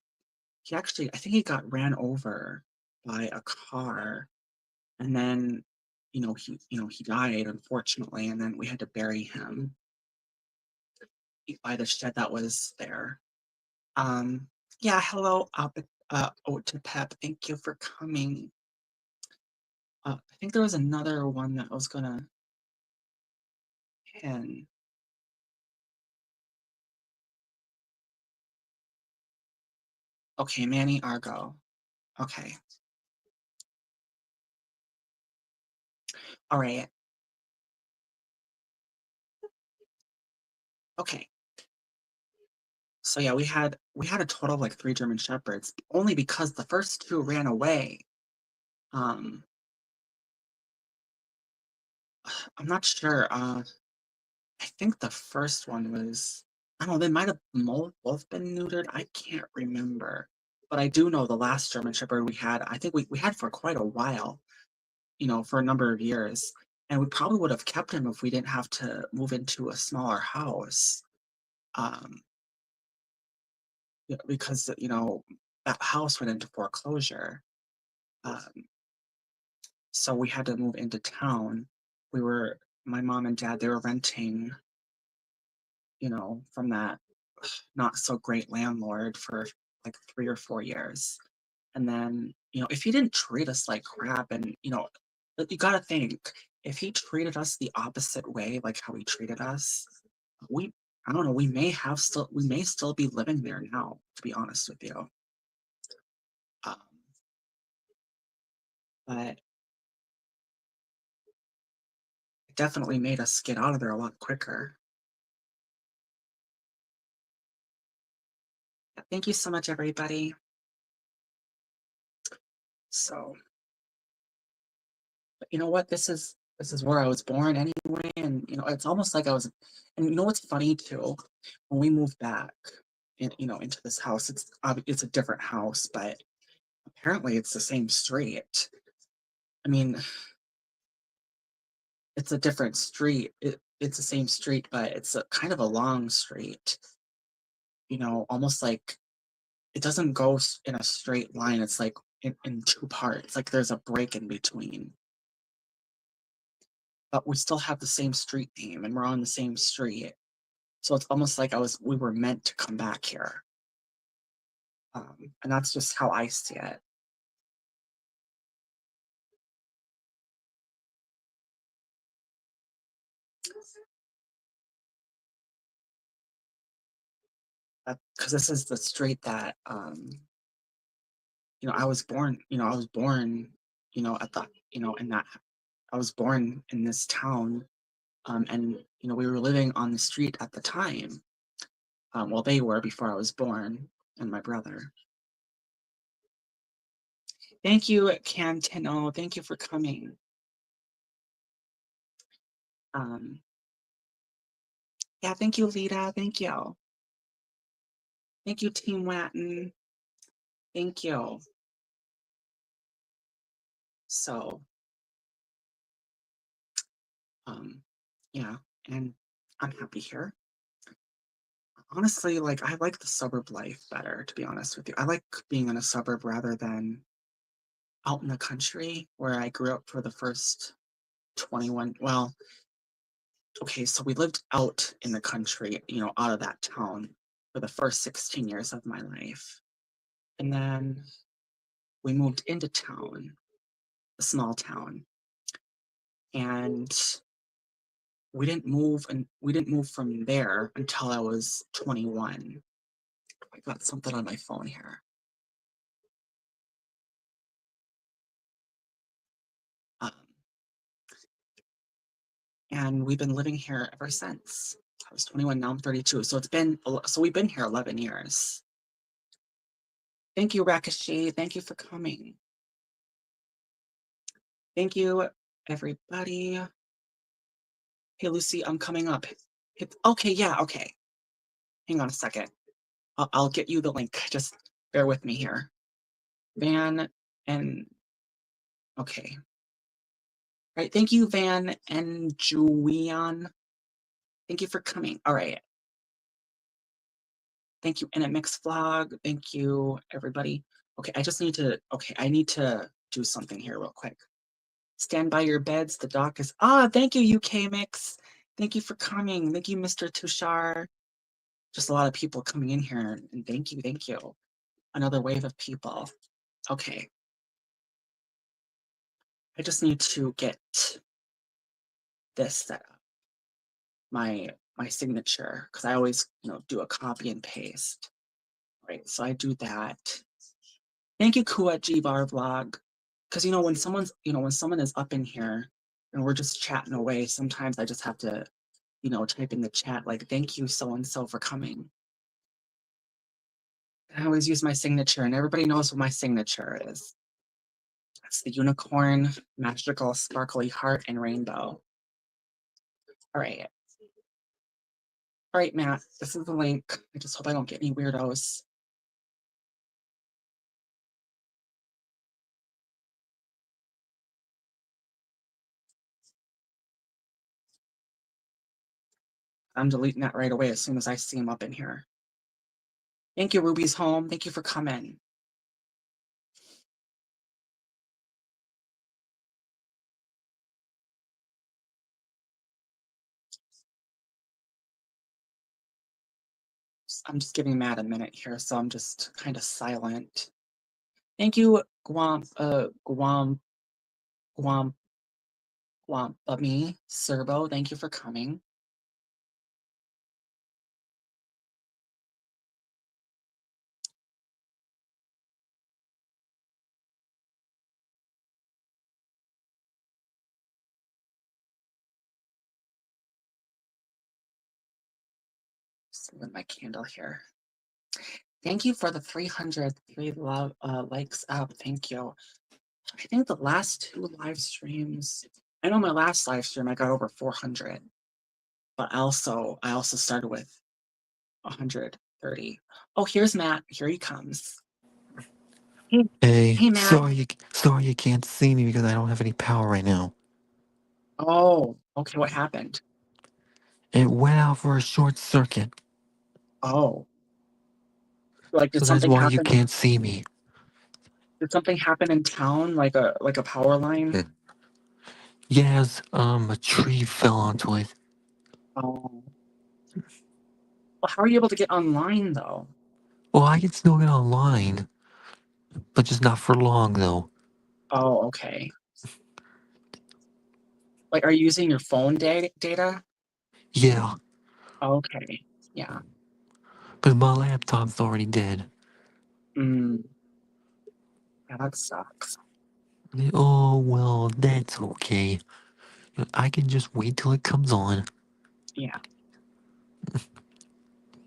he actually, I think he got ran over by a car, and then, he died unfortunately, and then we had to bury him by the shed that was there. Um, yeah, hello, to Pep. Thank you for coming. I think there was another one that I was gonna pin. Okay, Manny Argo. Okay. All right. Okay. So yeah, we had a total of like 3 German Shepherds, only because the first 2 ran away. Um, I'm not sure. I think the first one was, I don't know, they might have both been neutered. I can't remember. But I do know the last German Shepherd we had, I think we had for quite a while, for a number of years. And we probably would have kept him if we didn't have to move into a smaller house. Um, yeah, because, that house went into foreclosure. Um, so we had to move into town. My mom and dad, they were renting, from that not so great landlord for like 3 or 4 years. And then, if he didn't treat us like crap, and, you got to think, if he treated us the opposite way, like how he treated us, we, I don't know, we may still be living there now, to be honest with you. Um, but it definitely made us get out of there a lot quicker. Thank you so much, everybody. So, but you know what? This is where I was born anyway, and it's almost like I was. And you know what's funny too? When we moved back, into this house, it's a different house, but apparently it's the same street. I mean, it's a different street. It's the same street, but it's a kind of a long street. Almost like it doesn't go in a straight line. It's like in 2 parts. Like there's a break in between. But we still have the same street name, and we're on the same street. So it's almost like we were meant to come back here. And that's just how I see it. Because this is the street that, I was born. I was born. At the in that I was born in this town, and we were living on the street at the time. Well, they were before I was born, and my brother. Thank you, Cantino. Thank you for coming. Um, yeah, thank you, Lita. Thank you. Thank you, Team Watton. Thank you. So, um, yeah, and I'm happy here. Honestly, like I like the suburb life better, to be honest with you. I like being in a suburb rather than out in the country where I grew up for the first 21. Well, okay, so we lived out in the country, out of that town for the first 16 years of my life. And then we moved into town, a small town, and we didn't move from there until I was 21. I got something on my phone here. Um, and we've been living here ever since. I was 21, now I'm 32. So we've been here 11 years. Thank you, Rakashi. Thank you for coming. Thank you, everybody. Hey, Lucy, I'm coming up. Okay, yeah, okay. Hang on a second. I'll get you the link. Just bear with me here. Van and okay. All right, thank you, Van and Julian. Thank you for coming. All right. Thank you, In a Mix Vlog. Thank you, everybody. Okay, I need to do something here real quick. Stand by your beds. The dock is, thank you, UK Mix. Thank you for coming. Thank you, Mr. Tushar. Just a lot of people coming in here. And thank you, thank you. Another wave of people. Okay. I just need to get this set up. My signature, because I always, do a copy and paste. Right, so I do that. Thank you, Kua G Bar Vlog. Because when someone is up in here and we're just chatting away, sometimes I just have to, type in the chat like, thank you so and so for coming. I always use my signature, and everybody knows what my signature is. It's the unicorn, magical, sparkly heart, and rainbow. All right. All right, Matt, this is the link. I just hope I don't get any weirdos. I'm deleting that right away as soon as I see him up in here. Thank you, Ruby's Home. Thank you for coming. I'm just giving Matt a minute here, so I'm just kind of silent. Thank you, Guam, me, Serbo. Thank you for coming. Just with my candle here. Thank you for the 303 likes up. Thank you. I think the last 2 live streams, I know my last live stream I got over 400, but I also started with 130. Oh, here's Matt. Here he comes. Hey, Hey, Matt. sorry you can't see me because I don't have any power right now. Oh, okay. What happened? It went out for a short circuit, Oh, like so that's why you can't see me. did something happen in town? Like a power line? Yes, a tree fell onto it. Oh. Well, how are you able to get online though? Well, I can still get online, but just not for long though. Oh, okay. Like, are you using your phone data? Yeah, Okay. Yeah. but my laptop's already dead. Mm. Yeah, that sucks. Oh well, that's okay. I can just wait till it comes on. Yeah.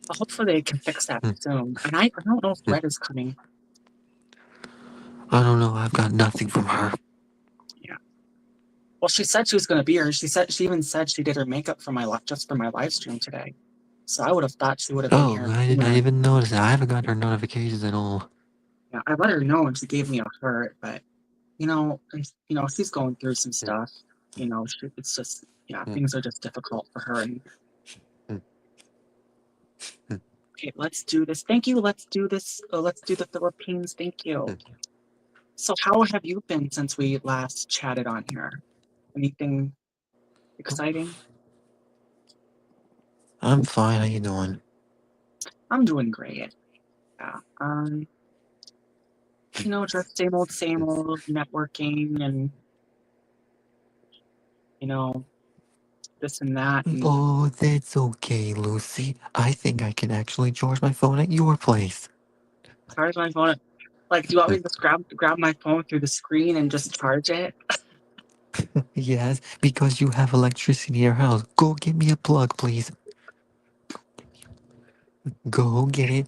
Well, hopefully they can fix that Hmm. soon. And I don't know if Hmm. Red is coming. I don't know. I've got nothing from her. Yeah. Well, she said she was going to be here. She even said she did her makeup for just for my live stream today. So I would have thought she would have been Oh, here I didn't sooner. even notice that. I haven't got her notifications at all. Yeah, I let her know and she gave me a heart, but she's going through some stuff. It's just, yeah, Hmm. things are just difficult for her. And Hmm. Hmm. okay, let's do this. Thank you. Let's do this. Let's do the Philippines. Thank Hmm. you. So, how have you been since we last chatted on here? Anything exciting? I'm fine. How you doing? I'm doing great. Yeah. Just same old networking and you know this and that and Oh, that's okay, Lucy. I think I can actually charge my phone at your place. charge my phone. Like, do you want me to just grab my phone through the screen and just charge it? Yes, because you have electricity in your house. Go get me a plug, please. Go get it.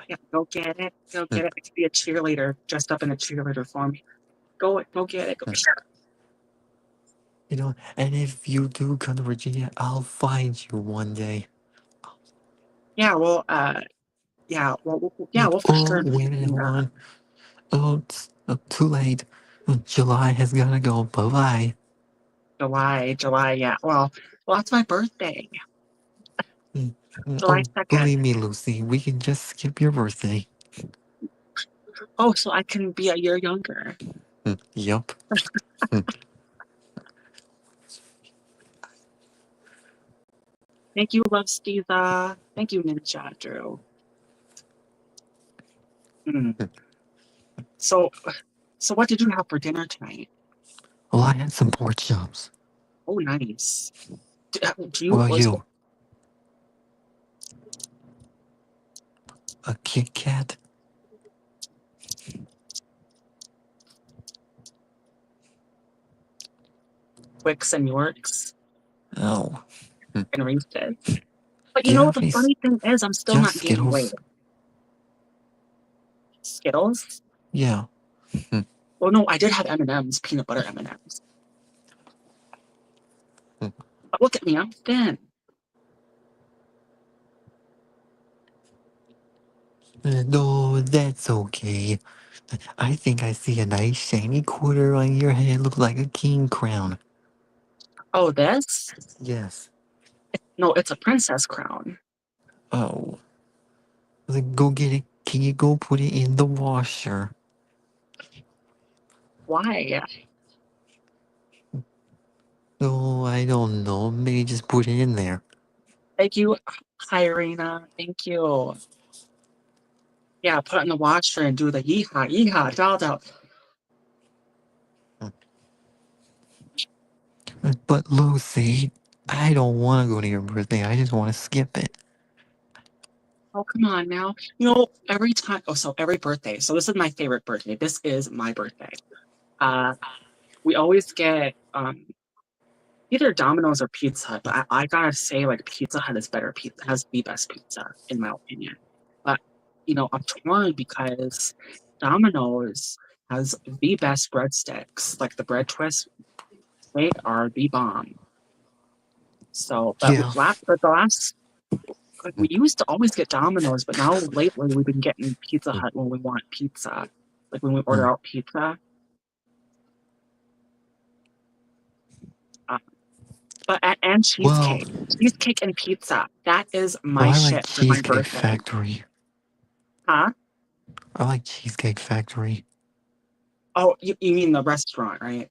Yeah, go get it. Go get it. I could be a cheerleader dressed up in a cheerleader form. Go get it. Go. And if you do come to Virginia, I'll find you one day. Yeah, well, we'll for Oh, sure wait a minute, do hold that. on. Oh, it's too late. July has gotta go. Bye bye. July, yeah. Well, that's my birthday, Mm, July Oh, 2nd. believe me, Lucy, we can just skip your birthday. Oh, so I can be a year younger. Yup. Mm, Thank you, Love Steeza. Thank you, Ninja Drew. Mm. mm. So, so what did you have for dinner tonight? Well, I had some pork chops. Oh, nice. Do What you about was you? A Kit Kat? Twix and Yorks Oh. Mm. and Reese's? But you know, Give the me funny thing is, I'm still just not gaining weight. Skittles. Skittles? Yeah. Mm, Well, no, I did have M&Ms, peanut butter M&Ms. mm. But look at me, I'm thin. No, that's okay. I think I see a nice shiny quarter on your head. Look like a king crown. Oh, this? Yes. No, it's a princess crown. Oh. Then go get it. Can you go put it in the washer? Why? No, I don't know. Maybe just put it in there. Thank you, hi, Irina. Thank you. Yeah, put it in the washer and do the yeehaw, yeehaw, doll, doll. But Lucy, I don't want to go to your birthday. I just want to skip it. Oh, come on now. You know, every time, oh, so every birthday. So this is my favorite birthday. This is my birthday. Uh, we always get either Domino's or Pizza Hut, but I gotta say, like Pizza Hut is better. Pizza has the best pizza, in my opinion. But you know, I'm torn because Domino's has the best breadsticks. Like the bread twists, they are the bomb. So, Yeah. but the last, like we used to always get Domino's, but now lately we've been getting Pizza Mm, Hut when we want pizza. Like when we order mm. out pizza. Uh, and Well, cheesecake and pizza. That is well, my I like shit for my Cheesecake birthday. Factory. Huh? I like Cheesecake Factory. Oh, you mean the restaurant, right?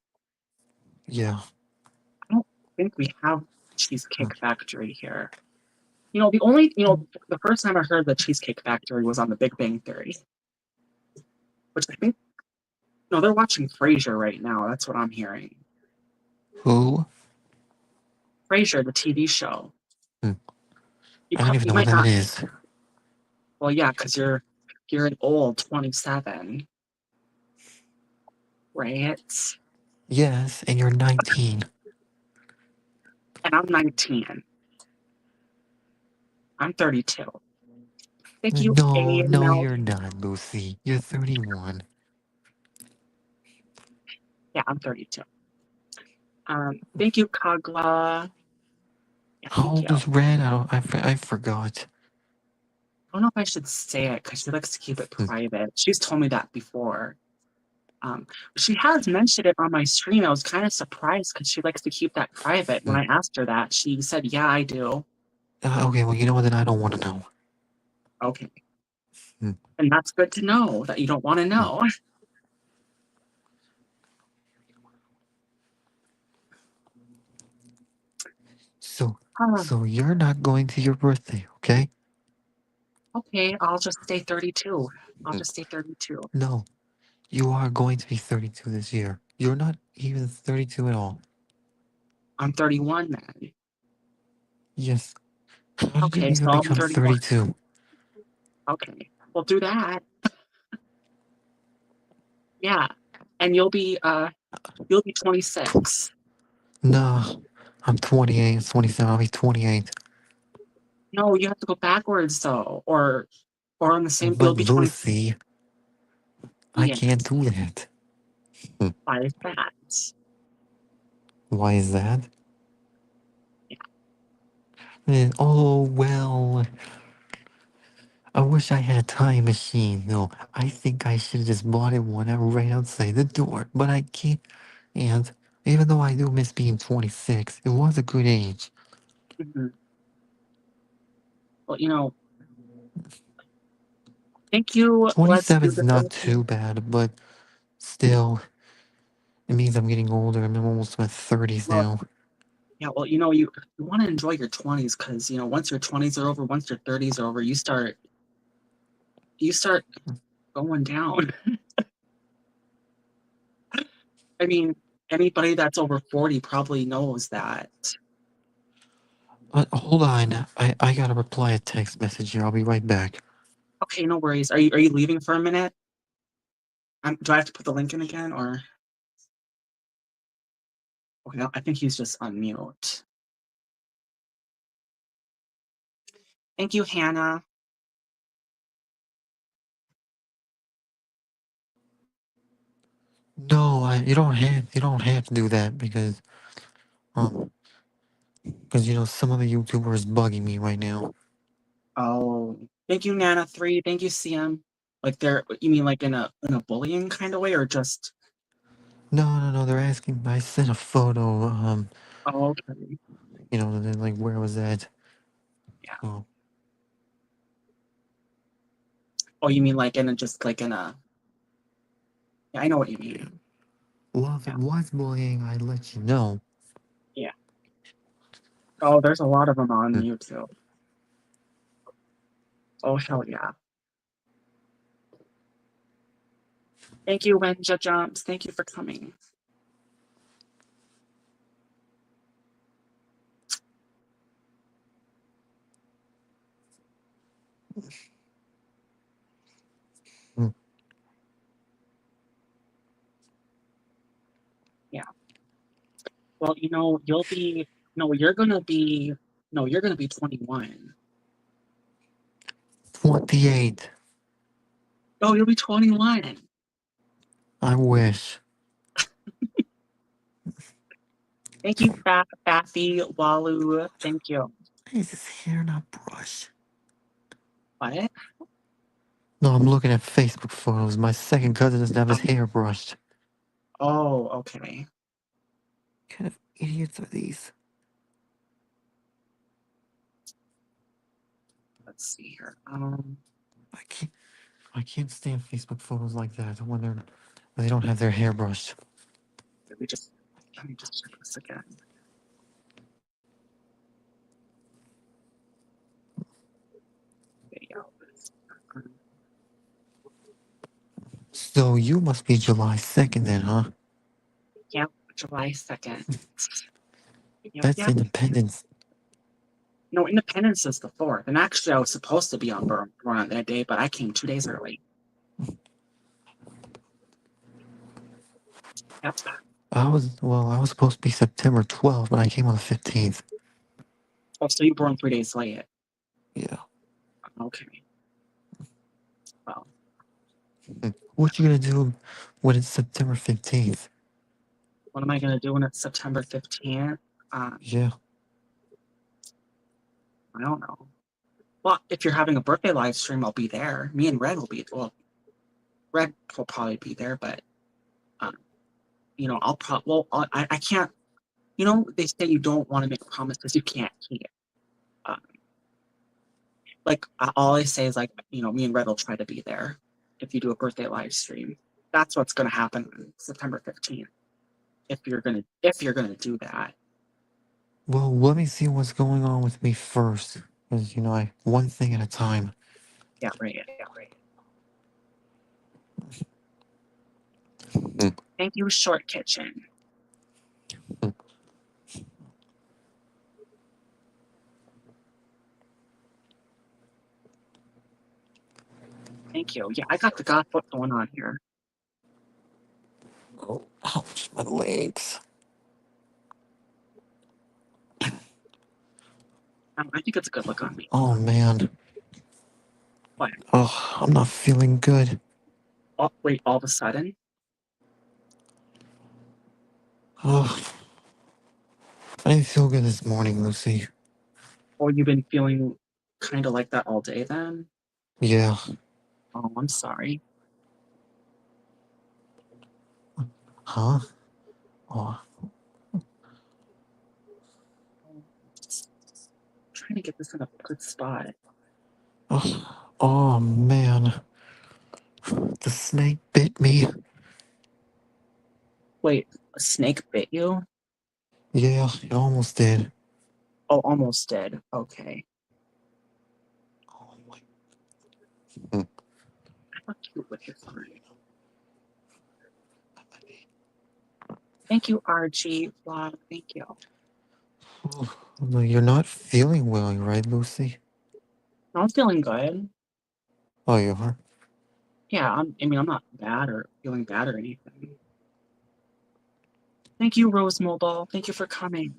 Yeah. I don't think we have Mm, Cheesecake Factory here. You know, the only, you know, the first time I heard the Cheesecake Factory was on the Big Bang Theory, which I think, no, they're watching Frasier right now. That's what I'm hearing. Who? Frasier, the TV show. Mm, I don't even You know what might that not. is. Well, yeah, because you're an old 27, right? Yes, and you're 19. And I'm 19. I'm 32. Thank you, No, A no, Mel. you're not, Lucy. You're 31. Yeah, I'm 32. Thank you, Kagla. Yeah, How thank you. old I is Red? I forgot. don't know if I should say it because she likes to keep it Mm, private. She's told me that before. Um, she has mentioned it on my stream. I was kind of surprised because she likes to keep that private. When mm. I asked her that, she said, "Yeah, I do." Okay, well, you know what? Then I don't want to know. Okay, Mm, and that's good to know that you don't want to mm. know. So, Ah, so you're not going to your birthday, okay? okay, I'll just stay 32. I'll Mm. just stay 32. No, you are going to be 32 this year. You're not even 32 at all. I'm 31 then. Yes. How did you Okay, even so I'm become 31. 32? Okay, we'll do that. Yeah, and you'll be 26. No, I'm 28, 27. I'll be 28. No, you have to go backwards though, or on the same. You'll But be 20. Lucy, I Yeah, can't do that. Hmm. why is that? Why is that? Yeah. Oh, well, I wish I had a time machine. No, I think I should have just bought it one right outside the door, but I can't. And Even though I do miss being 26, it was a good age. Mhm. Well, you know, thank you. Let's do 27 is the not thing. too bad, but still, it means I'm getting older. I'm almost in my 30s Well, now. yeah, well, you want to enjoy your 20s because, once your 20s are over, once your 30s are over, you start going down. I mean, anybody that's over 40 probably knows that. Hold on. I gotta reply a text message here. I'll be right back. Okay, no worries. Are you leaving for a minute? Do I have to put the link in again or okay, no, I think he's just on mute. Thank you, Hannah. No, you don't have to do that um because some of the YouTubers bugging me right now. Oh, thank you, Nana3. Thank you, CM. Like you mean like in a bullying kind of way or just No, no, no. They're asking. I sent a photo. oh okay. Then like where was that? Yeah. Oh, Oh, you mean like in a just like in a yeah, I know what you yeah. mean. Well, if Yeah. it was bullying, I'd let you know. Yeah. Oh, there's a lot of them on Hmm. YouTube. Oh hell yeah. Thank you, Wenja Jumps. Thank you for coming. Hmm. Yeah. Well, you'll be no, you're gonna be no, you're gonna be 21. 28. Oh, you'll be 21. I wish. Thank you, Faffy Walu. Thank you. Why is his hair not brushed? What? No, I'm looking at Facebook photos. My second cousin doesn't have his hair brushed. Oh, okay. What kind of idiots are these? Let's see here. I can't. I can't stand Facebook photos like that when they don't have their hair brushed. Let me just let me just check this again. Videos. Um, So you must be July 2nd then, huh? Yep, July 2nd. Yep, That's yep. Independence. No, Independence is the 4th. And actually, I was supposed to be born on that day, but I came 2 days early. Yep. I was supposed to be September 12th, but I came on the 15th. Oh, so you born 3 days late. Yeah. Okay. Well, yeah. What you gonna do when it's September 15th? What am I gonna do when it's September 15th? Um, Yeah. I don't know. Well, if you're having a birthday live stream, I'll be there. Me and Red will be well, Red will probably be there, but um, I'll probably well, I can't. They say you don't want to make promises you can't keep. Um, like all I say is like, me and Red will try to be there if you do a birthday live stream. That's what's going to happen on September 15th. If you're gonna do that, Well, let me see what's going on with me first, because I one thing at a time. yeah, right. Mm. Thank you, Short Kitchen. Thank you. Yeah, I got the God foot going on here. Oh, ouch, my legs. I think it's a good look on me. Oh man. But Oh, I'm not feeling good. oh, wait, all of a sudden, Oh, I didn't feel good this morning, Lucy. oh, you've been feeling kind of like that all day then? Yeah. Oh, I'm sorry. Huh? Oh. trying to get this in a good spot. Oh man, the snake bit me. Wait, a snake bit you? Yeah, it almost did. Oh, almost did. Okay. Oh my. Mm. How cute with your fur. Thank you, RG Vlog. Thank you. Oh, no, you're not feeling well, right, Lucy? I'm feeling good. Oh, you are? Yeah, I mean, I'm not bad or feeling bad or anything. Thank you, Rose Mobile. Thank you for coming.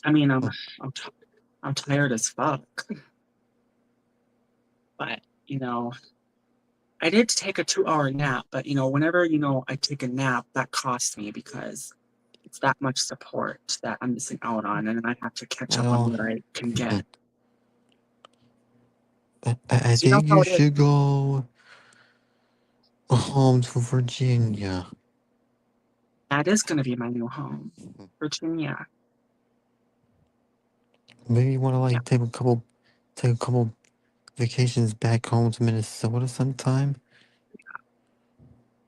I mean, Oh, I'm, t- I'm tired as fuck, but I did take a 2 hour nap. But whenever I take a nap, that costs me because it's that much support that I'm missing out on, and then I have to catch up on well, what I can mm, get. I 'Cause you know think how you it is. should go home to Virginia. That is going to be my new home, Virginia. Maybe you want to Yeah. like take a couple vacations back home to Minnesota sometime.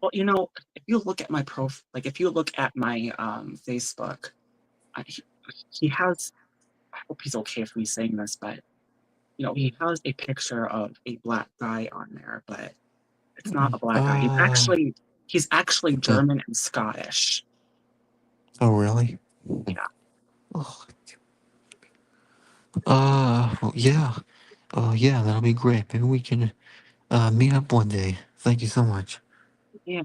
Well, if you look at my profile, like if you look at my Facebook, he has. I hope he's okay with me saying this, but he has a picture of a black guy on there, but it's not a black guy. Uh, He's actually mm, German and Scottish. oh really? Yeah. Oh, well, yeah. Oh yeah, that'll be great. Maybe we can meet up one day. Thank you so much. Yeah.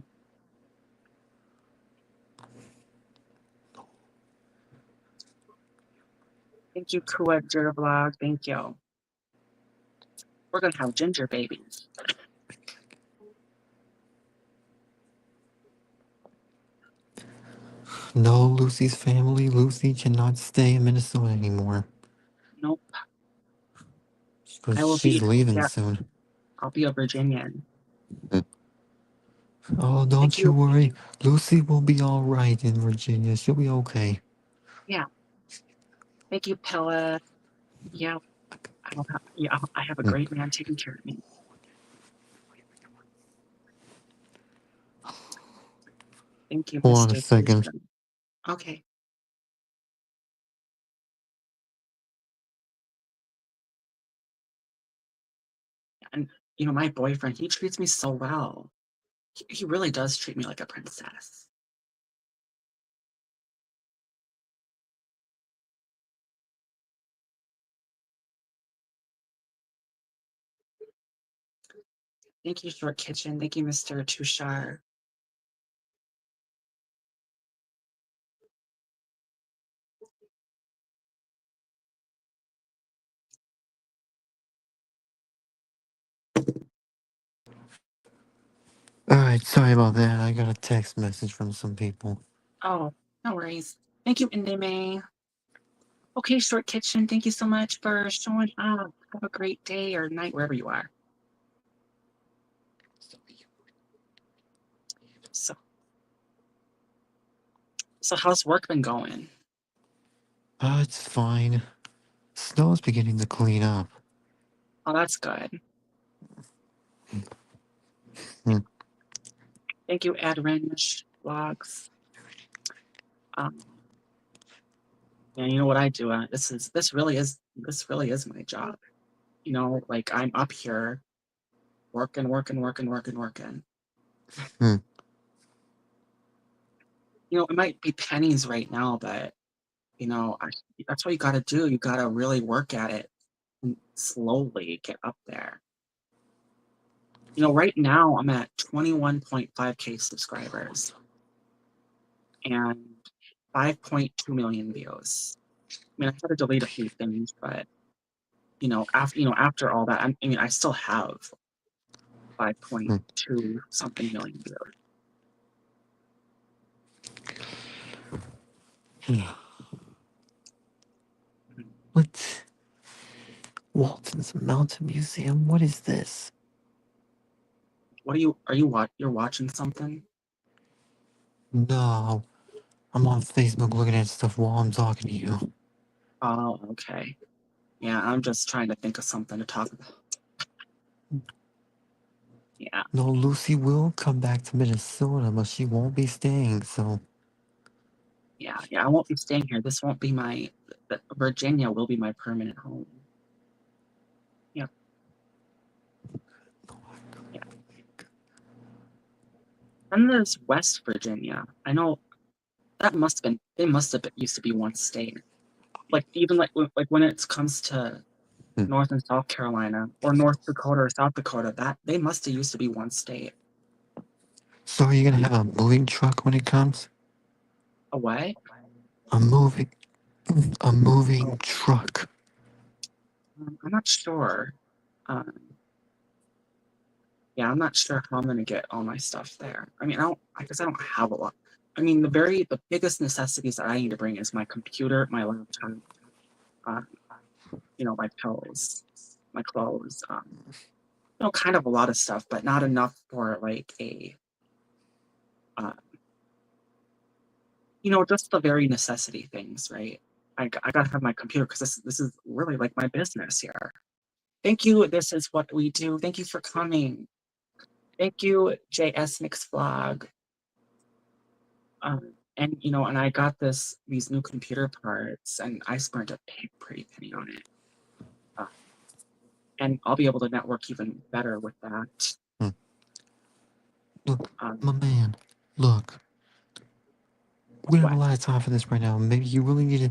Thank you, Kuwait Vlog. Thank you. We're gonna have ginger babies. No, Lucy's family. Lucy cannot stay in Minnesota anymore Nope. because I will she's be. leaving Yeah. soon. I'll be a Virginian. Oh, Thank don't you you. worry. Lucy will be all right in Virginia. She'll be okay. Yeah. Thank you, Pella. Yeah. I have a Mm. great man taking care of me. Thank you, Hold on a Mr. second. Houston. Okay. And my boyfriend, he treats me so well. He really does treat me like a princess. Thank you, Short Kitchen. Thank you, Mr. Tushar. All right, sorry about that. I got a text message from some people. Oh, no worries. Thank you, Indeme. Okay, Short Kitchen, thank you so much for showing up. Have a great day or night wherever you are. So, so how's work been going? It's fine. Snow's beginning to clean up. Oh, that's good. Hmm. Thank you, Adrange Vlogs. Um, and you know what I do? This really is my job. Like I'm up here working, working, working, working, working. Hmm. It might be pennies right now, but that's what you got to do. You got to really work at it and slowly get up there. Right now I'm at 21.5K subscribers and 5.2 million views. I mean, I had to delete a few things, but after all that, I still have Hmm. 5.2 something million views. Yeah. Mhm. What? Walton's Mountain Museum? What is this? What you're watching something? No, I'm on Facebook looking at stuff while I'm talking to you. Oh, okay. Yeah, I'm just trying to think of something to talk about. Yeah, No, Lucy will come back to Minnesota, but she won't be staying, so. yeah. I won't be staying here. This won't be Virginia will be my permanent home. Yeah, yeah. And there's West Virginia. I know they must have been, used to be one state. Like even like when it comes to Hmm. North and South Carolina or North Dakota or South Dakota, that they must have used to be one state. So are you gonna have a moving truck when it comes? Away? A moving, a moving Oh, truck. I'm not sure. Um, yeah, I'm not sure how I'm gonna get all my stuff there. I mean, I guess I don't have a lot. I mean, the biggest necessities that I need to bring is my computer, my laptop, uh, my pills, my clothes, kind of a lot of stuff, but not enough for like uh, just the very necessity things, right? I gotta have my computer because this is really like my business here. Thank you. This is what we do. Thank you for coming. Thank you, JS Mix Vlog. And I got these new computer parts, and I spent a pretty penny on it. Uh, and I'll be able to network even better with that. Hmm. Look, Um, my man. Look, we don't have what a lot of time for this right now. Maybe you really need to.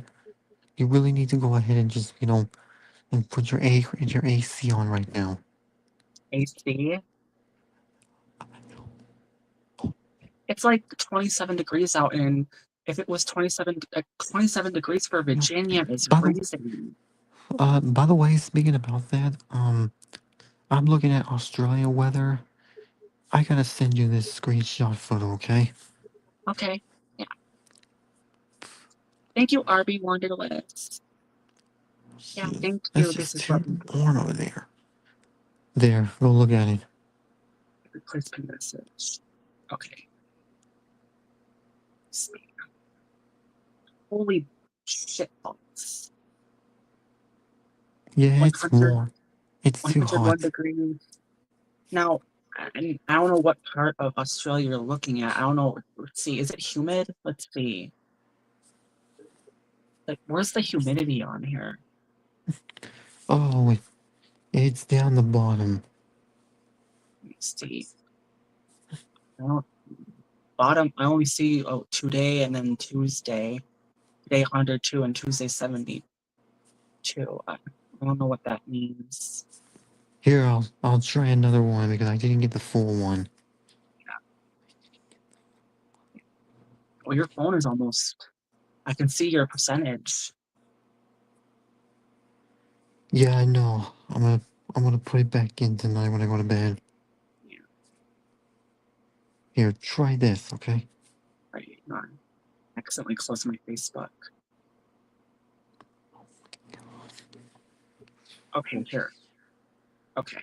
You really need to go ahead and just, and put your AC on right now. AC? It's like 27 degrees out, and if it was 27 degrees for No. Virginia, it's By the freezing. by the way, speaking about that, I'm looking at Australia weather. I gotta send you this screenshot photo, okay? Okay. Yeah. Thank you, RB Wanderlust. Yeah, Shit, thank that's you. This just is too what we warm over there. There, go look at it. replace pin message. Okay. Holy shit balls. Yeah, it's 100, warm. It's too 101 hot. degrees. Now, I don't know what part of Australia you're looking at. I don't know. Let's see. Is it humid? Let's see. Like, where's the humidity on here? Oh, it's down the bottom. Let me see. I don't, bottom, I only see today and then Tuesday. Today 102 and Tuesday 72. I don't know what that means. Here, I'll try another one because I didn't get the full one. Oh, your phone is almost. I can see your percentage. Yeah, I know. I'm gonna put it back in tonight when I go to bed. Yeah, Here, try this, okay? right. No, I accidentally closed my Facebook. Okay, here. Okay,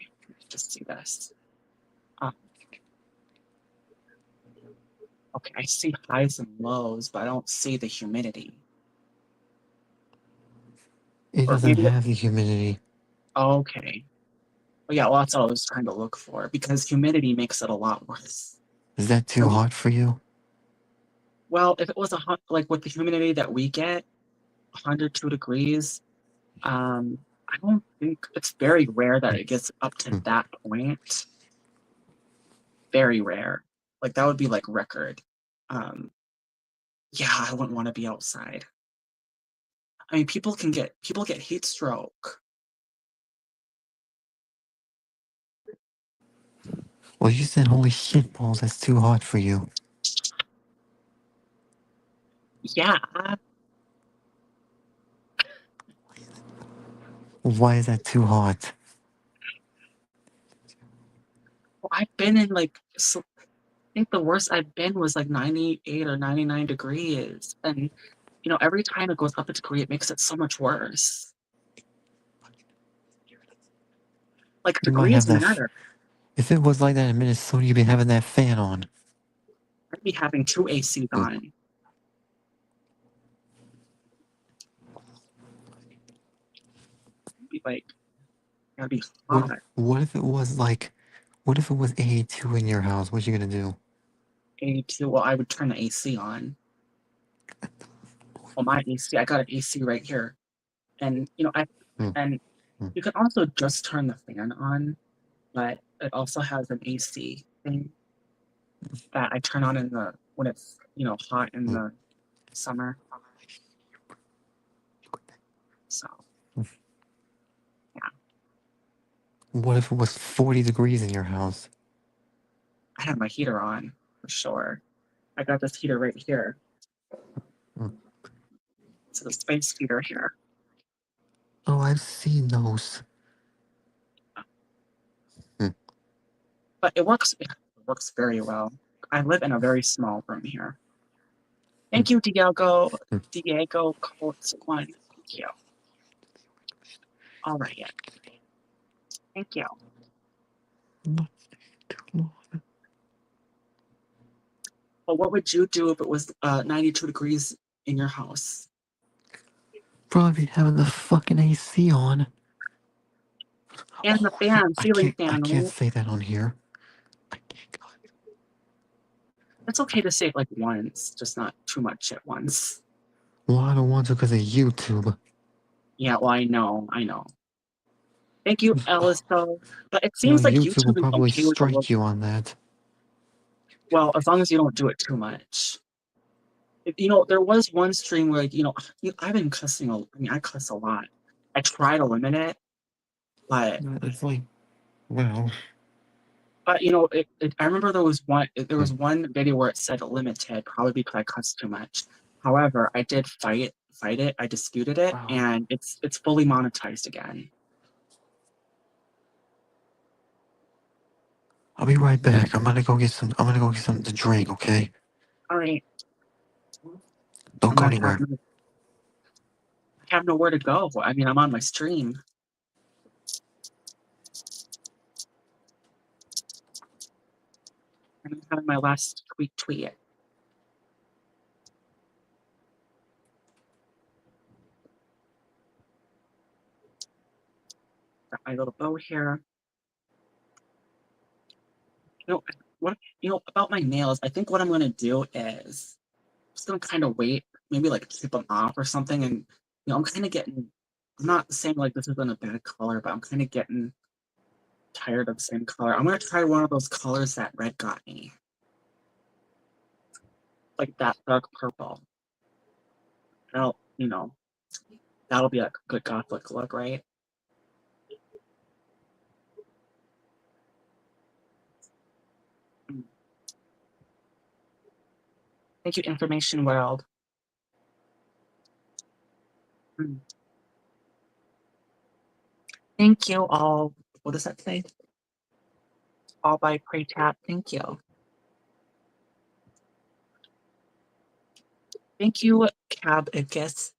just see this. Um, okay, I see highs and lows, but I don't see the humidity. It Or doesn't maybe have the humidity. okay. Well, yeah, well, that's what I was trying to look for because humidity makes it a lot worse. Is that too So, hot for you? well, if it was like with the humidity that we get, 102 degrees, I don't think it's very rare that it gets up to Hmm. that point. Very rare. Like that would be like record. Um, yeah, I wouldn't want to be outside. I mean, people get heat stroke. Well, you said holy shit balls, that's too hot for you. Yeah, Why is that too hot? well, I've been in like I think the worst I've been was like 98 or 99 degrees, and every time it goes up a degree, it makes it so much worse. Like You might have degrees that. matter. If it was like that in Minnesota, you'd be having that fan on. I'd be having two ACs Hmm. on. be like, gotta be What hot. what if it was like what if it was 82 in your house? What you gonna do? 82. Well, I would turn the AC on. Well, my AC, I got an AC right here. And Hmm, and hmm, you can also just turn the fan on, but it also has an AC thing that I turn on in the when it's hot in hmm, the summer. So hmm. yeah, What if it was 40 degrees in your house? I have my heater on for sure. I got this heater right here. Hmm. It's a space heater here, Oh, I've seen those. Hmm, but it works very well. I live in a very small room here. hmm, Thank you, Diego. hmm. Diego Colts one. Thank you. All right. Thank you. Not too long. Well, what would you do if it was 92 degrees in your house? Probably having the fucking AC on. And the Oh shit! fan, I ceiling can't. I fan, can't right? say that on here. I can't. It's okay to say it like once, just not too much at once. Well, I don't want to because of YouTube. Yeah, well, I know. Thank you, Ellis, though. But it You know, seems like YouTube will YouTube is probably okay with a little, strike you on that. well, as long as you don't do it too much. There was one stream where, I've been cussing, I cuss a lot. I try to limit it, but It's like, well, I remember there hmm, was one video where it said limited, probably because I cussed too much. However, I did fight it, I disputed it, wow. and it's fully monetized again. I'll be right back. I'm gonna go get some. I'm gonna go get something to drink. Okay. All right, Don't I'm go gonna have anywhere. I have nowhere to go. I mean, I'm on my stream. I'm having my last tweet. Got my little bow here. What about my nails? I think what I'm gonna do is just gonna kind of wait, maybe like chip them off or something. And I'm kind of getting. I'm not saying like this isn't a bad color, but I'm kind of getting tired of the same color. I'm gonna try one of those colors that Red got me, like that dark purple. That'll you know that'll be a good Gothic look, right? Mm. Thank you, Information World. Mm. Thank you all. What does that say? All by Pray Tap. Thank you. Thank you, Cab Guess.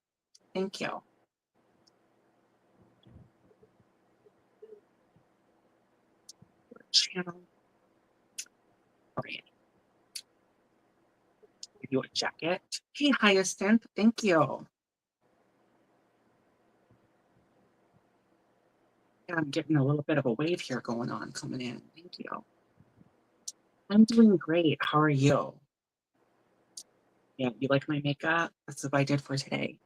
Thank you. Channel. All right. Give you a jacket. Hey, Hyacinth. Thank you. Yeah, I'm getting a little bit of a wave here going on coming in. Thank you. I'm doing great. How are you? Yeah, you like my makeup? That's what I did for today.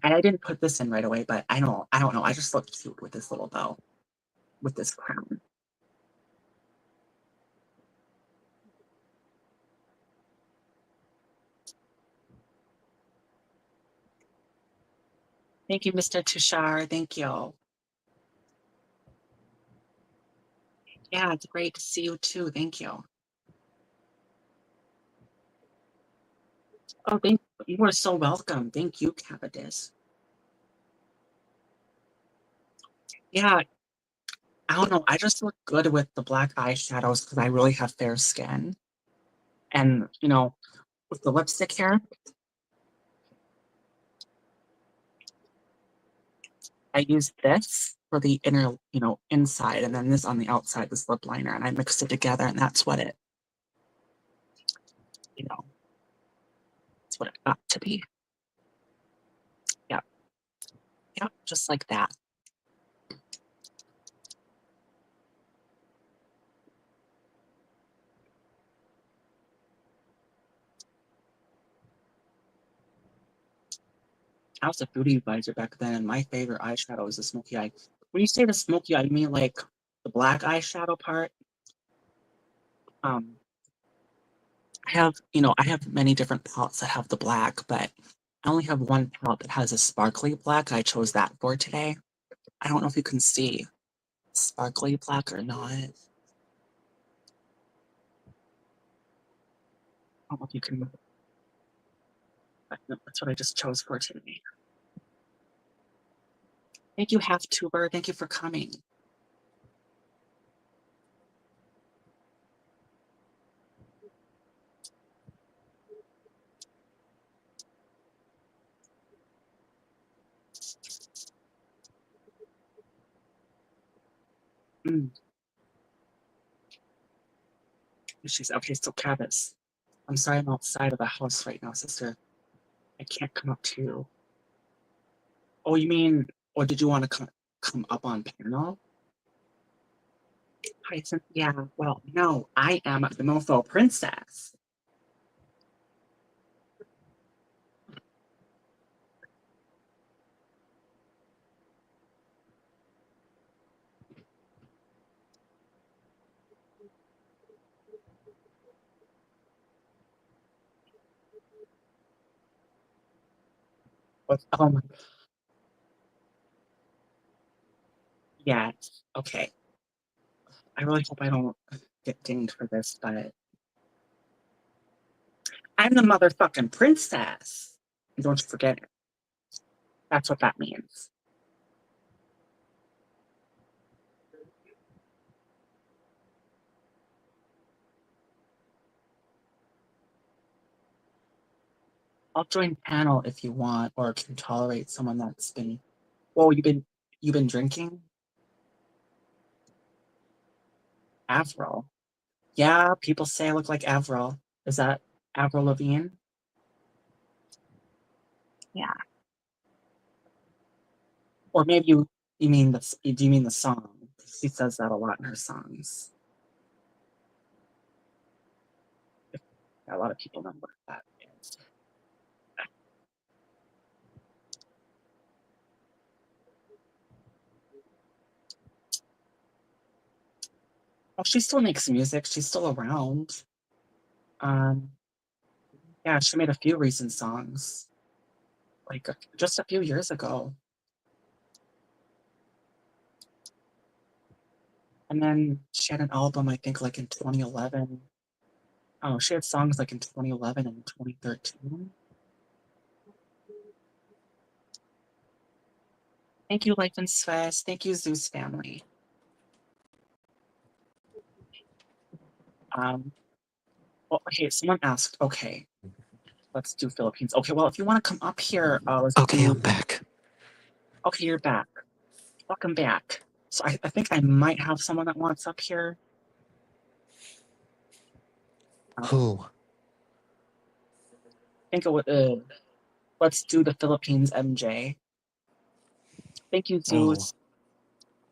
And I didn't put this in right away, but I don't know. I just look cute with this little bow, with this crown. Thank you, Mr. Tushar. Thank you. Yeah, it's great to see you too. Thank you. Oh, thank you are so welcome. Thank you, Cavadis. Yeah, I don't know. I just look good with the black eyeshadows because I really have fair skin. And with the lipstick here, I use this for the inner, inside, and then this on the outside, this lip liner, and I mix it together, and you know, that's what it got to be. Yeah. Yep, just like that. I was a beauty advisor back then, and my favorite eyeshadow was the smoky eye. When you say the smoky eye, you mean like the black eyeshadow part? Um, I have many different palettes that have the black, but I only have one palette that has a sparkly black. I chose that for today. I don't know if you can see sparkly black or not. I don't know if you can, but no, that's what I just chose for today. Thank you, Half Tuber. Thank you for coming. Mm. She's okay. So, Cavis, I'm sorry I'm outside of the house right now, sister. I can't come up to you. Oh, you mean, or did you want to come up on panel? Hi, yeah. Well, no, I am the MoFo princess. What's oh my yes. Okay. I really hope I don't get dinged for this, but I'm the motherfucking princess. Don't you forget it. That's what that means. I'll join panel if you want, or can tolerate someone that's been. Well, you've been drinking Avril. Yeah, people say I look like Avril. Is that Avril Lavigne? Yeah. Or maybe you mean do you mean the song? She says that a lot in her songs. A lot of people know what that is. Oh, she still makes music. She's still around. Um, yeah, she made a few recent songs, like just a few years ago. And then she had an album, I think, like in 2011. Oh, she had songs like in 2011 and 2013. Thank you, Life and Svez. Thank you, Zeus family. Um, well, okay, someone asked, okay, let's do Philippines. Okay, well, if you want to come up here, let's Okay, do. I'm back. Okay, you're back. Welcome back. So I think I might have someone that wants up here. Who? Think of what. Let's do the Philippines, MJ. Thank you, Oh, Zeus.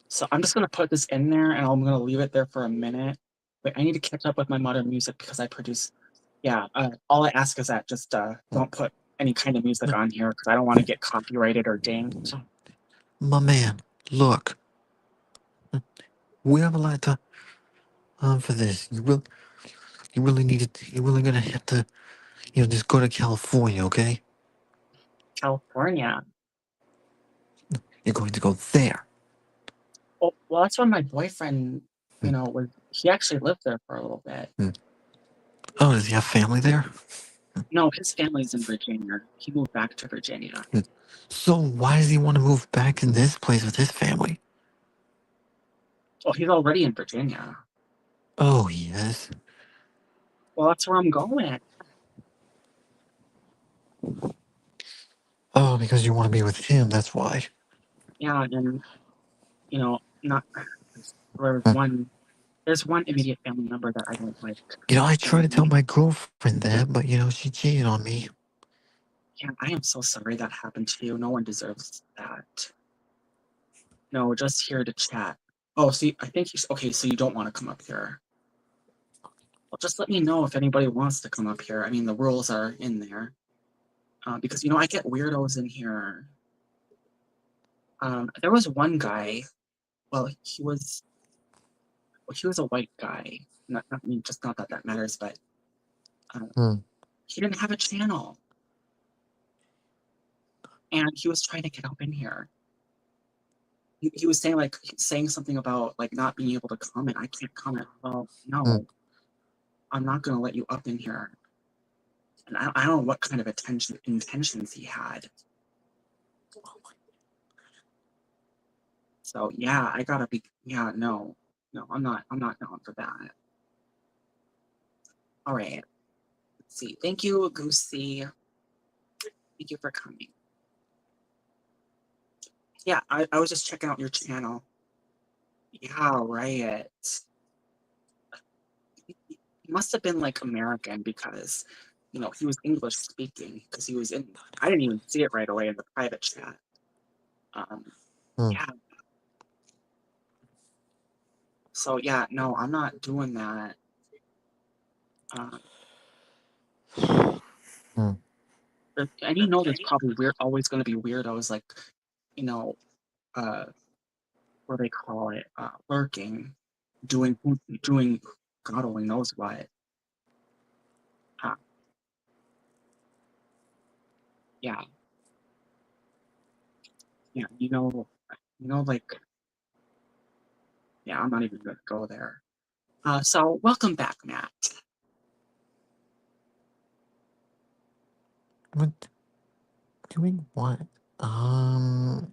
So I'm just gonna put this in there, and I'm gonna leave it there for a minute. Wait, I need to catch up with my modern music because I produce. Yeah. All I ask is that just don't put any kind of music on here because I don't want to get copyrighted or dinged. my man, look. We have a lot of time for this. You really need it. You're really gonna have to, just go to California, okay? California. You're going to go there. Oh, well, that's when my boyfriend, Hmm, he actually lived there for a little bit. hmm. Oh, does he have family there? No, his family's in Virginia. He moved back to Virginia. Hmm. So why does he want to move back in this place with his family? Oh, he's already in Virginia. Oh, yes. Well, that's where I'm going. Oh, because you want to be with him, that's why. Yeah, and not there's Hmm. one there's one immediate family member that I don't like. I tried to tell And my girlfriend that, but she cheated on me. yeah, I am so sorry that happened to you. No one deserves that. No, just here to chat. Oh, see, I think he's okay. So you don't want to come up here. Well, just let me know if anybody wants to come up here. I mean, the rules are in there. Because I get weirdos in here. There was one guy. Well, he was a white guy. I mean, just not that that matters, but Hmm. he didn't have a channel, and he was trying to get up in here. He was saying something about like not being able to comment. I can't comment. Well, Hmm. no, I'm not gonna let you up in here. And I don't know what kind of intentions he had. So yeah, I gotta be. Yeah, no, no, I'm not down for that. All right. Let's see. Thank you, Goosey. Thank you for coming. Yeah, I was just checking out your channel. Yeah, right. He must have been like American because, he was English speaking because he was in. I didn't even see it right away in the private chat. Um, Hmm. yeah. So yeah, no, I'm not doing that. Um, Hmm. and there's probably always going to be weirdos like, you know, uh, what do they call it, lurking, doing God only knows what. Uh, yeah, yeah, like, yeah, I'm not even gonna go there. So welcome back, Matt. What? Doing what? Um.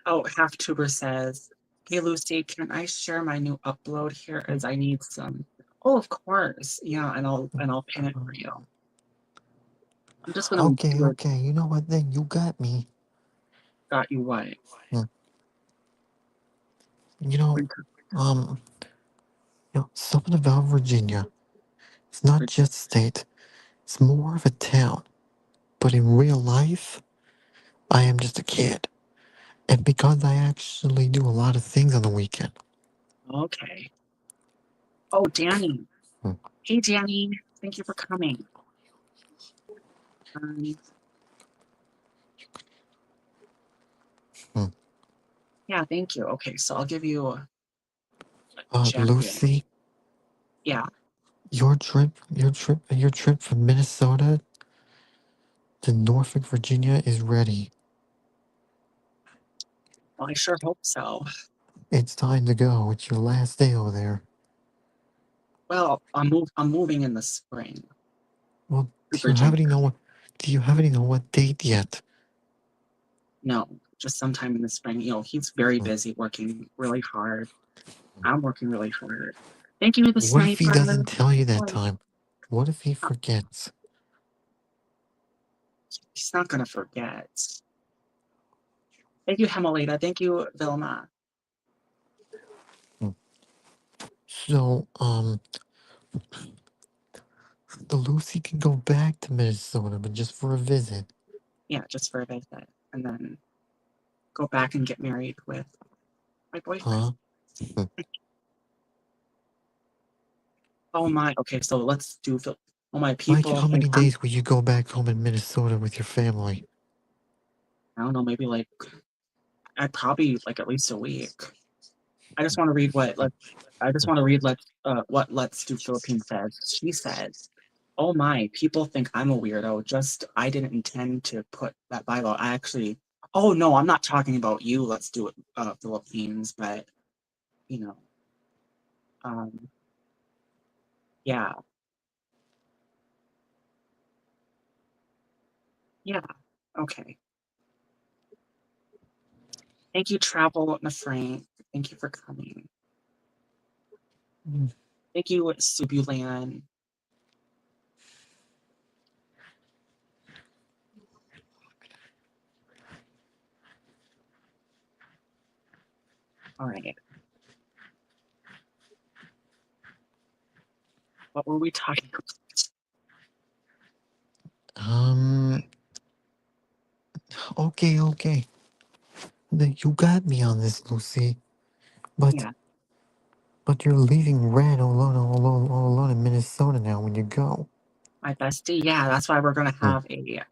Oh, Half Tuber says, "Hey Lucy, can I share my new upload here as I need some?" Oh, of course. Yeah, and I'll pin it for you. I'm just gonna Okay. do it. Okay. You know what? Then you got me. Got you what? Hmm. You know. Um. Something about Virginia. It's not just a state. It's more of a town. But in real life, I am just a kid. And because I actually do a lot of things on the weekend. Okay. Oh, Danny. Hmm. Hey, Danny. Thank you for coming. Um, Hmm. yeah, thank you. Okay, so I'll give you a jacket. Lucy, Yeah, your trip from Minnesota to Norfolk, Virginia is ready. well, I sure hope so. It's time to go. It's your last day over there. Well, I'm moving in the spring Well, to Virginia. do you have any know what date yet? No, just sometime in the spring. He's very Hmm. busy working really hard. I'm working really hard. Thank you, the What if he sniper. doesn't tell you that Oh, time? What if he forgets? he's not gonna forget. Thank you, Hemalita. Thank you, Vilma. Hmm. So, the Lucy can go back to Minnesota, but just for a visit. Yeah, just for a visit, and then go back and get married with my boyfriend. Huh? Hmm. Oh my. Okay, so let's do. Oh my, Like, people how think many days will you go back home in Minnesota with your family? I don't know, maybe like I'd probably like at least a week. I just want to read what let I just want to read what Let's Do Philippine says. She says, "Oh my, people think I'm a weirdo. Just I didn't intend to put that Bible. I actually. Oh no, I'm not talking about you. Let's do it, Philippines. But you know, um, yeah, yeah, okay. Thank you, Travel Frank. Thank you for coming. Hmm. Thank you, Subulan. All right, what were we talking about? Um, okay, okay. You got me on this, Lucy. But Yeah, but you're leaving Red all alone in Minnesota now when you go. my bestie. Yeah, that's why we're gonna Hmm. have a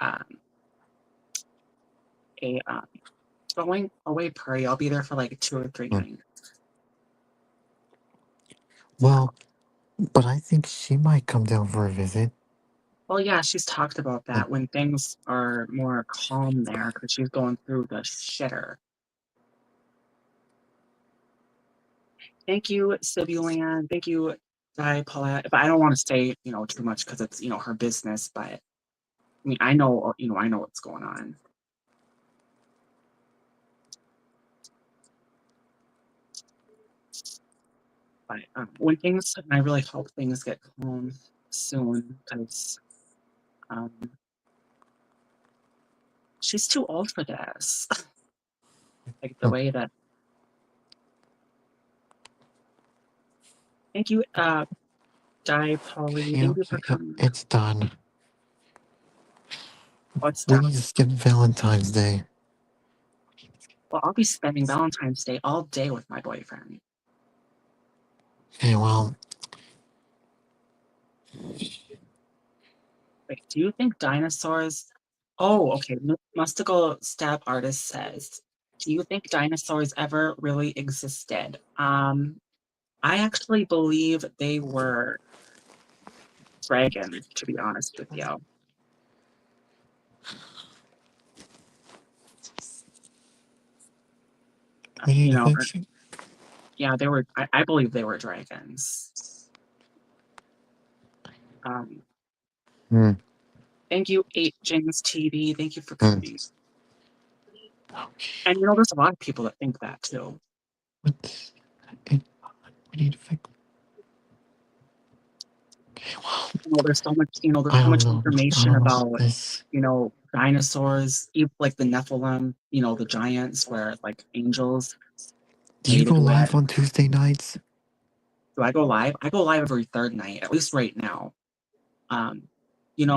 going away party. I'll be there for like 2 or 3 Hmm. nights. Yeah. Well, but I think she might come down for a visit. Well, yeah, she's talked about Hmm. that when things are more calm there because she's going through the shitter. Thank you, Sibulan. Thank you, Di Paulette. But I don't want to say, too much because it's, her business. But I mean, I know what's going on. But I really hope things get calm soon because um, she's too old for this. Like the Hmm. way that. Thank you, Di Polly. Thank Yep, you for yep, coming. it's done. What's We done? need to skip Valentine's Day. Well, I'll be spending Valentine's Day all day with my boyfriend. Okay, well, Wait, do you think dinosaurs? Oh, okay. Mystical Stab Artist says, do you think dinosaurs ever really existed? I actually believe they were dragons, to be honest with you. we need You to know, fix it. yeah, they were. I believe they were dragons. Um, Hmm. thank you, 8 James TV. Thank you for Hmm. coming. Okay. And there's a lot of people that think that too. What's it? We need to fix. Okay, well, There's so much. There's I so don't much know. I information don't know about about this. dinosaurs, even like the Nephilim. The giants were like angels Do you go made live red. on Tuesday nights? Do I go live? I go live every third night, at least right now. Um,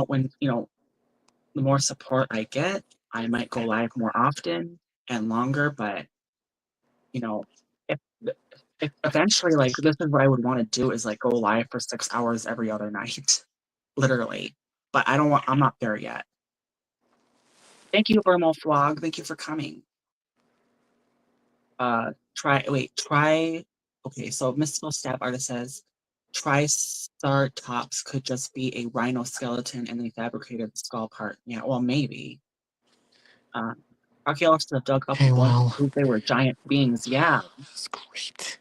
when the more support I get, I might go live more often and longer. But you know, if if eventually, like, this is what I would want to do is like go live for 6 hours every other night, literally. But I don't want. I'm not there yet. Thank you, Burmo Flog. Thank you for coming. Try. Okay, so Mystical Stab Artist says Triceratops could just be a rhino skeleton and they fabricated the skull part. Yeah, well, maybe. Um, Archaeologists have dug up the Okay, bones to well, prove they were giant beings. Yeah. that's great.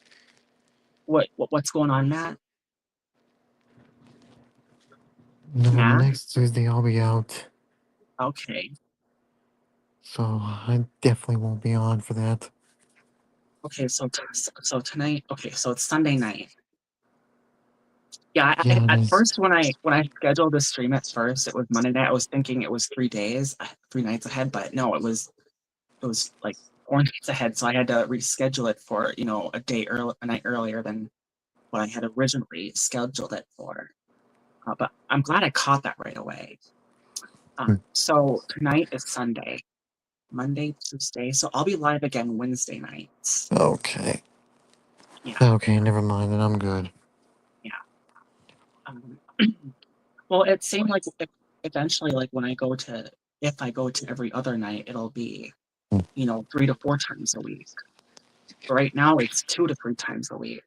What's going on, Matt? No, Matt? next Tuesday I'll be out, Okay. so I definitely won't be on for that. Okay, so tonight, okay, so it's Sunday night. Yeah, Yeah, it at is. first when I scheduled the stream at first, it was Monday night. I was thinking it was 3 days, 3 nights ahead, but no, it was like 4 nights ahead, so I had to reschedule it for a night earlier than what I had originally scheduled it for. But I'm glad I caught that right away. Hmm. So tonight is Sunday, Monday, Tuesday, so I'll be live again Wednesday nights. Okay. Yeah, Okay, never mind, then I'm good. yeah. Um, well, it seemed like eventually, like if I go to every other night, it'll be Hmm. 3 to 4 times a week. But right now, it's 2 to 3 times a week.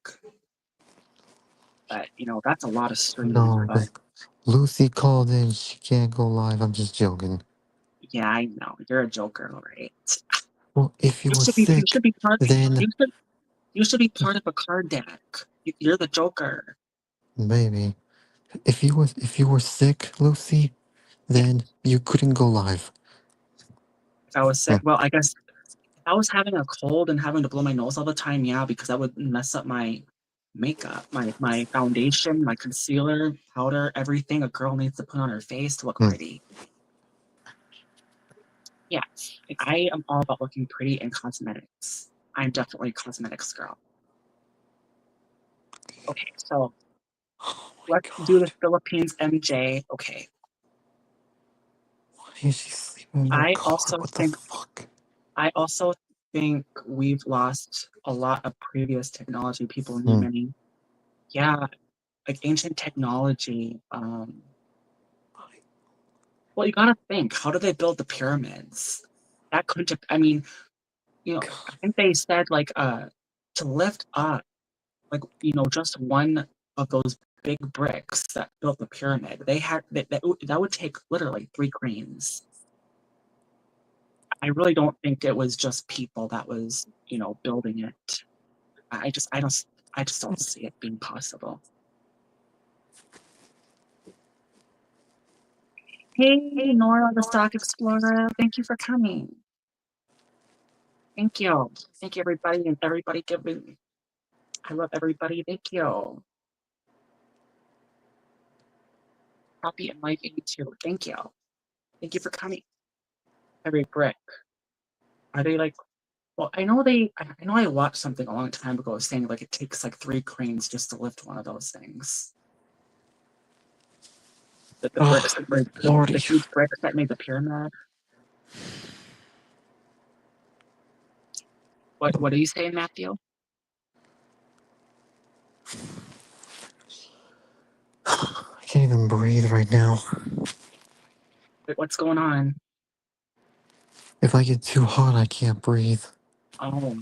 But that's a lot of streams. No, But because Lucy called in. She can't go live. I'm just joking. yeah, I know you're a joker, right? Well, if you You were should be. You should sick, be part. then You should. You should be part of a card deck. You're the Joker. maybe. If you were sick, Lucy, Yeah. then you couldn't go live. If I was Hmm. sick, well, I guess if I was having a cold and having to blow my nose all the time, yeah, because that would mess up my makeup, my foundation, my concealer, powder, everything a girl needs to put on her face to look Hmm. pretty. Yeah, I am all about looking pretty in cosmetics. I'm definitely a cosmetics girl. Okay, so Oh my let's do the god. Philippines MJ. Okay, Why is she sleeping in my I car? also What the think fuck? I also think we've lost a lot of previous technology people knew Hmm. many. Yeah, like ancient technology. Well, you gotta think, how did they build the pyramids? That couldn't have, I mean, I think they said like to lift up like just one of those big bricks that built the pyramid. They had that would take literally 3 cranes. I really don't think it was just people that was, building it. I just don't see it being possible. Hey, Nora, the Stock Explorer, thank you for coming. Thank you. Thank you, everybody, and everybody giving. I love everybody. Thank you. Happy and Life 82. Thank you. Thank you for coming. Every brick. Are they like, well, I know I watched something a long time ago saying like it takes like 3 cranes just to lift one of those things. The bricks, Oh, the Lordy. huge bricks that made the pyramid. What are you saying, Matthew? I can't even breathe right now. Wait, what's going on? If I get too hot, I can't breathe. Oh,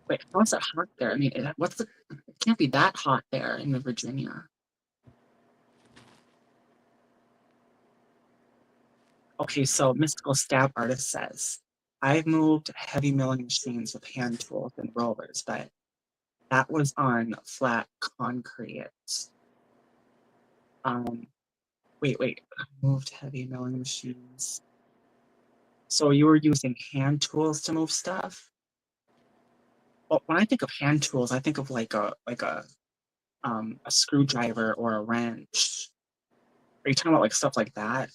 wait, how's it hot there? I mean, it can't be that hot there in the Virginia. Okay, so Mystical Stab Artist says, I've moved heavy milling machines with hand tools and rollers, but that was on flat concrete. Um, wait, I moved heavy milling machines. So you were using hand tools to move stuff? Well, when I think of hand tools, I think of like a screwdriver or a wrench. Are you talking about like stuff like that?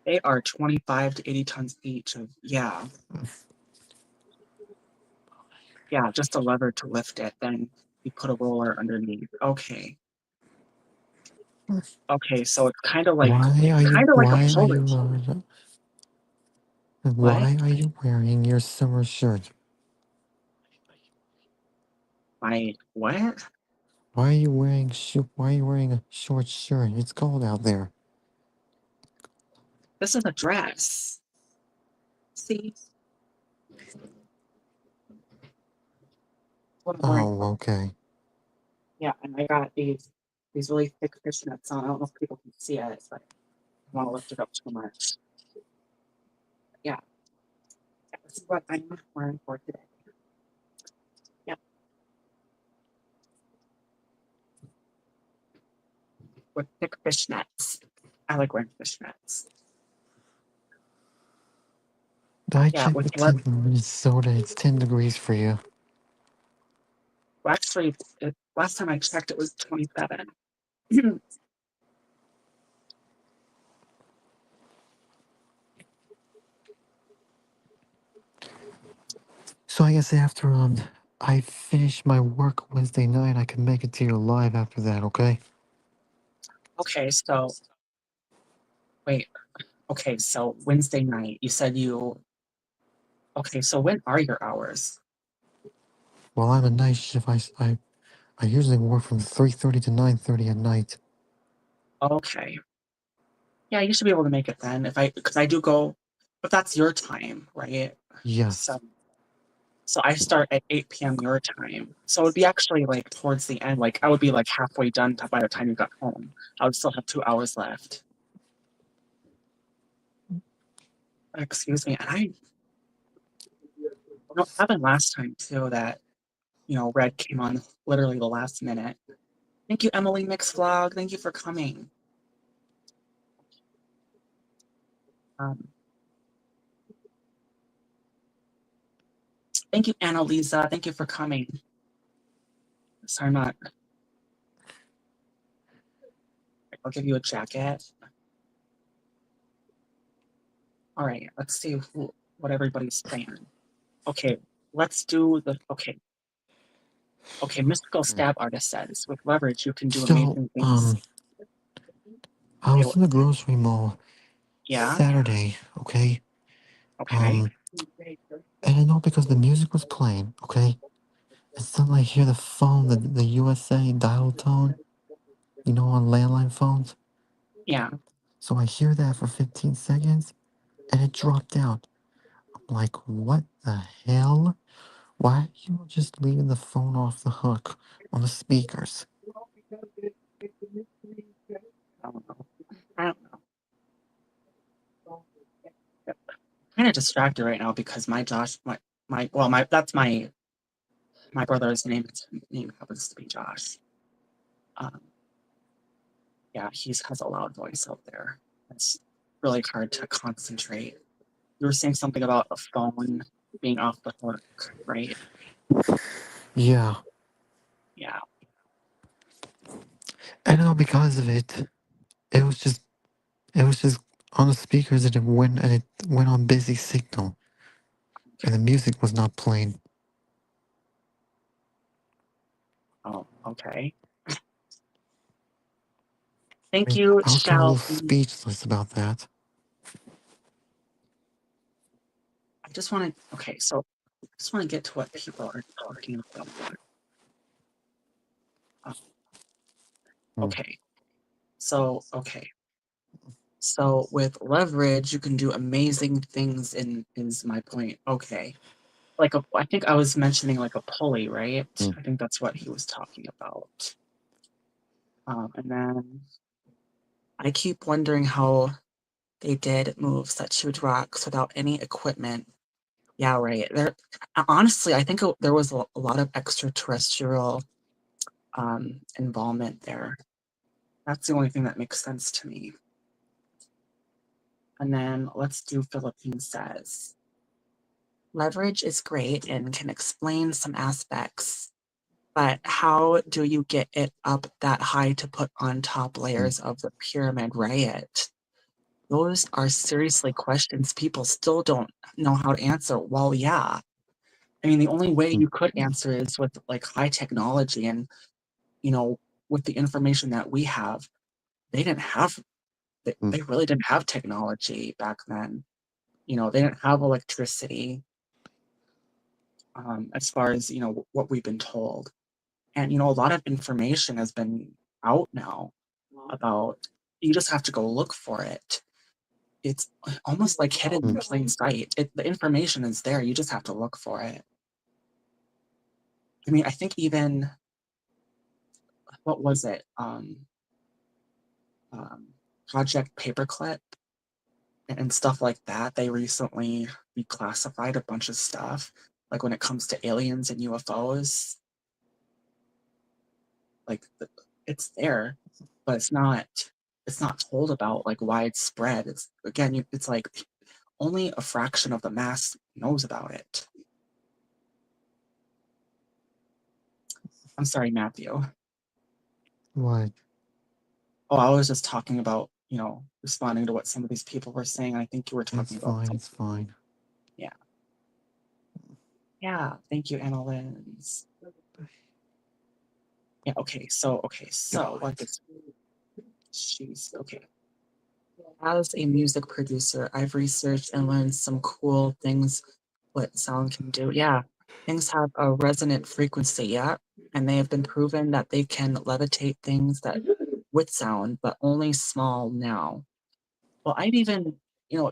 They are 25 to 80 tons each of, yeah, just a lever to lift it. Then you put a roller underneath. Okay. Okay, so it's kind of like a puller. What? Why are you wearing your summer shirt? What? Why are you wearing a short shirt? It's cold out there. This is a dress. See what I'm wearing. Oh, okay. Yeah, and I got these really thick fishnets on. I don't know if people can see it, but I want to lift it up too much. Yeah, this is what I'm wearing for today. Yeah, with thick fishnets. I like wearing fishnets. I Yeah, checked with the what? temp in Minnesota. It's 10 degrees for you. Well, actually, last time I checked, it was 27. So I guess after I finish my work Wednesday night, I can make it to your live after that, okay? Okay, so wait. Okay, so Wednesday night, you said you. Okay, so when are your hours? Well, I'm a night shift. I usually work from 3:30 to 9:30 at night. Okay. Yeah, you should be able to make it then because I do go, but that's your time, right? So Yes. so I start at 8 p.m. your time. So it would be actually like towards the end, like I would be like halfway done by the time you got home. I would still have 2 hours left. Excuse me. And I know happened last time too that Red came on literally the last minute. Thank you, Emily Mix Vlog. Thank you for coming. Um, thank you, Annalisa. Thank you for coming. Sorry, I'm not. I'll give you a jacket. All right, let's see what everybody's saying. Okay, let's do the. Okay, Mystical Stab Artist says, with leverage, you can do So, amazing things. I was in the grocery mall Yeah. Saturday, okay? Okay. And I know because the music was playing, okay? And suddenly I hear the phone, the USA dial tone, you know, on landline phones. Yeah. So I hear that for 15 seconds and it dropped out. I'm like, what the hell? Why are you just leaving the phone off the hook on the speakers? I don't know. I don't know. Kind of distracted right now because my Josh, that's my brother's name happens to be Josh. Um, yeah, he has a loud voice out there. It's really hard to concentrate. You were saying something about a phone being off the hook, right? Yeah, Yeah. I know because of it. It was just it was just on the speakers and it went on busy signal and the music was not playing. Oh, okay. I Thank mean, you, I was kind of a little Shell. speechless about that. I just want to. Okay, so I just want to get to what people are talking about. Uh, Hmm. okay, okay. So with leverage, you can do amazing things. In is my point. Okay, I think I was mentioning like a pulley, right? Hmm. I think that's what he was talking about. And then I keep wondering how they did move such huge rocks without any equipment. Yeah, right. Honestly, I think there was a lot of extraterrestrial involvement there. That's the only thing that makes sense to me. And then let's do Philippine says. Leverage is great and can explain some aspects, but how do you get it up that high to put on top Hmm. layers of the pyramid, right? Those are seriously questions people still don't know how to answer. Well, yeah. I mean, the only way Hmm. you could answer is with like high technology and, you know, with the information that we have, they didn't have, Hmm. they really didn't have technology back then. They didn't have electricity, as far as, what we've been told. And, a lot of information has been out now about, you just have to go look for it. It's almost like hidden Hmm. in plain sight. The information is there. You just have to look for it. I mean, I think even, what was it? Um, Project Paperclip and stuff like that. They recently reclassified a bunch of stuff, like when it comes to aliens and UFOs. Like it's there, but it's not told about like widespread. It's again, it's like only a fraction of the mass knows about it. I'm sorry, Matthew. What? Oh, I was just talking about, responding to what some of these people were saying. I think you were It's talking about fine. something. It's fine. Yeah. Yeah. Thank you, Anna Lyns. Yeah, okay, so what God. is she's okay. As a music producer, I've researched and learned some cool things what sound can do. Yeah, things have a resonant frequency, yeah, and they have been proven that they can levitate things that with sound, but only small now. Well,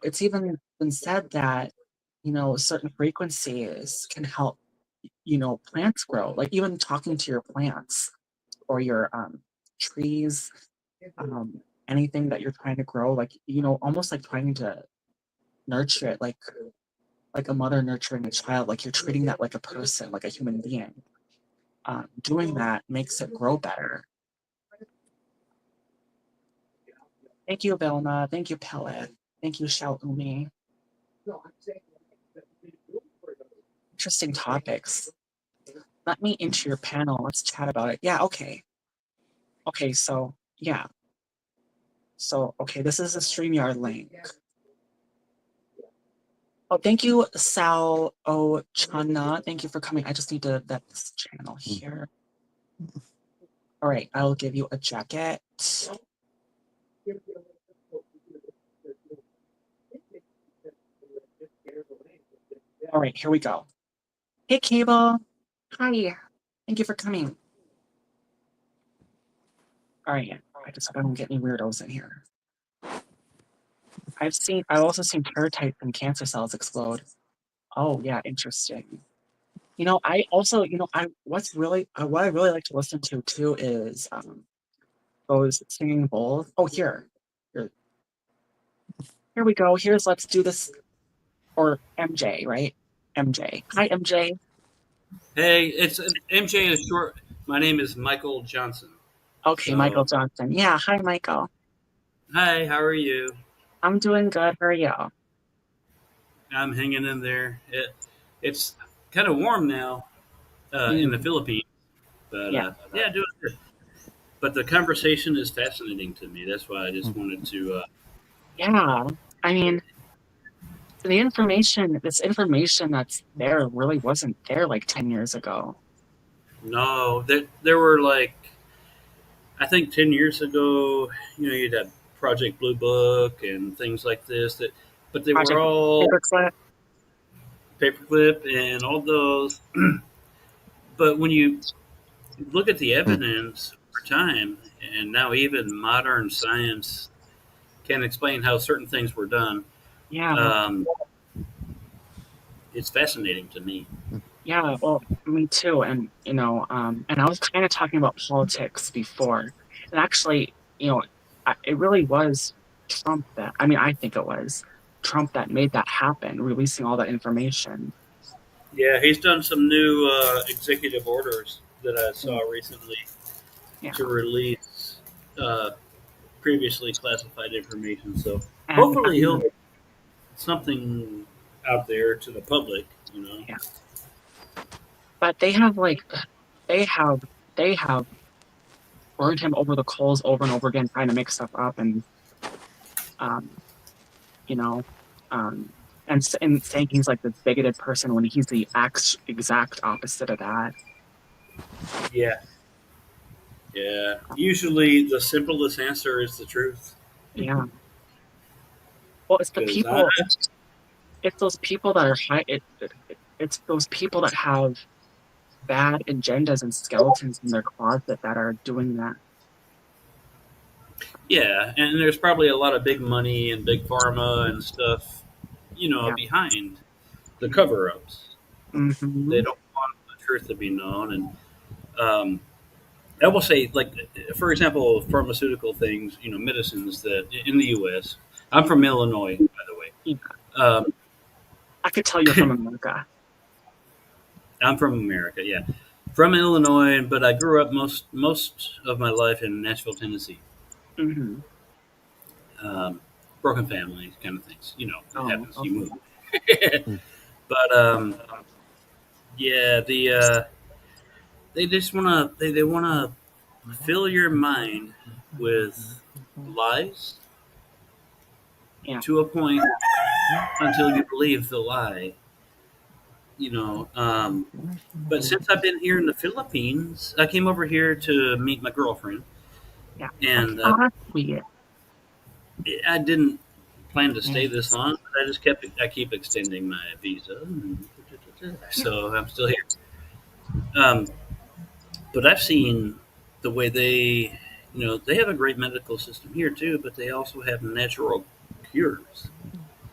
it's even been said that, certain frequencies can help, plants grow. Like even talking to your plants or your trees, um, anything that you're trying to grow, like, almost like trying to nurture it, like a mother nurturing a child, like you're treating that like a person, like a human being. Doing that makes it grow better. Thank you, Vilma. Thank you, Pellet. Thank you, Shao Umi. Interesting topics. Let me into your panel. Let's chat about it. Yeah, okay. Okay, so yeah. So okay, this is a StreamYard link. Oh, thank you, Sal O Chana. Thank you for coming. I just need to vet this channel Hmm. here. All right, I will give you a jacket. All right, here we go. Hey, Cable. Hi. Thank you for coming. All right. I just hope I don't get any weirdos in here. I've also seen parasites and cancer cells explode. Oh, yeah, interesting. I also, what I really like to listen to too is those singing bowls. Oh, here, here we go. Here's Let's Do This, or MJ, right? MJ. Hi, MJ. Hey, it's MJ is short. My name is Michael Johnson. Okay, Michael So, Johnson. Yeah, hi, Michael. hi, how are you? I'm doing good. How are you? I'm hanging in there. It's kind of warm now in the Mm, Philippines, but yeah, yeah, doing good. But the conversation is fascinating to me. That's why I just wanted to. yeah. I mean, this information that's there really wasn't there like 10 years ago. No, there were like I think 10 years ago, you'd have Project Blue Book and things like this. But they were Project all Paperclip. paperclip and all those. But when you look at the Mm. evidence over time, and now even modern science can explain how certain things were done. Yeah, Um, it's fascinating to me. yeah. Well, me too. And I was kind of talking about politics before. And actually, it really was Trump that, I mean, I think it was Trump that made that happen, releasing all that information. Yeah, he's done some new executive orders that I Yeah, saw recently yeah. to release uh, previously classified information. So And hopefully he'll get something out there to the public. yeah. But they have, they have burned him over the coals over and over again, trying to make stuff up. Um, you know, um, and saying he's like this bigoted person when he's the exact opposite of that. Yeah, yeah. Usually the simplest answer is the truth Yeah. Well, because it's those people that are it's those people that have bad agendas and skeletons in their closet that are doing that. yeah, and there's probably a lot of big money and big pharma and stuff, Yeah. behind the cover ups. Hmm. They don't want the truth to be known. And I will say, like, for example, pharmaceutical things, medicines that in the U.S., I'm from Illinois, by the way. Yeah. Um, I could tell you're from America. I'm from America, yeah. From Illinois, but I grew up most of my life in Nashville, Tennessee. Hmm. Um, broken family kind of things. It Oh, happens. You okay. move. But yeah, they just they want to fill your mind with lies Yeah. to a point until you believe the lie. But since I've been here in the Philippines, I came over here to meet my girlfriend, Yeah. Okay. and Oh, that's sweet. I didn't plan to stay this Nice. long. But I keep extending my visa, Yeah. so I'm still here. Um, but I've seen the way they have a great medical system here too, but they also have natural cures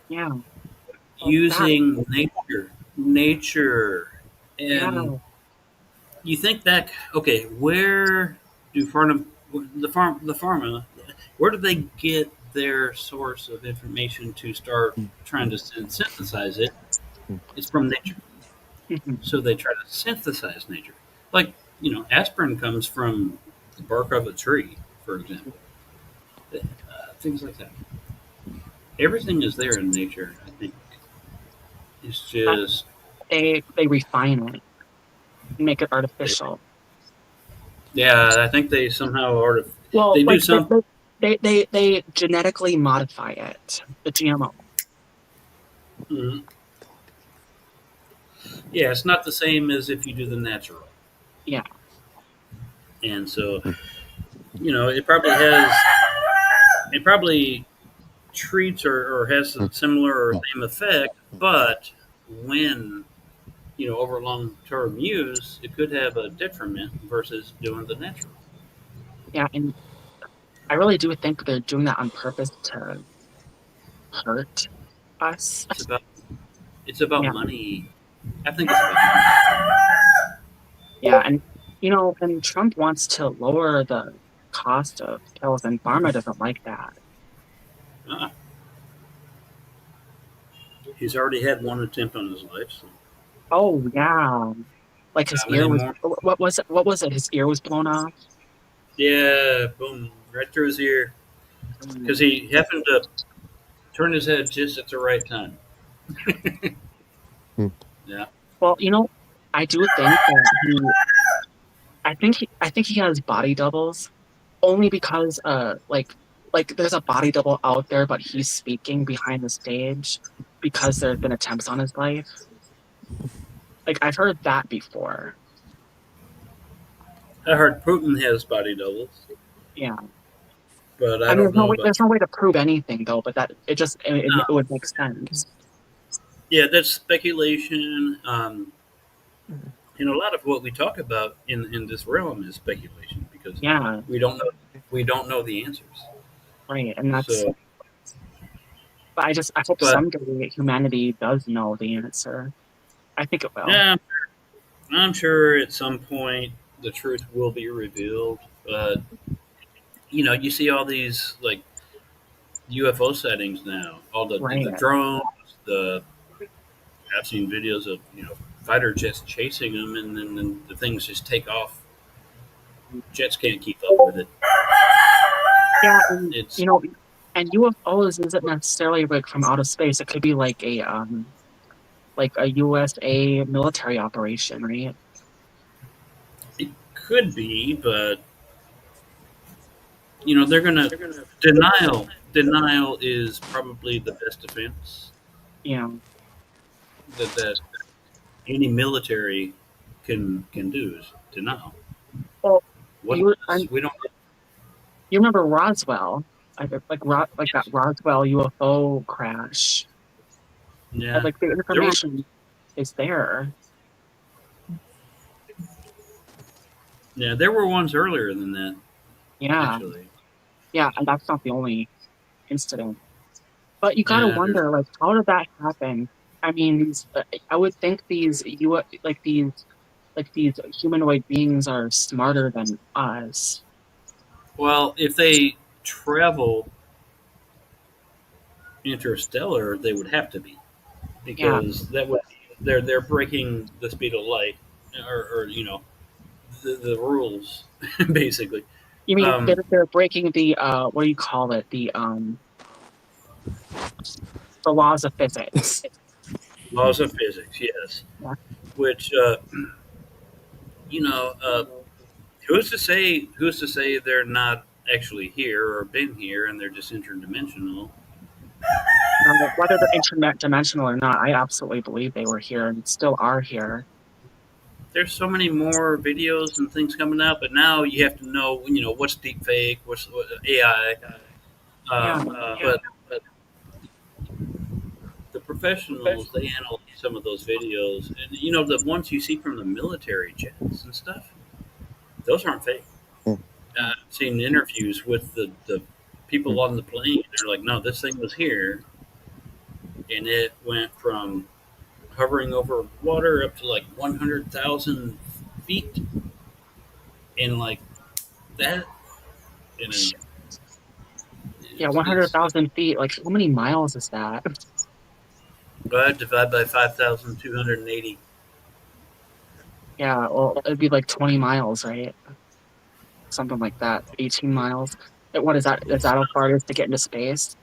Yeah. Well, using nature, yeah. and you think back, okay, where do the pharma, where do they get their source of information to start trying to synthesize it? It's from nature. Mhm. So they try to synthesize nature. Like, aspirin comes from the bark of a tree, for example. Things like that. Everything is there in nature, I think. It's But just, they refine it and make it artificial. yeah, I think they somehow Well, they do like some, they genetically modify it, the GMO. mm, yeah, it's not the same as if you do the natural. Yeah. And so, it probably has it probably treats or has a similar or same effect, but when over long term use, it could have a detriment versus doing the natural. Yeah, and I really do think they're doing that on purpose to hurt us. It's about it's about Yeah, money. I think it's about money. yeah, and and Trump wants to lower the cost of pills, and pharma doesn't like that. Uh, he's already had one attempt on his life, so Oh yeah, like his how ear many was. more? What was it? What was it? His ear was blown off. Yeah, boom, right through his ear because Mm, he happened to turn his head just at the right time. Hmm. Yeah. Well, I do think that he. I think he has body doubles only because there's a body double out there, but he's speaking behind the stage because there's been attempts on his life. Like I've heard that before. I heard Putin has body doubles, Yeah. but I I mean, don't know about. there's no way to prove anything though, but that it No. would make sense. Yeah, that's speculation. A lot of what we talk about in this realm is speculation because Yeah, we don't know we don't know the answers. right. And that's, So, but I hope but someday humanity does know the answer. I think it will. yeah, I'm sure at some point the truth will be revealed. But you see all these like UFO sightings now, all the Right. drones, the I've seen videos of fighter jets chasing them, and then the things just take off. Jets can't keep up with it. Yeah, and It's and UFOs isn't necessarily like from outer space. It could be like a USA military operation, right? it could be, but they're gonna denial is probably the best defense Yeah. that any military can do is denial. Well, What and we don't. you remember Roswell? Like that Roswell UFO crash. And Yeah, like the there were information is there. ones earlier than that Yeah. actually. Yeah, and that's not the only incident. But you gotta Yeah, there's wonder, like, how did that happen? I mean, I would think these humanoid beings are smarter than us. well if they travel interstellar, they would have to be Yeah, because that would they're breaking the speed of light or the rules basically. you mean Um, they're breaking the what do you call it? The laws of physics. Laws of physics, yes. Yeah, Which you know, who's to say they're not actually here or been here and they're just interdimensional? whether they're interdimensional or not, I absolutely believe they were here and still are here. There's so many more videos and things coming out, but now you have to know, what's deep fake, what's what, AI. Yeah, But the professionals they analyze some of those videos, and the ones you see from the military jets and stuff. Those aren't fake. I've seen interviews with the people on the plane. They're like, no, this thing was here, and it went from hovering over water up to like 100,000 feet, and like that. And then yeah, one hundred it's thousand feet. Like, how many miles is that? divide by 5,280. Yeah, well, it'd be like 20 miles, right? Something like that. 18 miles. What is that? Is that how far it is to get into space?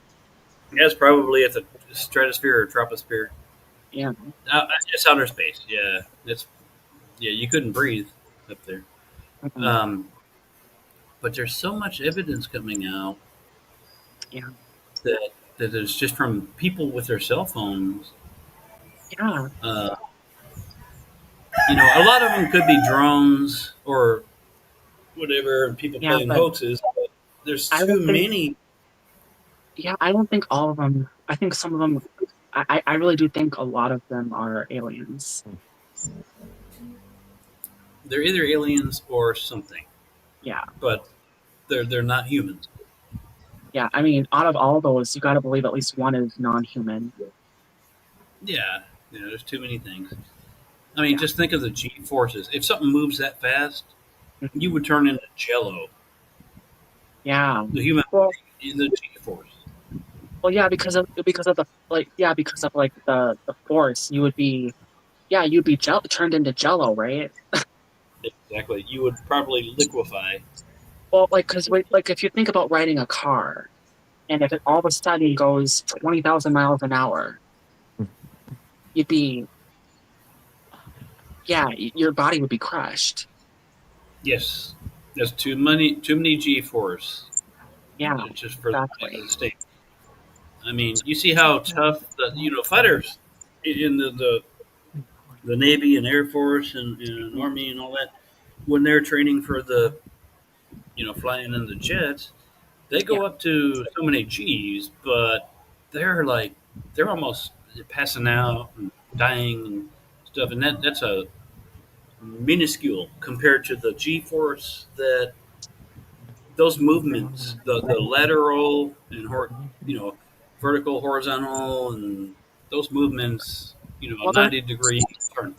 That's probably at the stratosphere or troposphere. Yeah. It's outer space. Yeah, you couldn't breathe up there. Mhm. Um, but there's so much evidence coming out Yeah. that is just from people with their cell phones. Yeah. Uh, a lot of them could be drones or whatever, and people Yeah. playing But hoaxes. But there's I too don't think, many. Yeah, I don't think all of them. I think some of them. I really do think a lot of them are aliens. They're either aliens or something, Yeah, but they're not human. yeah. I mean, out of all those, you got to believe at least one is non-human. Yeah, there's too many things. I mean, Yeah. just think of the G forces. If something moves that fast, you Mhm. would turn into jello. Yeah. The human Well, body is the G force. well, yeah, because of the yeah, because of like the force, you would be you'd be turned into jello, right? Exactly. You would probably liquefy. Well, like if you think about riding a car, and if it all of a sudden goes 20,000 miles an hour, you'd be your body would be crushed. Yes, there's too many G force Yeah, just for the body exactly. to sustain. I mean, you see how tough the fighters in the Navy and Air Force and Mhm. Army and all that when they're training for the flying in the jets, they Yeah. go up to so many G's, but they're like they're almost passing out and dying and stuff, and that's a minuscule compared to the G force that those movements, the lateral and vertical, horizontal, and those movements, Well, 90-degree turn.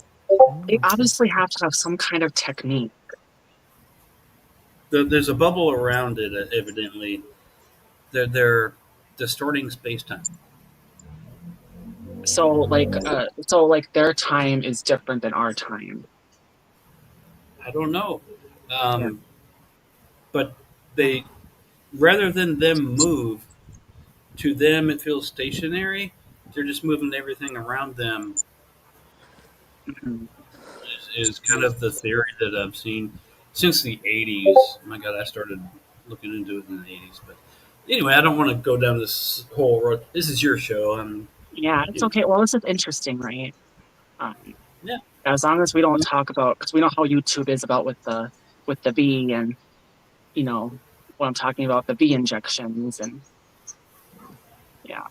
they obviously have to have some kind of technique. There's a bubble around it, evidently. They're distorting space time. So like their time is different than our time. I don't know, Yeah. um, but they rather than them move to them, it feels stationary. They're just moving everything around them Mhm. is kind of the theory that I've seen since the 80s. My God, I started looking into it in the 80s. But anyway, I don't want to go down this whole road. This is your show. Yeah, it's You know, okay. Well, this is interesting, right? Um, yeah, as long as we don't talk about, because we know how YouTube is about with the V and you know what I'm talking about, the V injections and yeah.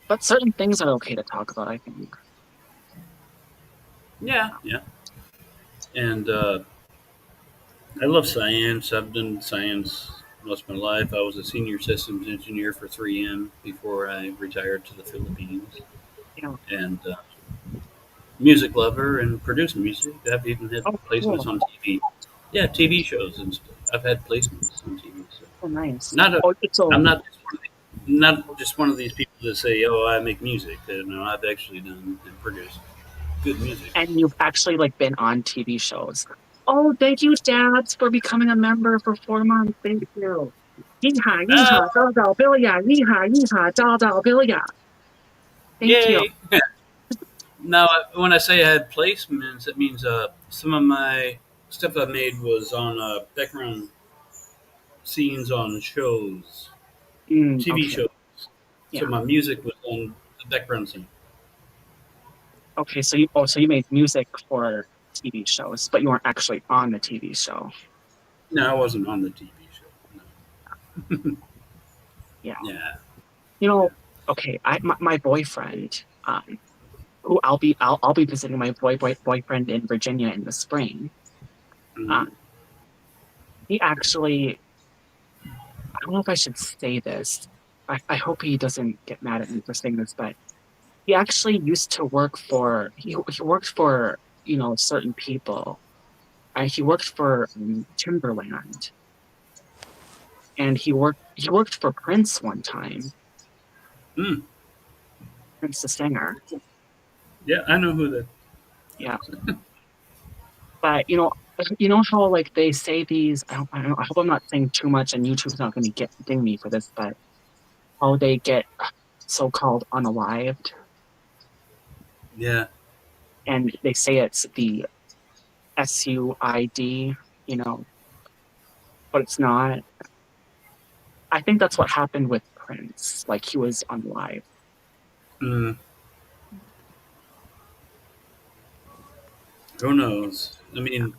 But certain things are okay to talk about, I think. yeah, yeah. And I love science. I've done science most of my life. I was a senior systems engineer for 3M before I retired to the Philippines. Yeah. And music lover and produce music. I've even had Oh, placements cool. on TV. Yeah, TV shows and stuff. I've had placements on TV. So Oh, nice. not a, Oh, it's I'm so not just one of these people that say, "Oh, I make music." No, I've actually done and produced good music. and you've actually like been on TV shows. Oh, thank you, Dabs, for becoming a member for 4 months. Thank you. Yeehaw, Uh, yeehaw, dao dao bilya, yeehaw, yeehaw, dao dao bilya. Thank you. yay! Now, when I say I had placements, it means some of my stuff I made was on background scenes on shows, TV Okay. shows. So Yeah. my music was on the background scene. Okay. So you made music for TV shows, but you weren't actually on the TV show. No, I wasn't on the TV show. No. Yeah. Yeah, You yeah. know, okay, my boyfriend, who I'll be visiting my boyfriend in Virginia in the spring. Hmm. Um, he actually, I don't know if I should say this. I hope he doesn't get mad at me for saying this, but he actually used to work for he worked for certain people. He worked for Timberland, and he worked for Prince one time. Mm. Prince the singer, Yeah, I know who that. yeah. But how like they say these. I hope I'm not saying too much, and YouTube's not going to get ding me for this, but how they get so-called unalived, Yeah. and they say it's the SUID, you know, but it's not. I think that's what happened with Prince. Like he was unalived. Mm. Who knows? I mean,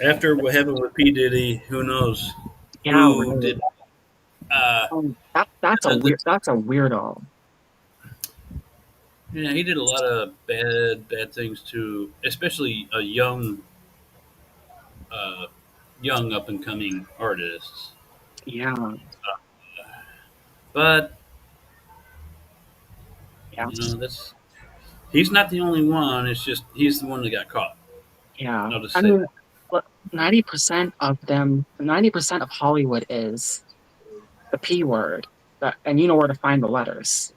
after what happened with P Diddy, who knows Yeah, who right. did? Uh, That's a the, the, that's a weirdo. yeah, he did a lot of bad things to, especially a uh, young up and coming artists. Yeah, But yeah, that's he's not the only one. It's just he's the one that got caught. yeah. I'll just I say mean, that. 90% of them, 90% of Hollywood is the P word. And you know where to find the letters.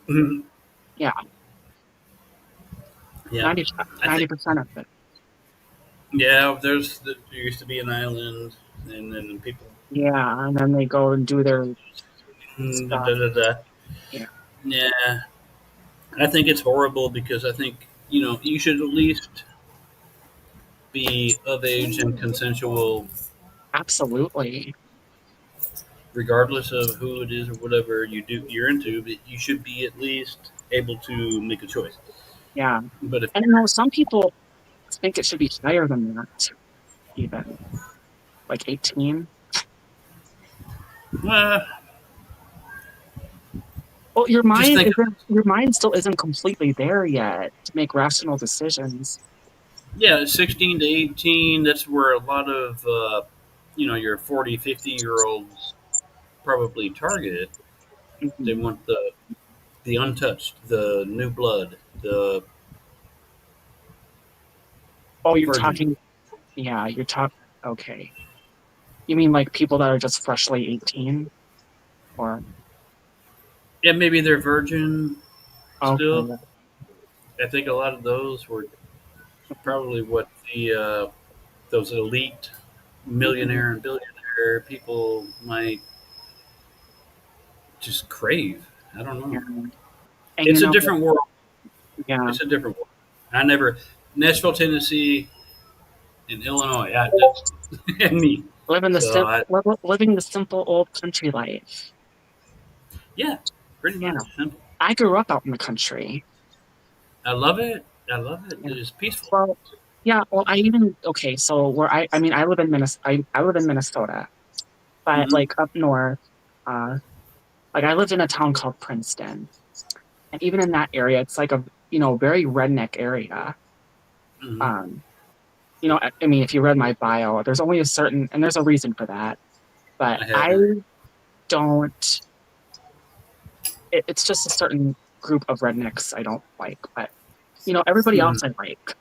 Mhm. Yeah, Yeah, 90, I think 90% of it. yeah. There used to be an island, and then people Yeah, and then they go and do their da, stuff. da, da. Yeah, Yeah, I think it's horrible because I think you should at least be of age and consensual, absolutely. regardless of who it is or whatever you're into. But you should be at least able to make a choice. Yeah. But if And you know, some people think it should be higher than that, even like 18. uh, Well, just think, your mind still isn't completely there yet to make rational decisions. yeah, 16 to 18. That's where a lot of your 40, 50-year olds probably target it. They Mhm. want the untouched, the new blood, the Oh, you're virgin. talking, yeah, you're talking, okay. You mean like people that are just freshly 18? Or, Yeah, maybe they're virgin still. okay. I think a lot of those were probably what the those elite Mhm. millionaire and billionaire people might just crave. I don't Yeah. know. And you It's a know, different world. yeah, It's a different world. I never Nashville, Tennessee, and Illinois. That's and me. So living the simple old country life. yeah, pretty Yeah. much simple. I grew up out in the country. I love it. I love it. Yeah. It is peaceful. Well, yeah, well, okay, so I mean, I live in I live in Minnesota, but Hmm. like up north, uh, like I lived in a town called Princeton, and even in that area, it's like a, very redneck area. Hmm. Um, I mean, if you read my bio, there's only a certain, and there's a reason for that, but I have I heard. don't, it's just a certain group of rednecks I don't like, but, everybody Hmm. else I like.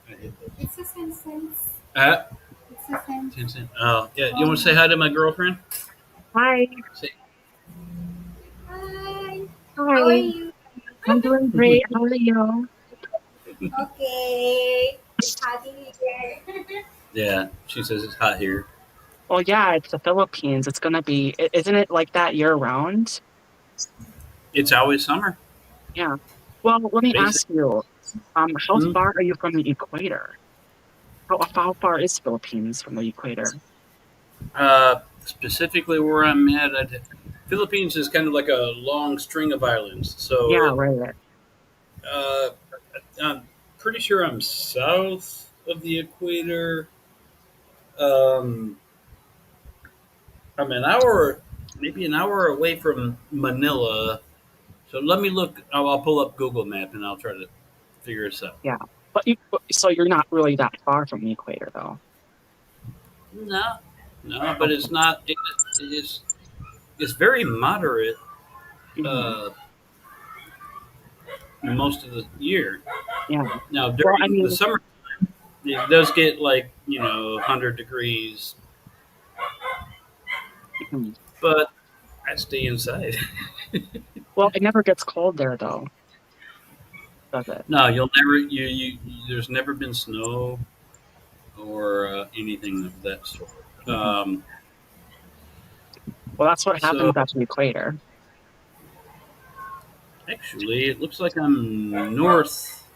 I hate those. It's a sentence. Uh, It's a sentence. Tencent. Oh yeah. You want to say hi to my girlfriend? Hi, Say. Hi. How are hi, you? I'm doing great. How are you? Okay. It's hot in here. Yeah. She says it's hot here. Well, yeah, it's the Philippines. It's gonna be, isn't it like that year round? It's always summer, Yeah. Well, let me basically. ask you, how Hmm. far are you from the equator? How far is Philippines from the equator? Specifically where I'm at, Philippines is kind of like a long string of islands. So Yeah, right. uh, I'm pretty sure I'm south of the equator. Um, I'm maybe an hour away from Manila. So let me look. I'll pull up Google Map and I'll try to figure this out. Yeah. So you're not really that far from the equator, though. No, no, but it's Okay. not. It's very moderate Mhm. uh, most of the year. Yeah. Now Well, I during the mean, summer, it does get like 100 degrees, mhm. but I stay inside. Well, it never gets cold there, though, does it? No, you'll never. There's never been snow or anything of that sort. Mhm. Um, Well, that's what so happens at the equator. actually, it looks like I'm north.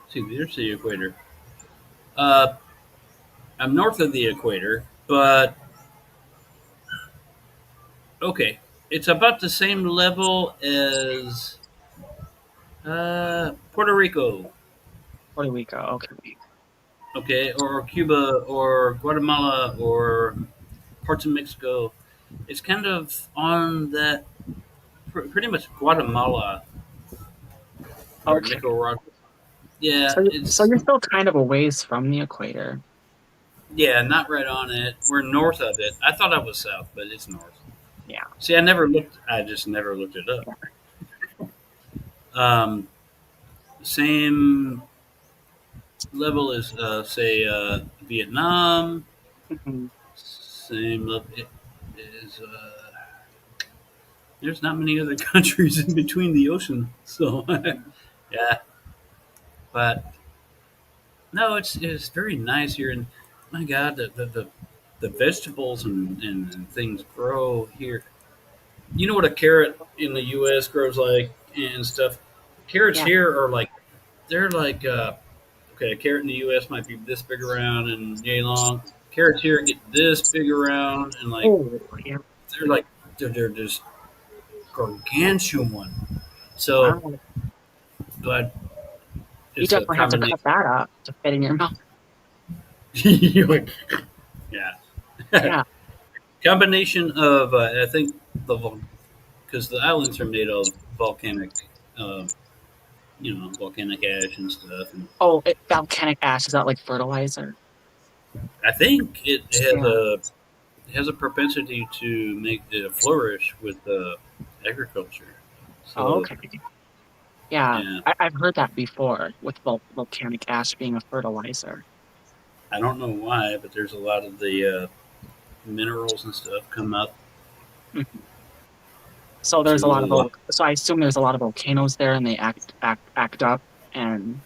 See, there's the equator. Uh, I'm north of the equator, but okay, it's about the same level as Puerto Rico. Puerto Rico. Okay. okay, or Cuba, or Guatemala, or parts of Mexico. It's kind of on that pretty much Guatemala or Okay. Nicaragua. Yeah, So it's you're still kind of a ways from the equator. yeah, not right on it. We're north of it. I thought I was south, but it's north. Yeah. See, I never looked. I just never looked it up. Um, same level as say Vietnam. Mhm. Same level is. There's not many other countries in between the ocean, so yeah. But no, it's very nice here, and my God, the vegetables and things grow here. You know what a carrot in the U.S. grows like and stuff. Carrots Yeah. here are like they're like okay, a carrot in the U.S. might be this big around and yay long. Carrots here get this big around and like Oh, yeah. they're like they're just gargantuan. So, Wow. but You it's a definitely have to cut combination. that up to fit in your mouth. Yeah, Yeah. combination of I think because the islands are made of volcanic, uh, volcanic ash and stuff, and Oh, volcanic ash, is that like fertilizer? I think Yeah. it has a propensity to make it flourish with agriculture. Oh, So okay. Yeah. yeah, I've heard that before with volcanic ash being a fertilizer. I don't know why, but there's a lot of the minerals and stuff come up Mhm. So there's a lot of to. so I assume there's a lot of volcanoes there and they act up and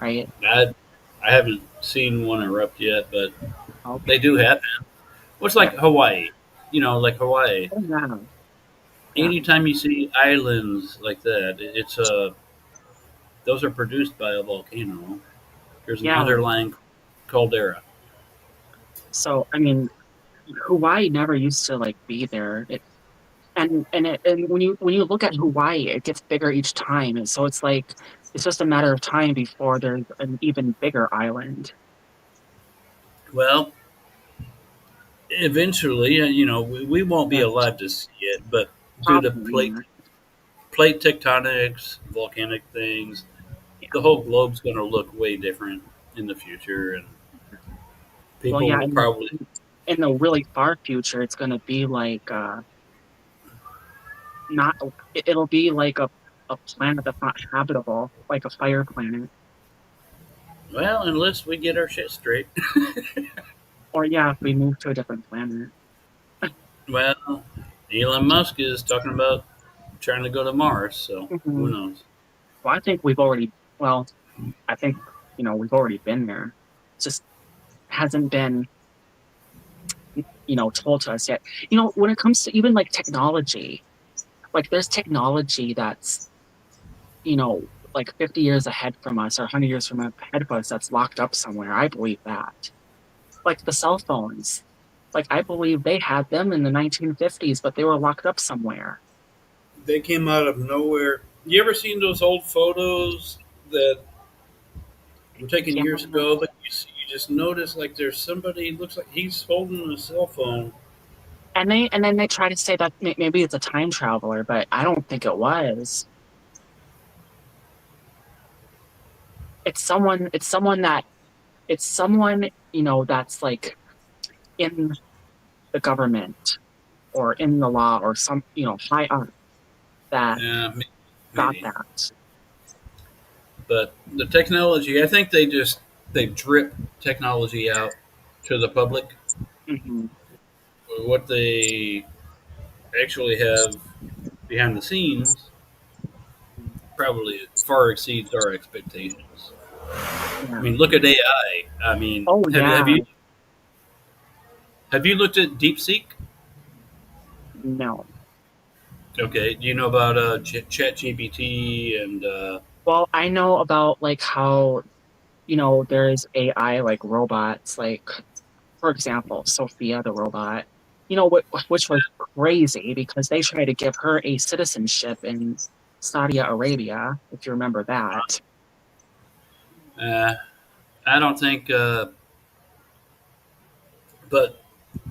right? I haven't seen one erupt yet, but they Okay. do happen. What's Yeah. like Hawaii? Like Hawaii. Oh, yeah. Yeah. Anytime you see islands like that, it's those are produced by a volcano. There's an Yeah. underlying caldera. So I mean, Hawaii never used to like be there. And when you look at Hawaii, it gets bigger each time, and so it's like it's just a matter of time before there's an even bigger island. Well, eventually, we won't be Yeah, alive to see it, but due to probably not. plate tectonics, volcanic things, Yeah. the whole globe's going to look way different in the future, and Well, people yeah, will probably. in the really far future, it's gonna be like not it'll be like a planet that's not habitable, like a fire planet. Well, unless we get our shit straight. Or yeah, if we move to a different planet. Well, Elon Musk is talking about trying to go to Mars, so who Mhm. knows? Well, I think we've already. Well, I think we've already been there. It just hasn't been told to us yet. When it comes to even like technology, like there's technology that's you know like 50 years ahead from us or 100 years from ahead of us that's locked up somewhere. I believe that. Like the cell phones. Like I believe they had them in the 1950s, but they were locked up somewhere. They came out of nowhere. You ever seen those old photos that were taken Yeah. years ago? But you just notice like there's somebody looks like he's holding a cell phone. And then they try to say that maybe it's a time traveler, but I don't think it was. It's someone that's like in the government or in the law or some high up that Yeah, got maybe. that. But the technology, I think they drip technology out to the public. Hmm. What they actually have behind the scenes probably far exceeds our expectations. I Yeah. mean, look at AI. I mean, Oh yeah. have you looked at DeepSeek? No. Okay, do you know about Chat GPT and Well, I know about like how there's AI like robots, like for example, Sophia the robot. Which was crazy because they tried to give her a citizenship in Saudi Arabia, if you remember that. uh, I don't think, but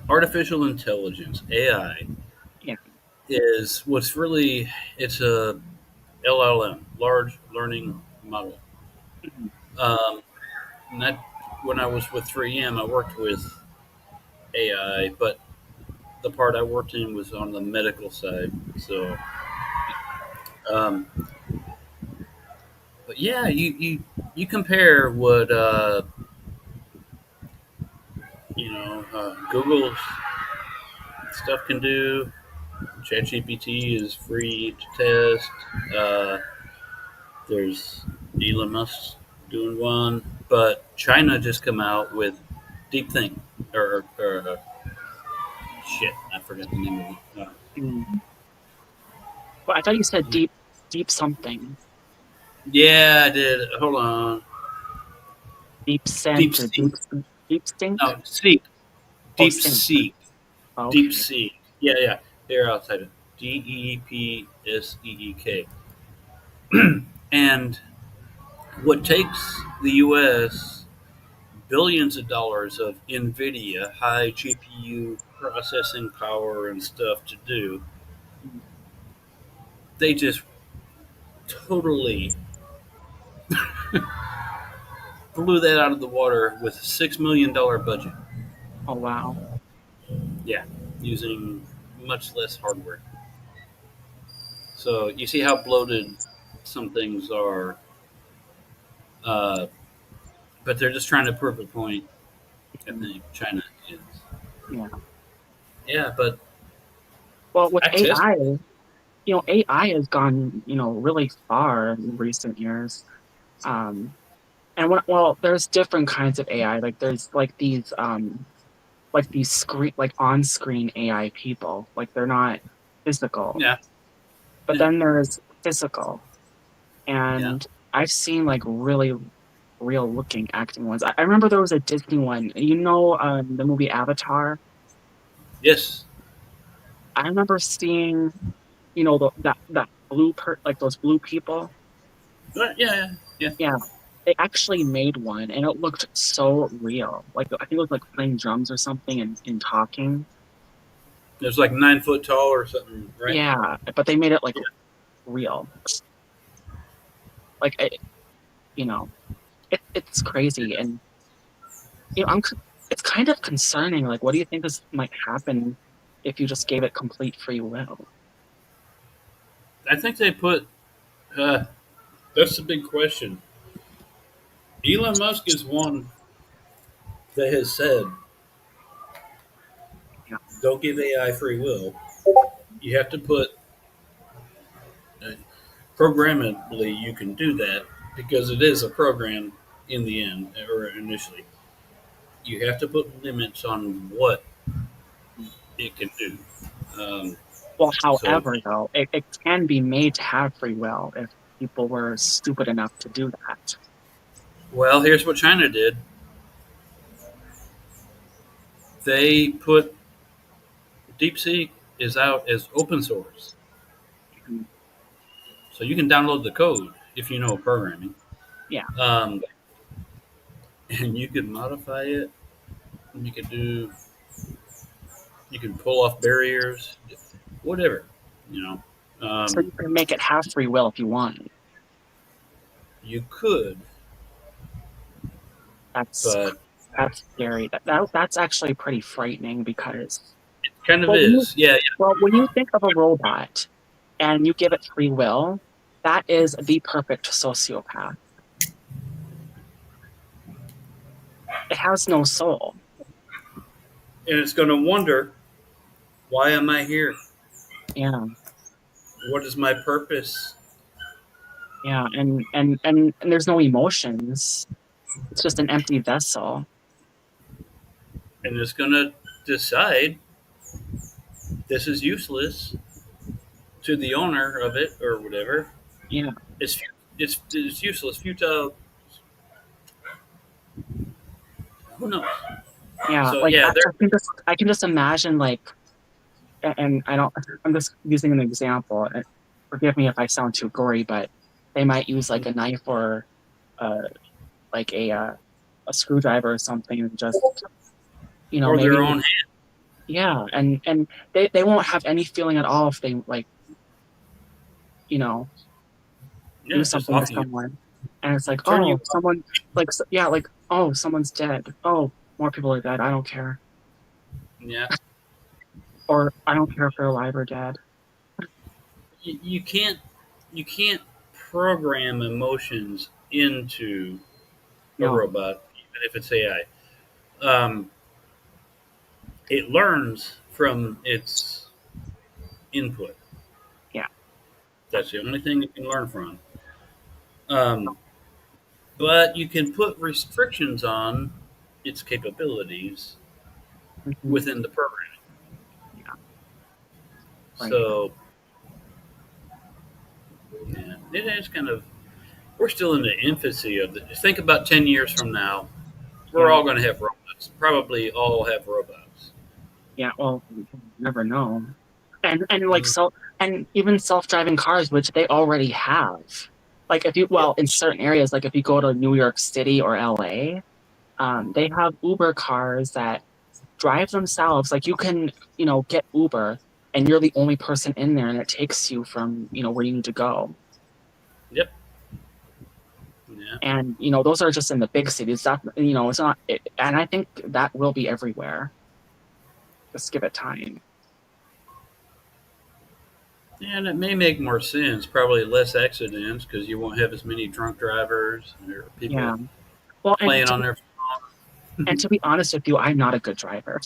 artificial intelligence (AI) Yeah. is what's really it's a LLM, large learning model. Mhm. Um, and that when I was with 3M, I worked with AI, but the part I worked in was on the medical side. So, um, but yeah, you compare what Google's stuff can do. ChatGPT is free to test. There's Elon Musk doing one, but China just come out with Deep Think or shit, I forgot the name of it. Mm. Well, I thought you said deep something, Yeah, I did. Hold on. deep Deep scent or Seek. deep stink. No, Seek. Oh, Deep stink. Seek. Deep Okay. Seek. Yeah, yeah. Here, I'll type it. DEEPSEEK. And what takes the U.S. billions of dollars of NVIDIA high GPU processing power and stuff to do, Mm. they just totally blew that out of the water with a $6 million budget. Oh wow. Yeah, using much less hardware. So you see how bloated some things are, uh, but they're just trying to prove a point. I Mm. think China is. Yeah. Yeah, but Well, with I test. AI, AI has gone, really far in recent years. Um, and well, there's different kinds of AI. Like there's like these like on-screen AI people. Like they're not physical. Yeah, But yeah, then there's physical, yeah. and I've seen like really real looking acting ones. I remember there was a Disney one. The movie Avatar. Yes. I remember seeing, that like those blue people. Yeah, yeah, yeah. Yeah, they actually made one, and it looked so real. Like I think it was like playing drums or something and talking. It was like 9 foot tall or something, right? Yeah, but they made it like Yeah. real. Like you know, it's crazy, and you know, it's kind of concerning. Like, what do you think this might happen if you just gave it complete free will? I think they put. Uh, that's the big question. Elon Musk is one that has said, Yeah. "Don't give AI free will. You have to put uh, programmably. You can do that because it is a program in the end or initially. You have to put limits on what it can do. Um, Well, so, however, though, it can be made to have free will if people were stupid enough to do that. well, here's what China did. They put DeepSeek is out as open source, Mhm. so you can download the code if you know programming, Yeah. um, and you could modify it. You could do. You can pull off barriers, whatever. You know, So you can make it have free will if you want. you could, That's but that's scary. That's actually pretty frightening because it kind of well, is. Yeah, when you think of a robot and you give it free will, that is the perfect sociopath. It has no soul. yeah. And it's going to wonder, why am I here? Yeah. What is my purpose? Yeah, and there's no emotions. It's just an empty vessel. And it's going to decide this is useless to the owner of it or whatever. Yeah, It's useless, futile. Who knows? yeah. So Like yeah, I can just imagine like, and I don't. I'm just using an example. Forgive me if I sound too gory, but they might use like a knife or uh like a a screwdriver or something and just, or maybe, their own hand. yeah, and they won't have any feeling at all if they like, you know, do Yeah, just something to off you. someone, and it's like, Turn you oh, someone, like, yeah, like, oh, someone's dead. Oh, more people are dead. I don't care, Yeah. or I don't care if they're alive or dead. You can't program emotions into a No, robot, even if it's AI. Um, it learns from its input. yeah, That's the only thing it can learn from. Um, but you can put restrictions on its capabilities hmm, within the program. yeah, right, So yeah, it is kind of. We're still in the infancy of it. Think about 10 years from now, we're yeah, all going to have robots. Probably all have robots. yeah. Well, you never know, and like Mm, so, and even self-driving cars, which they already have. Like if you, yep. well, in certain areas, like if you go to New York City or LA, they have Uber cars that drive themselves. Like you can, get Uber and you're the only person in there and it takes you from, where you need to go. Yep. Yeah. And, those are just in the big cities. That, it's not, and I think that will be everywhere. Just give it time. Yeah, and it may make more sense. Probably less accidents because you won't have as many drunk drivers or Yeah. people Well, playing on their. and to be honest with you, I'm not a good driver.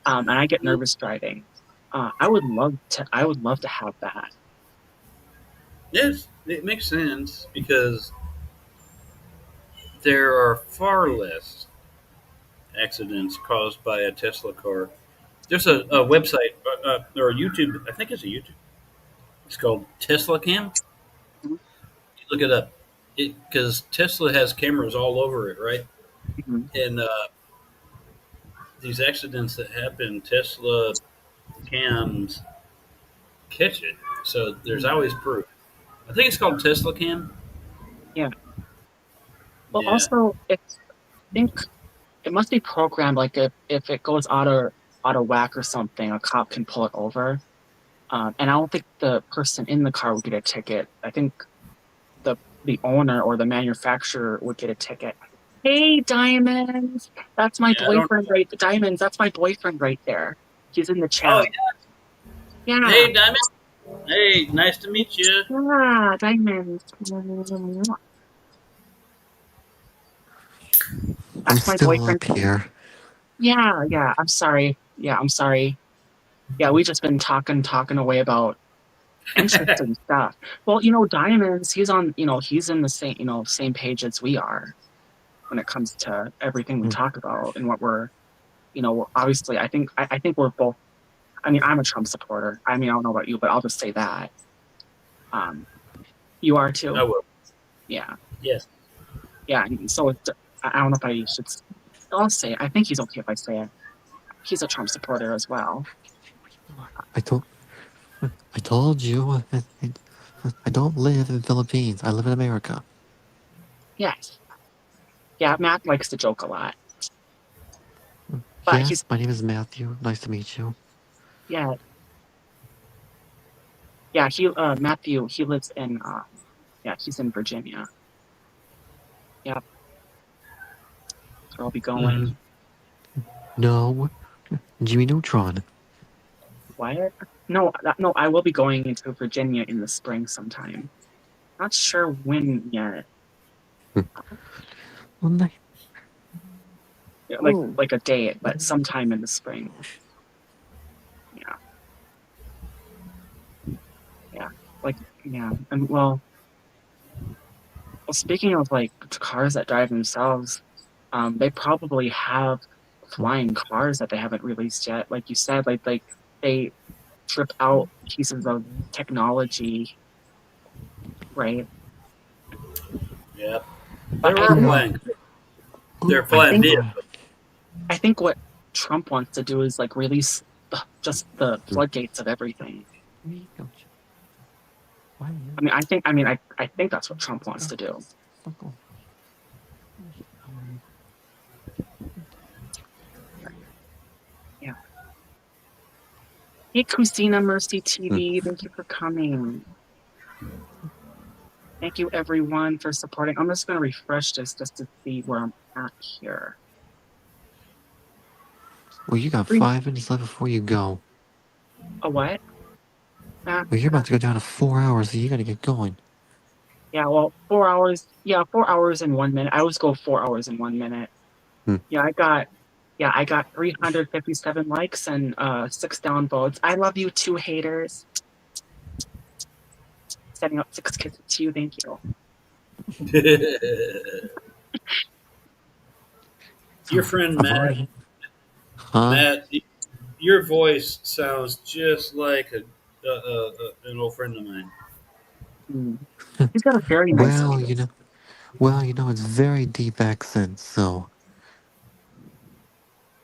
And I get nervous driving. I would love to have that. Yes, it makes sense because there are far less accidents caused by a Tesla car. There's a website or a YouTube. I think it's a YouTube. It's called Tesla Cam. Look it up. Because Tesla has cameras all over it, right? Mhm. And these accidents that happen, Tesla cams catch it. So there's always proof. I think it's called Tesla Cam. Yeah. Well, Yeah. also, I think it must be programmed like if it goes out of whack or something, a cop can pull it over. And I don't think the person in the car would get a ticket. I think the the owner or the manufacturer would get a ticket. Hey, Diamonds, that's my Yeah, I don't. boyfriend right. Diamonds, that's my boyfriend right there. He's in the Oh, chat. yeah. Yeah, Hey, Diamond. Hey, nice to meet you. yeah, Diamonds. I'm That's my still boyfriend. up here. Yeah, yeah. I'm sorry. Yeah, I'm sorry. Yeah, we just been talking away about interesting stuff. Well, Diamonds, he's in the same page as we are when it comes to everything we Mm, talk about and what obviously I think we're both. I mean, I'm a Trump supporter. I mean, I don't know about you, but I'll just say that. Um, you are I too. will. Yeah, Yes. yeah. And so I don't know if I should. I'll say it. I think he's okay if I say it. He's a Trump supporter as well. I told I told you I don't live in Philippines. I live in America. Yes. Yeah, Matt likes to joke a lot, but Yes, he's my name is Matthew. Nice to meet you. yeah, yeah. Matthew, he lives in yeah, he's in Virginia. Yeah, so I'll be Mm-hmm. going. No, Jimmy Neutron. What? No, no, I will be going into Virginia in the spring sometime. Not sure when yet. Well, Yeah, like oh, like a date, but sometime in the spring. Yeah, yeah, like yeah, and well, speaking of like cars that drive themselves, they probably have flying cars that they haven't released yet. Like you said, like they trip out pieces of technology, right? Yep. But There I are think yeah. flying. Oh, They're I flying think vehicles. I think what Trump wants to do is like release just the mm, floodgates of everything. me, don't why I you? mean, I think that's what Trump wants to do. Uncle. Hey, Christina Mercy TV, thank you for coming. Thank you, everyone, for supporting. I'm just going to refresh this just to see where I'm at here. Well, you got 5 minutes left before you go. A what? Matt? Well, you're about to go down to 4 hours, so you gotta get going. Yeah, well, 4 hours. Yeah, 4 hours and 1 minute. I always go 4 hours and 1 minute. Hmm. Yeah, I got 357 likes and 6 downvotes. I love you too, haters. Setting up 6 kisses to you. Thank you. Your friend I've Matt. already. Huh? Matt, your voice sounds just like an old friend of mine. He's got a very nice Well, voice. it's very deep accent, so.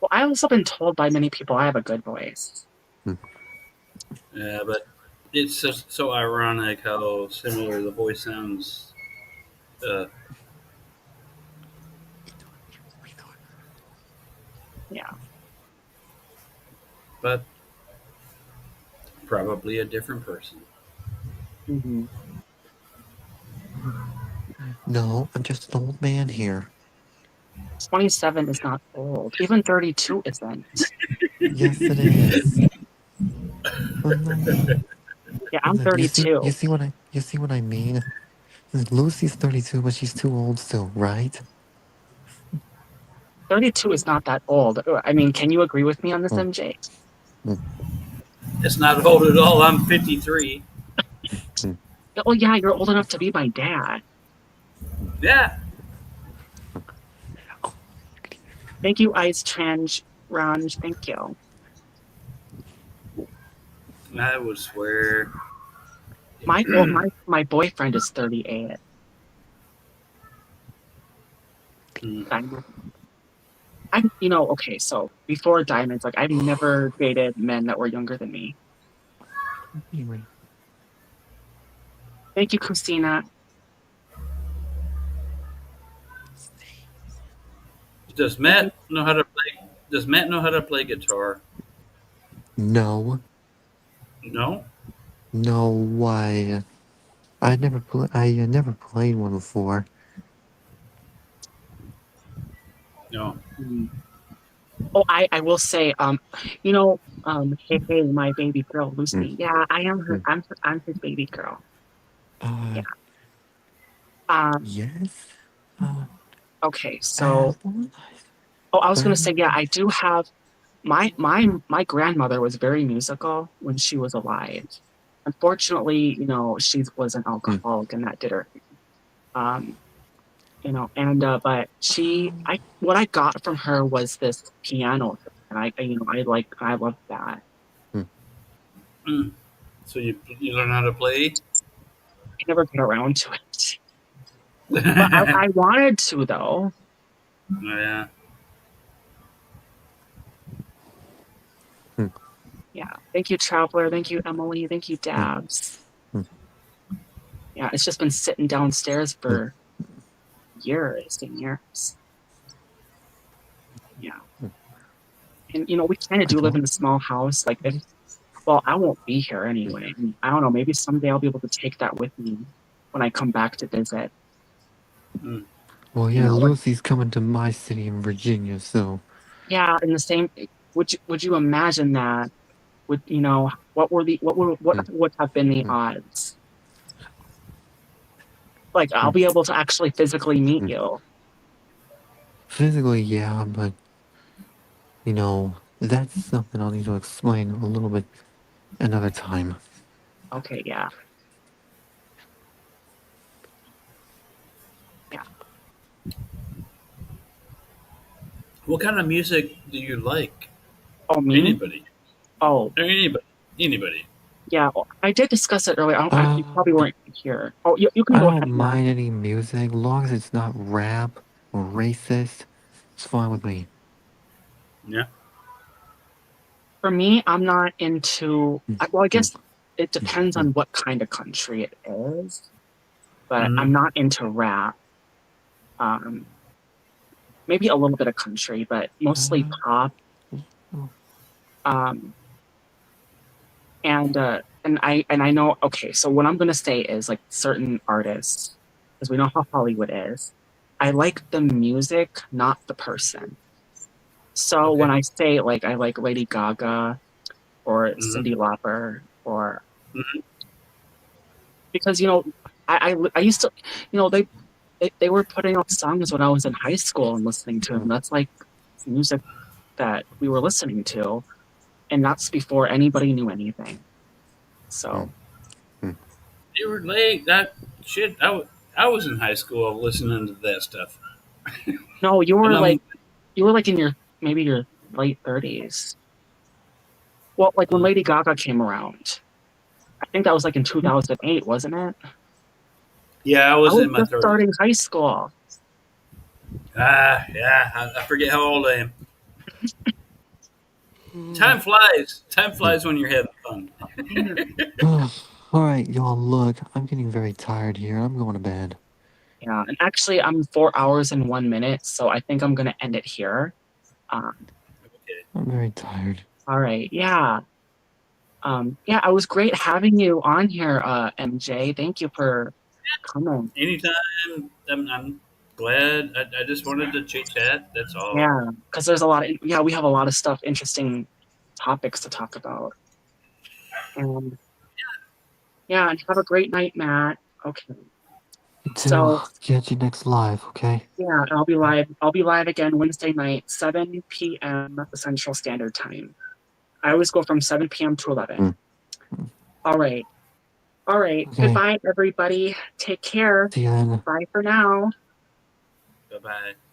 Well, I also been told by many people I have a good voice. Yeah, but it's just so ironic how similar the voice sounds. Uh, Yeah. but probably a different person. Mm-hmm. No, I'm just an old man here. 27 is not old. Even 32 isn't. Yes, it is. Well, no. Yeah, I'm Look, you 32. see what I mean? Lucy's 32, but she's too old still, right? 32 is not that old. I mean, can you agree with me on this, Hmm, MJ? hmm, It's not old at all. I'm 53. hmm. Oh, yeah, you're old enough to be my dad. Yeah, Thank you, Ice Trans Ranj. Thank you. I would swear. My boyfriend is 38. Hmm. Okay, so before Diamonds, like I've never dated men that were younger than me. Anyway, Thank you, Christina. Does Matt know how to play? Does Matt know how to play guitar? no, No. no, why? I never played one before. No. Mm. Oh, I will say, hey, my baby girl, Hmm, Lucy. Yeah, I am her. hmm. I'm his baby girl. Uh, Yeah. Um, yes. Uh, okay, so, well, I was gonna well, say, yeah, I do have my grandmother was very musical when she was alive. Unfortunately, she was an hmm. alcoholic and that did her. Um, and but what I got from her was this piano, and I love that. Hmm. Mm. So you learn how to play? I never got around to it, but Yeah. I wanted to though. Hmm. Yeah. Thank you, Traveler. Thank you, Emily. Thank you, Hmm. Dabs. Hmm. Yeah, it's just been sitting downstairs Hmm. for years and years. Yeah. Hmm. And we kind of I do live told. in a small house. Like, well, I won't be here anyway. I don't know. Maybe someday I'll be able to take that with me when I come back to visit. Mm. Well, You yeah, know, like, Lucy's coming to my city in Virginia, so. yeah. In the same, would you imagine that? What Hmm. would have been the Hmm. odds? Like, I'll Hmm. be able to actually physically meet Hmm. you. Physically, yeah, but that's something I'll need to explain a little bit another time. Okay. Yeah. Yeah. What kind of music do you like? Oh, me? Anybody? Oh, Or anybody? Anybody? yeah. I did discuss it earlier. You probably Uh, weren't here. Oh, you can I go don't ahead, Matt. mind any music, long as it's not rap or racist. It's fine with me. Yeah. For me, I'm not into. Well, I Hmm. guess it depends Hmm. on what kind of country it is, but Hmm. I'm not into rap. Um, Maybe a little bit of country, but mostly Uh, pop. oh, Um, and I know. Okay, so what I'm gonna say is like certain artists, because we know how Hollywood is. I like the music, not the person. So when Okay. I say like I like Lady Gaga or Hmm. Cyndi Lauper or Hmm. because I used to they were putting out songs when I was in high school and listening to them. That's like music that we were listening to, and that's before anybody knew anything. Hmm. So Hmm. You were late. That shit. I was in high school listening to that stuff, no, and I'm you were like in your maybe your late 30s. Well, like when uh, Lady Gaga came around. I think that was like in 2008, wasn't it? yeah, I I was was in my just 30s. starting high school. Yeah, I forget how old I am. Time flies. Time Hmm. flies when you're having fun. Yeah. All right, y'all. Look, I'm getting very tired here. I'm going to bed. Yeah, and actually, I'm 4 hours and 1 minute, so I think I'm gonna end it here. Um, Okay. I'm very tired. all right, yeah, yeah, it was great having you on here, MJ. Thank you for coming. Anytime. I'm glad. I just wanted to chit chat. That's all. Yeah, because there's a lot of yeah, we have a lot of stuff, interesting topics to talk about, and yeah, and have a great night, Matt. Okay, You too. so Catch you next live, okay? yeah, I'll be live. I'll be live again Wednesday night, 7 p.m. Central Standard Time. I always go from 7 p.m. to Hmm. 11. All right. All right. Okay. Goodbye, everybody. Take care. See you then. Bye for now. Bye bye.